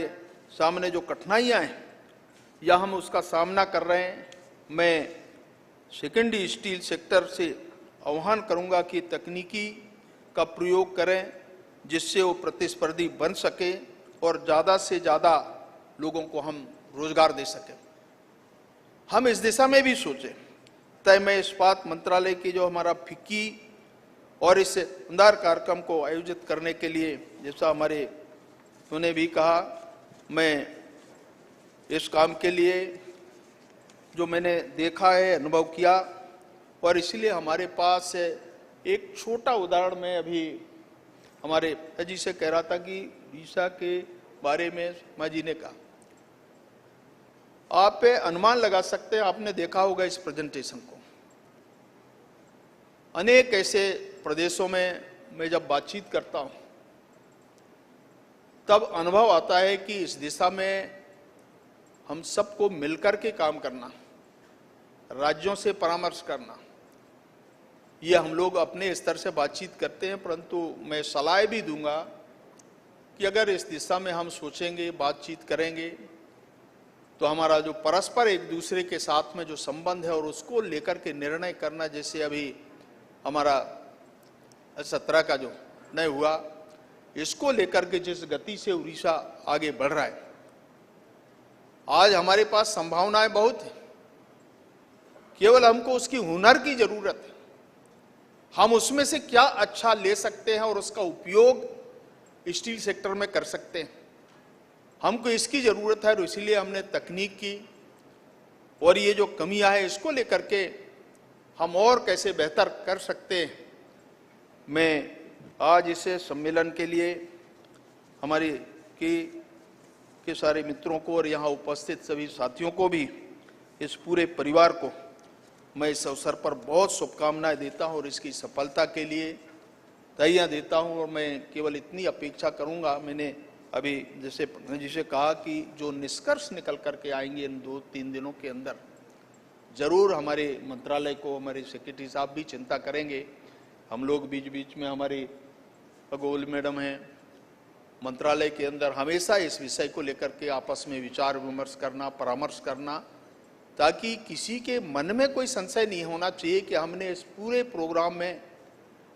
सामने जो कठिनाइयां हैं, या हम उसका सामना कर रहे हैं। मैं सेकेंडरी स्टील सेक्टर से आह्वान करूंगा कि तकनीकी का प्रयोग करें, जिससे वो प्रतिस्पर्धी बन सके और ज़्यादा से ज़्यादा लोगों को हम रोजगार दे सकें। हम इस दिशा में भी सोचें, तय मैं इस्पात मंत्रालय की जो हमारा फिक्की और इस शानदार कार्यक्रम को आयोजित करने के लिए, जैसा हमारे उन्होंने भी कहा, मैं इस काम के लिए जो मैंने देखा है, अनुभव किया, और इसलिए हमारे पास एक छोटा उदाहरण मैं अभी हमारे जी से कह रहा था कि उड़ीसा के बारे में माँ जी ने कहा, आप अनुमान लगा सकते हैं, आपने देखा होगा इस प्रेजेंटेशन को, अनेक ऐसे प्रदेशों में मैं जब बातचीत करता हूं, तब अनुभव आता है कि इस दिशा में हम सबको मिलकर के काम करना, राज्यों से परामर्श करना, ये हम लोग अपने स्तर से बातचीत करते हैं, परंतु मैं सलाह भी दूंगा कि अगर इस दिशा में हम सोचेंगे, बातचीत करेंगे, तो हमारा जो परस्पर एक दूसरे के साथ में जो संबंध है और उसको लेकर के निर्णय करना, जैसे अभी हमारा 17 का जो निर्णय हुआ, इसको लेकर के जिस गति से उड़ीसा आगे बढ़ रहा है, आज हमारे पास संभावनाएं बहुत है, केवल हमको उसकी हुनर की जरूरत है, हम उसमें से क्या अच्छा ले सकते हैं और उसका उपयोग स्टील सेक्टर में कर सकते हैं, हमको इसकी जरूरत है। और इसीलिए हमने तकनीक की और ये जो कमियां है, इसको लेकर के हम और कैसे बेहतर कर सकते हैं। मैं आज इसे सम्मेलन के लिए हमारी के सारे मित्रों को और यहाँ उपस्थित सभी साथियों को भी, इस पूरे परिवार को मैं इस अवसर पर बहुत शुभकामनाएं देता हूँ और इसकी सफलता के लिए बधाइयाँ देता हूँ। और मैं केवल इतनी अपेक्षा करूँगा, मैंने अभी जैसे जी से कहा कि जो निष्कर्ष निकल करके आएंगे इन 2-3 दिनों के अंदर, जरूर हमारे मंत्रालय को हमारे सेक्रेटरी साहब भी चिंता करेंगे। हम लोग बीच बीच में हमारे गोल मैडम हैं, मंत्रालय के अंदर हमेशा इस विषय को लेकर के आपस में विचार विमर्श करना, परामर्श करना, ताकि किसी के मन में कोई संशय नहीं होना चाहिए कि हमने इस पूरे प्रोग्राम में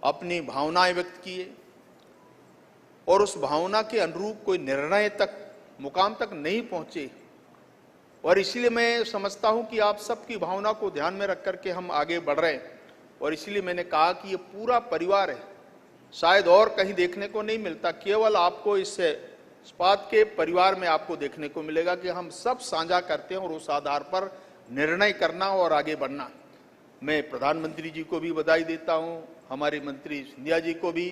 अपनी भावनाएं व्यक्त किए और उस भावना के अनुरूप कोई निर्णय तक, मुकाम तक नहीं पहुंचे। और इसलिए मैं समझता हूं कि आप सबकी भावना को ध्यान में रख करके हम आगे बढ़ रहे हैं। और इसलिए मैंने कहा कि ये पूरा परिवार है, शायद और कहीं देखने को नहीं मिलता। केवल आपको इस इस्पात के परिवार में आपको देखने को मिलेगा कि हम सब साझा करते हैं और उस आधार पर निर्णय करना और आगे बढ़ना। मैं प्रधानमंत्री जी को भी बधाई देता हूं, हमारे मंत्री सिंधिया जी को भी,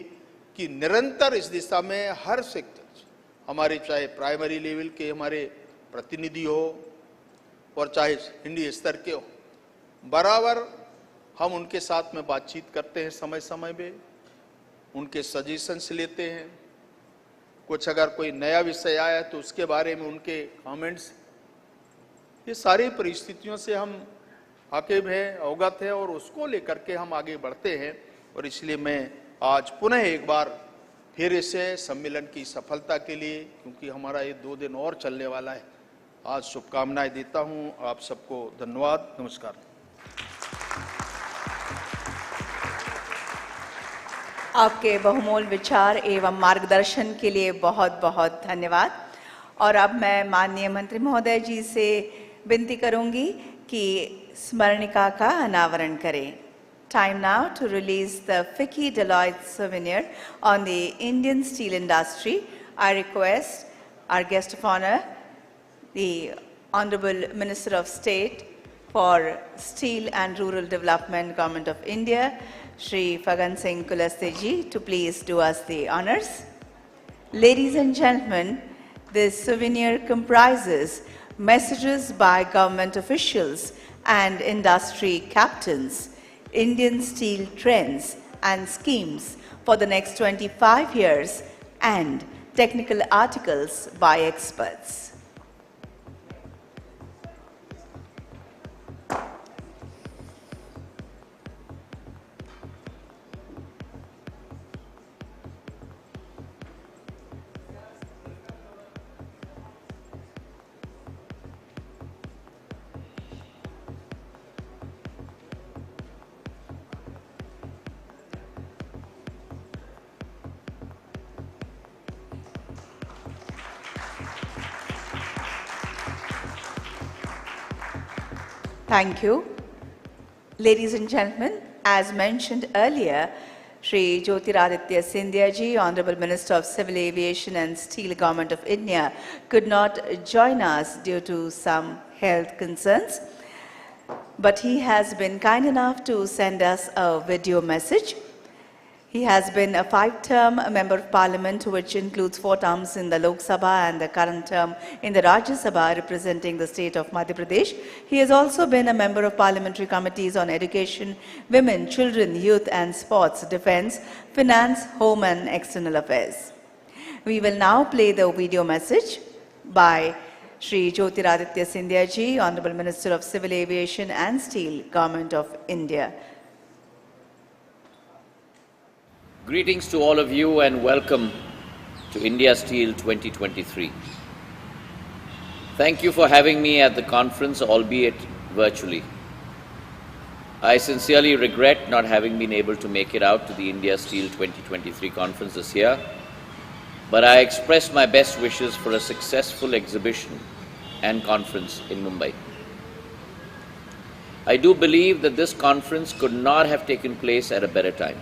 कि निरंतर इस दिशा में हर सेक्टर, हमारे चाहे प्राइमरी लेवल के हमारे प्रतिनिधि हो और चाहे इंडिया स्तर के हो, बराबर हम उनके साथ में बातचीत करते हैं, समय समय पे उनके सजेशंस लेते हैं। कुछ अगर कोई नया विषय आया तो उसके बारे में उनके कमेंट्स, ये सारी परिस्थितियों से हम वाकिफ हैं, अवगत हैं और उसको लेकर के हम आगे बढ़ते हैं। और इसलिए मैं आज पुनः एक बार फिर इसे सम्मेलन की सफलता के लिए, क्योंकि हमारा ये 2 दिन और चलने वाला है, आज शुभकामनाएं देता हूं। आप सबको धन्यवाद, नमस्कार। आपके बहुमूल्य विचार एवं मार्गदर्शन के लिए बहुत बहुत धन्यवाद। और अब मैं माननीय मंत्री महोदय जी से विनती करूंगी कि स्मरणिका का अनावरण करें। Time now to release the FICCI Deloitte souvenir on the Indian steel industry. I request our guest of honor, the Honorable Minister of State for Steel and Rural Development, Government of India, Shri Fagan Singh Kulasteji, to please do us the honors. Ladies and gentlemen, this souvenir comprises messages by government officials and industry captains, Indian steel trends and schemes for the next 25 years, and technical articles by experts. Thank you. Ladies and gentlemen, as mentioned earlier, Shri Jyotiraditya Scindia ji, Honorable Minister of Civil Aviation and Steel, Government of India, could not join us due to some health concerns, but he has been kind enough to send us a video message. He has been a 5-term Member of Parliament, which includes 4 terms in the Lok Sabha and the current term in the Rajya Sabha, representing the state of Madhya Pradesh. He has also been a member of parliamentary committees on education, women, children, youth and sports, defence, finance, home and external affairs. We will now play the video message by Shri Jyotiraditya Scindia ji, Honorable Minister of Civil Aviation and Steel, Government of India. Greetings to all of you and welcome to India Steel 2023. Thank you for having me at the conference, albeit virtually. I sincerely regret not having been able to make it out to the India Steel 2023 conference this year, but I express my best wishes for a successful exhibition and conference in Mumbai. I do believe that this conference could not have taken place at a better time.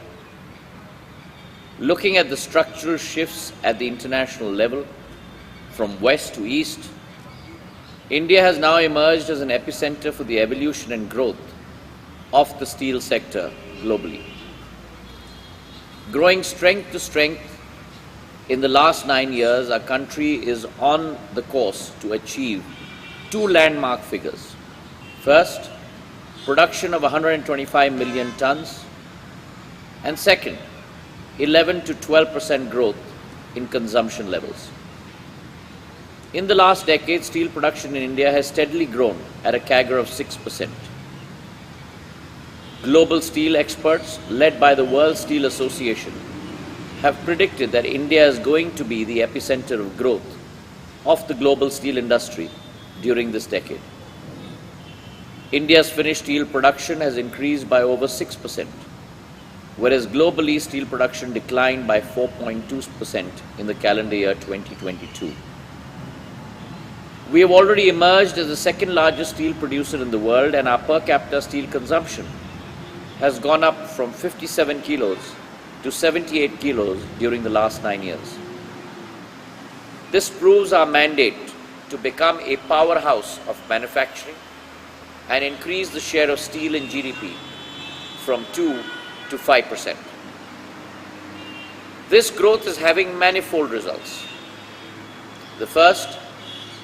Looking at the structural shifts at the international level, from west to east, India has now emerged as an epicenter for the evolution and growth of the steel sector globally. Growing strength to strength, in the last 9 years, our country is on the course to achieve 2 landmark figures. First, production of 125 million tons, and second, 11 to 12% growth in consumption levels. In the last decade, steel production in India has steadily grown at a CAGR of 6%. Global steel experts, led by the World Steel Association, have predicted that India is going to be the epicenter of growth of the global steel industry during this decade. India's finished steel production has increased by over 6%. Whereas globally steel production declined by 4.2% in the calendar year 2022. We have already emerged as the second largest steel producer in the world, and our per capita steel consumption has gone up from 57 kilos to 78 kilos during the last 9 years. This proves our mandate to become a powerhouse of manufacturing and increase the share of steel in GDP from 2 to 5%. This growth is having manifold results. The first,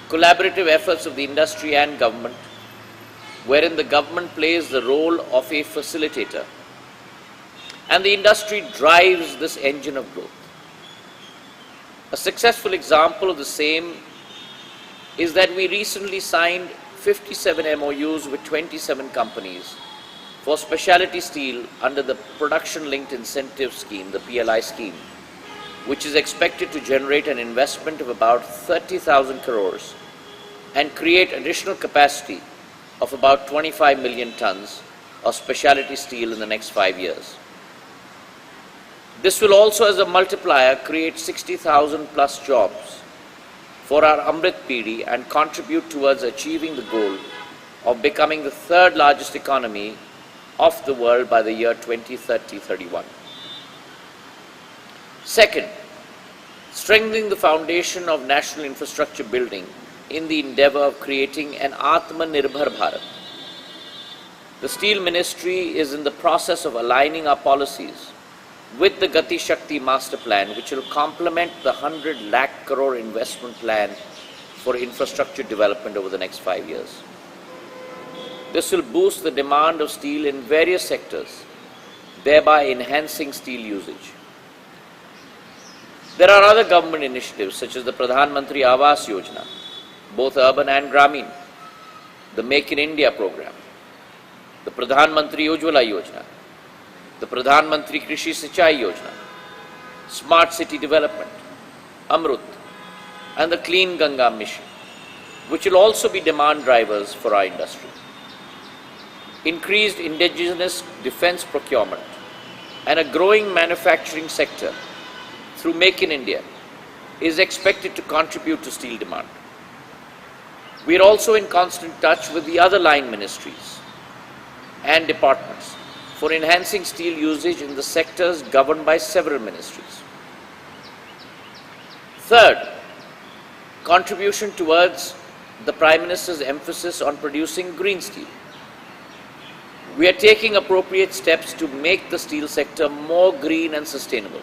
collaborative efforts of the industry and government, wherein the government plays the role of a facilitator and the industry drives this engine of growth. A successful example of the same is that we recently signed 57 MOUs with 27 companies for specialty steel under the Production Linked Incentive Scheme, the PLI scheme, which is expected to generate an investment of about 30,000 crores and create additional capacity of about 25 million tons of specialty steel in the next 5 years. This will also, as a multiplier, create 60,000 plus jobs for our Amrit PD and contribute towards achieving the goal of becoming the third largest economy of the world by the year 2030-31. Second, strengthening the foundation of national infrastructure building in the endeavor of creating an Atmanirbhar Bharat. The Steel Ministry is in the process of aligning our policies with the Gati Shakti Master Plan, which will complement the 100 lakh crore investment plan for infrastructure development over the next 5 years. This will boost the demand of steel in various sectors, thereby enhancing steel usage. There are other government initiatives such as the Pradhan Mantri Awas Yojana, both urban and Gramin, the Make in India program, the Pradhan Mantri Ujjwala Yojana, the Pradhan Mantri Krishi Sinchai Yojana, Smart City Development, Amrut, and the Clean Ganga Mission, which will also be demand drivers for our industry. Increased indigenous defense procurement and a growing manufacturing sector through Make in India is expected to contribute to steel demand. We are also in constant touch with the other line ministries and departments for enhancing steel usage in the sectors governed by several ministries. Third, contribution towards the Prime Minister's emphasis on producing green steel. We are taking appropriate steps to make the steel sector more green and sustainable.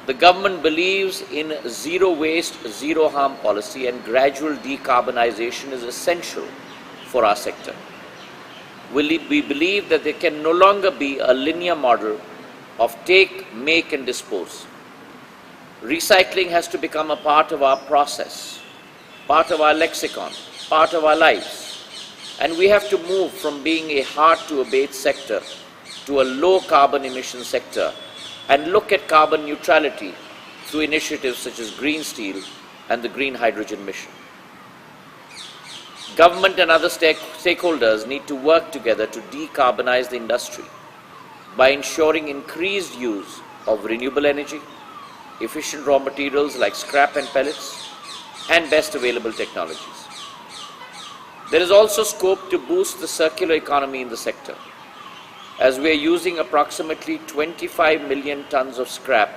The government believes in zero waste, zero harm policy, and gradual decarbonization is essential for our sector. We believe that there can no longer be a linear model of take, make, and dispose. Recycling has to become a part of our process, part of our lexicon, part of our lives. And we have to move from being a hard-to-abate sector to a low-carbon emission sector and look at carbon neutrality through initiatives such as green steel and the green hydrogen mission. Government and other stakeholders need to work together to decarbonize the industry by ensuring increased use of renewable energy, efficient raw materials like scrap and pellets, and best available technologies. There is also scope to boost the circular economy in the sector, as we are using approximately 25 million tons of scrap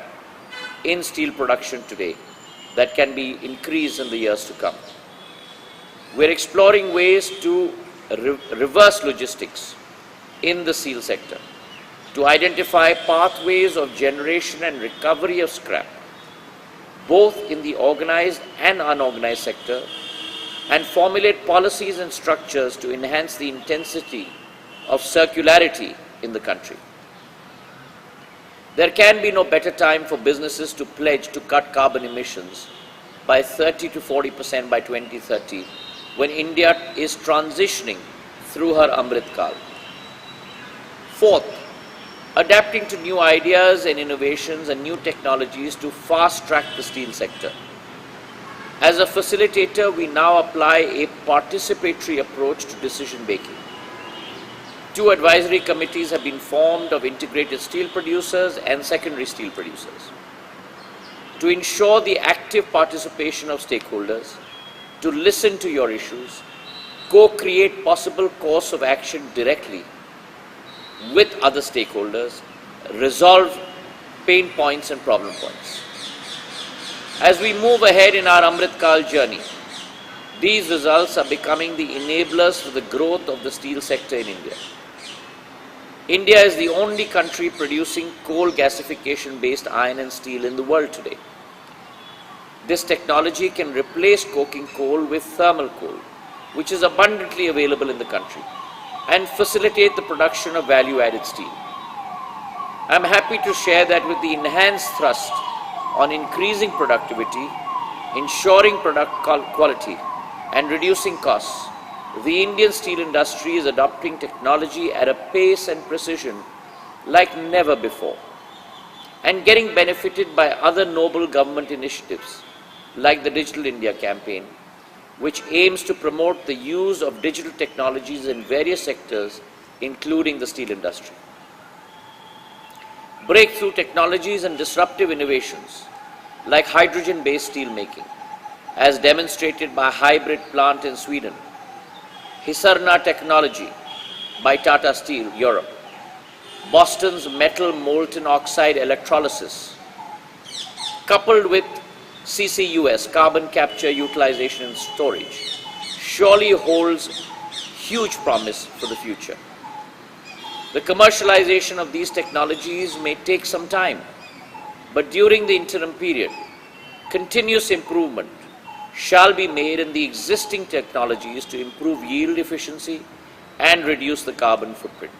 in steel production today that can be increased in the years to come. We are exploring ways to reverse logistics in the steel sector, to identify pathways of generation and recovery of scrap, both in the organized and unorganized sector, and formulate policies and structures to enhance the intensity of circularity in the country. There can be no better time for businesses to pledge to cut carbon emissions by 30 to 40% by 2030, when India is transitioning through her Amrit Kal. Fourth, adapting to new ideas and innovations and new technologies to fast-track the steel sector. As a facilitator, we now apply a participatory approach to decision-making. 2 advisory committees have been formed of integrated steel producers and secondary steel producers to ensure the active participation of stakeholders, to listen to your issues, co-create possible course of action directly with other stakeholders, resolve pain points and problem points. As we move ahead in our Amrit Kal journey, these results are becoming the enablers for the growth of the steel sector in India. India is the only country producing coal gasification-based iron and steel in the world today. This technology can replace coking coal with thermal coal, which is abundantly available in the country, and facilitate the production of value-added steel. I am happy to share that with the enhanced thrust on increasing productivity, ensuring product quality, and reducing costs, the Indian steel industry is adopting technology at a pace and precision like never before, and getting benefited by other noble government initiatives like the Digital India campaign, which aims to promote the use of digital technologies in various sectors, including the steel industry. Breakthrough technologies and disruptive innovations like hydrogen-based steel making, as demonstrated by a hybrid plant in Sweden, Hisarna technology by Tata Steel, Europe, Boston's metal molten oxide electrolysis, coupled with CCUS, carbon capture, utilization and storage, surely holds huge promise for the future. The commercialization of these technologies may take some time, but during the interim period, continuous improvement shall be made in the existing technologies to improve yield efficiency and reduce the carbon footprint.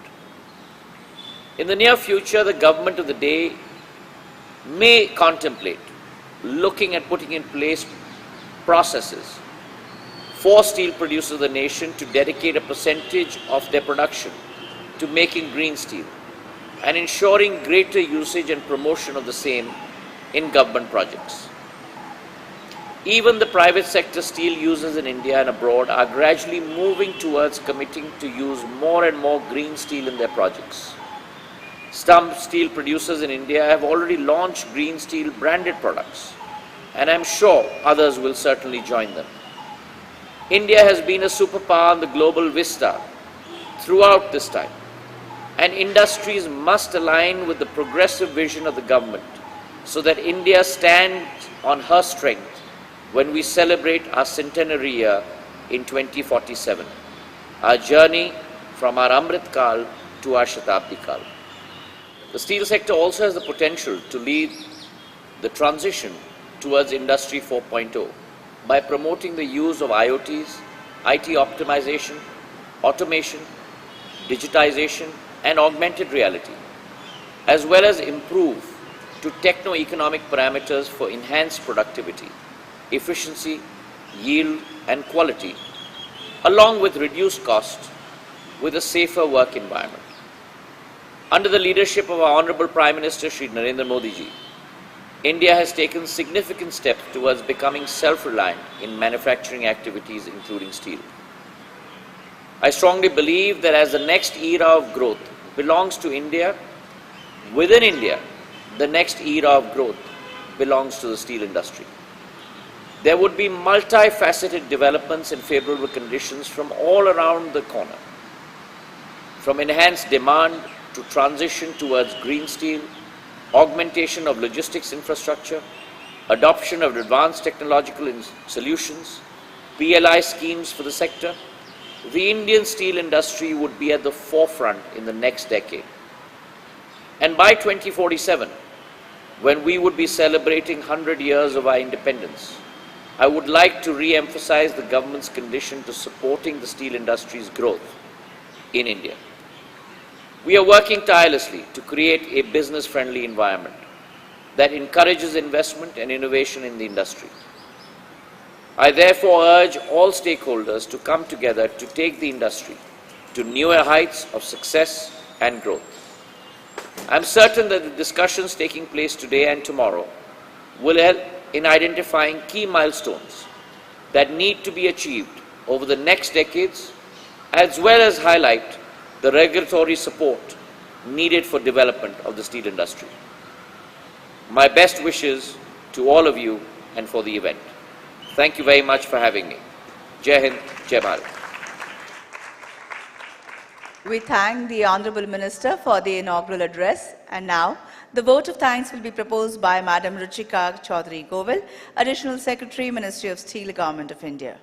In the near future, the government of the day may contemplate looking at putting in place processes for steel producers of the nation to dedicate a percentage of their production to making green steel and ensuring greater usage and promotion of the same in government projects. Even the private sector steel users in India and abroad are gradually moving towards committing to use more and more green steel in their projects. Some steel producers in India have already launched green steel branded products, and I'm sure others will certainly join them. India has been a superpower on the global vista throughout this time, and industries must align with the progressive vision of the government so that India stands on her strength when we celebrate our centenary year in 2047, our journey from our Amrit Kal to our Shatabdi Kal. The steel sector also has the potential to lead the transition towards Industry 4.0 by promoting the use of IoTs, IT optimization, automation, digitization, and augmented reality, as well as improve to techno-economic parameters for enhanced productivity, efficiency, yield, and quality, along with reduced cost with a safer work environment. Under the leadership of our Honorable Prime Minister Shri Narendra Modi ji, India has taken significant steps towards becoming self-reliant in manufacturing activities, including steel. I strongly believe that as the next era of growth belongs to India, within India, the next era of growth belongs to the steel industry. There would be multifaceted developments and favorable conditions from all around the corner, from enhanced demand to transition towards green steel, augmentation of logistics infrastructure, adoption of advanced technological solutions, PLI schemes for the sector. The Indian steel industry would be at the forefront in the next decade. And by 2047, when we would be celebrating 100 years of our independence, I would like to re-emphasize the government's condition to supporting the steel industry's growth in India. We are working tirelessly to create a business-friendly environment that encourages investment and innovation in the industry. I therefore urge all stakeholders to come together to take the industry to newer heights of success and growth. I am certain that the discussions taking place today and tomorrow will help in identifying key milestones that need to be achieved over the next decades, as well as highlight the regulatory support needed for development of the steel industry. My best wishes to all of you and for the event. Thank you very much for having me. Jai Hind, Jai Bharat. We thank the Honorable Minister for the inaugural address. And now, the vote of thanks will be proposed by Madam Ruchika Chaudhary Govil, Additional Secretary, Ministry of Steel, Government of India.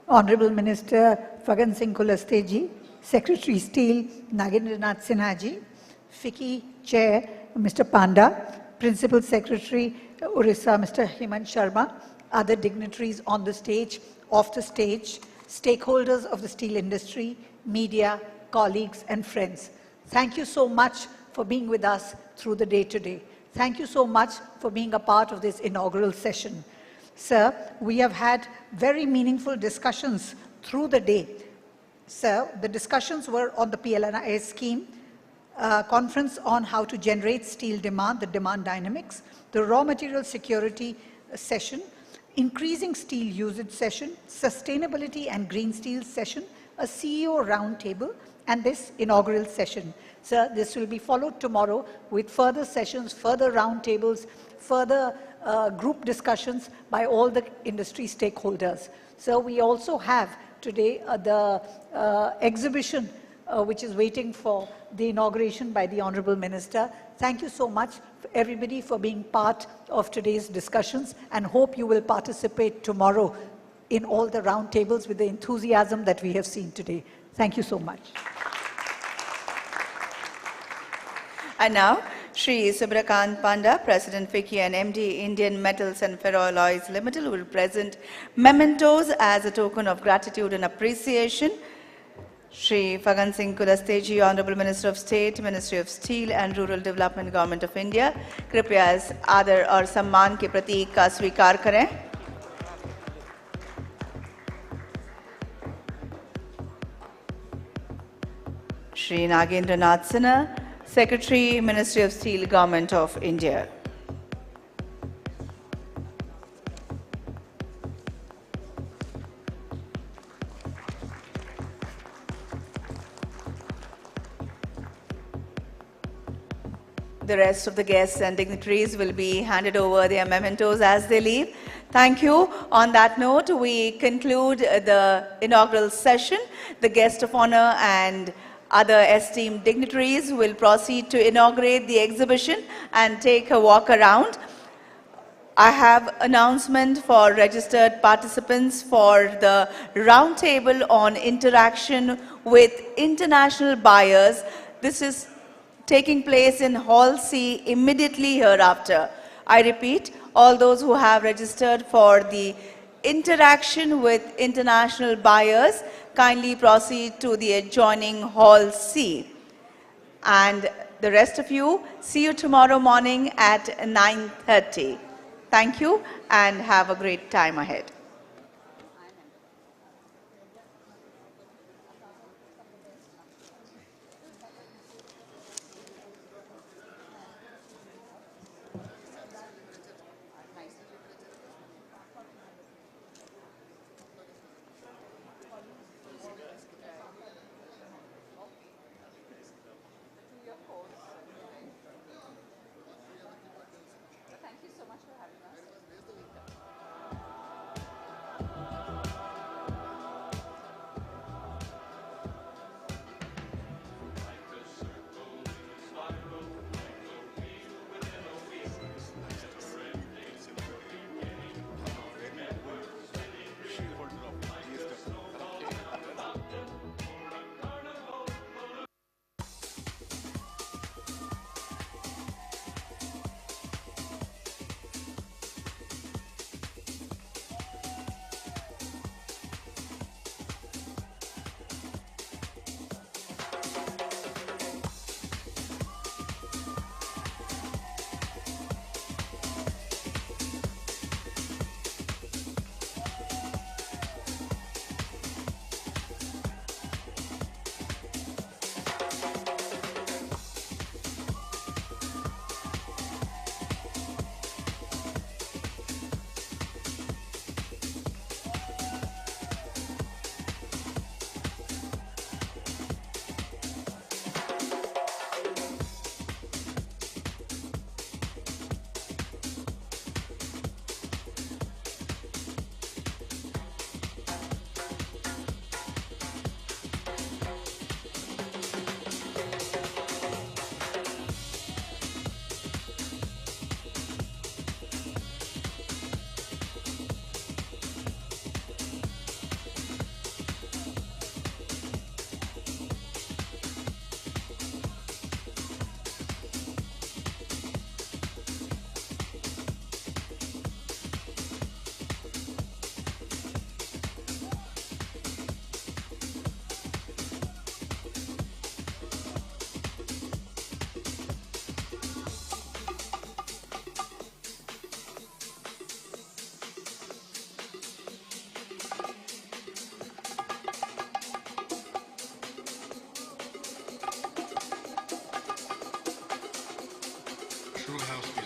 Honorable Minister Fagan Singh Kulasteji, Secretary Steel Nagendranath Sinha ji, FICCI Chair Mr. Panda, Principal Secretary Orissa Mr. Hemant Sharma, other dignitaries on the stage, off the stage, stakeholders of the steel industry, media, colleagues and friends. Thank you so much for being with us through the day today. Thank you so much for being a part of this inaugural session. Sir, we have had very meaningful discussions through the day. Sir, the discussions were on the PLNI scheme, conference on how to generate steel demand, the demand dynamics, the raw material security session, increasing steel usage session, sustainability and green steel session, a CEO roundtable, and this inaugural session. Sir, this will be followed tomorrow with further sessions, further roundtables, further group discussions by all the industry stakeholders. So we also have today the exhibition which is waiting for the inauguration by the Honorable Minister. Thank you so much, everybody, for being part of today's discussions, and hope you will participate tomorrow in all the roundtables with the enthusiasm that we have seen today. Thank you so much. And now, Shri Subrakant Panda, President FICCI and MD Indian Metals and Ferroalloys Limited, will present mementos as a token of gratitude and appreciation. Shri Fagan Singh Kulasteji, Honorable Minister of State, Ministry of Steel and Rural Development, Government of India, कृपया इस आदर और सम्मान के प्रतीक का स्वीकार करें. Shri Nagendranath Sinha, Secretary, Ministry of Steel, Government of India. The rest of the guests and dignitaries will be handed over their mementos as they leave. Thank you. On that note, we conclude the inaugural session. The guest of honor and other esteemed dignitaries will proceed to inaugurate the exhibition and take a walk around. I have announcement for registered participants for the roundtable on interaction with international buyers. This is taking place in Hall C immediately hereafter. I repeat, all those who have registered for the interaction with international buyers, kindly proceed to the adjoining Hall C. And the rest of you, see you tomorrow morning at 9:30. Thank you and have a great time ahead. true house music.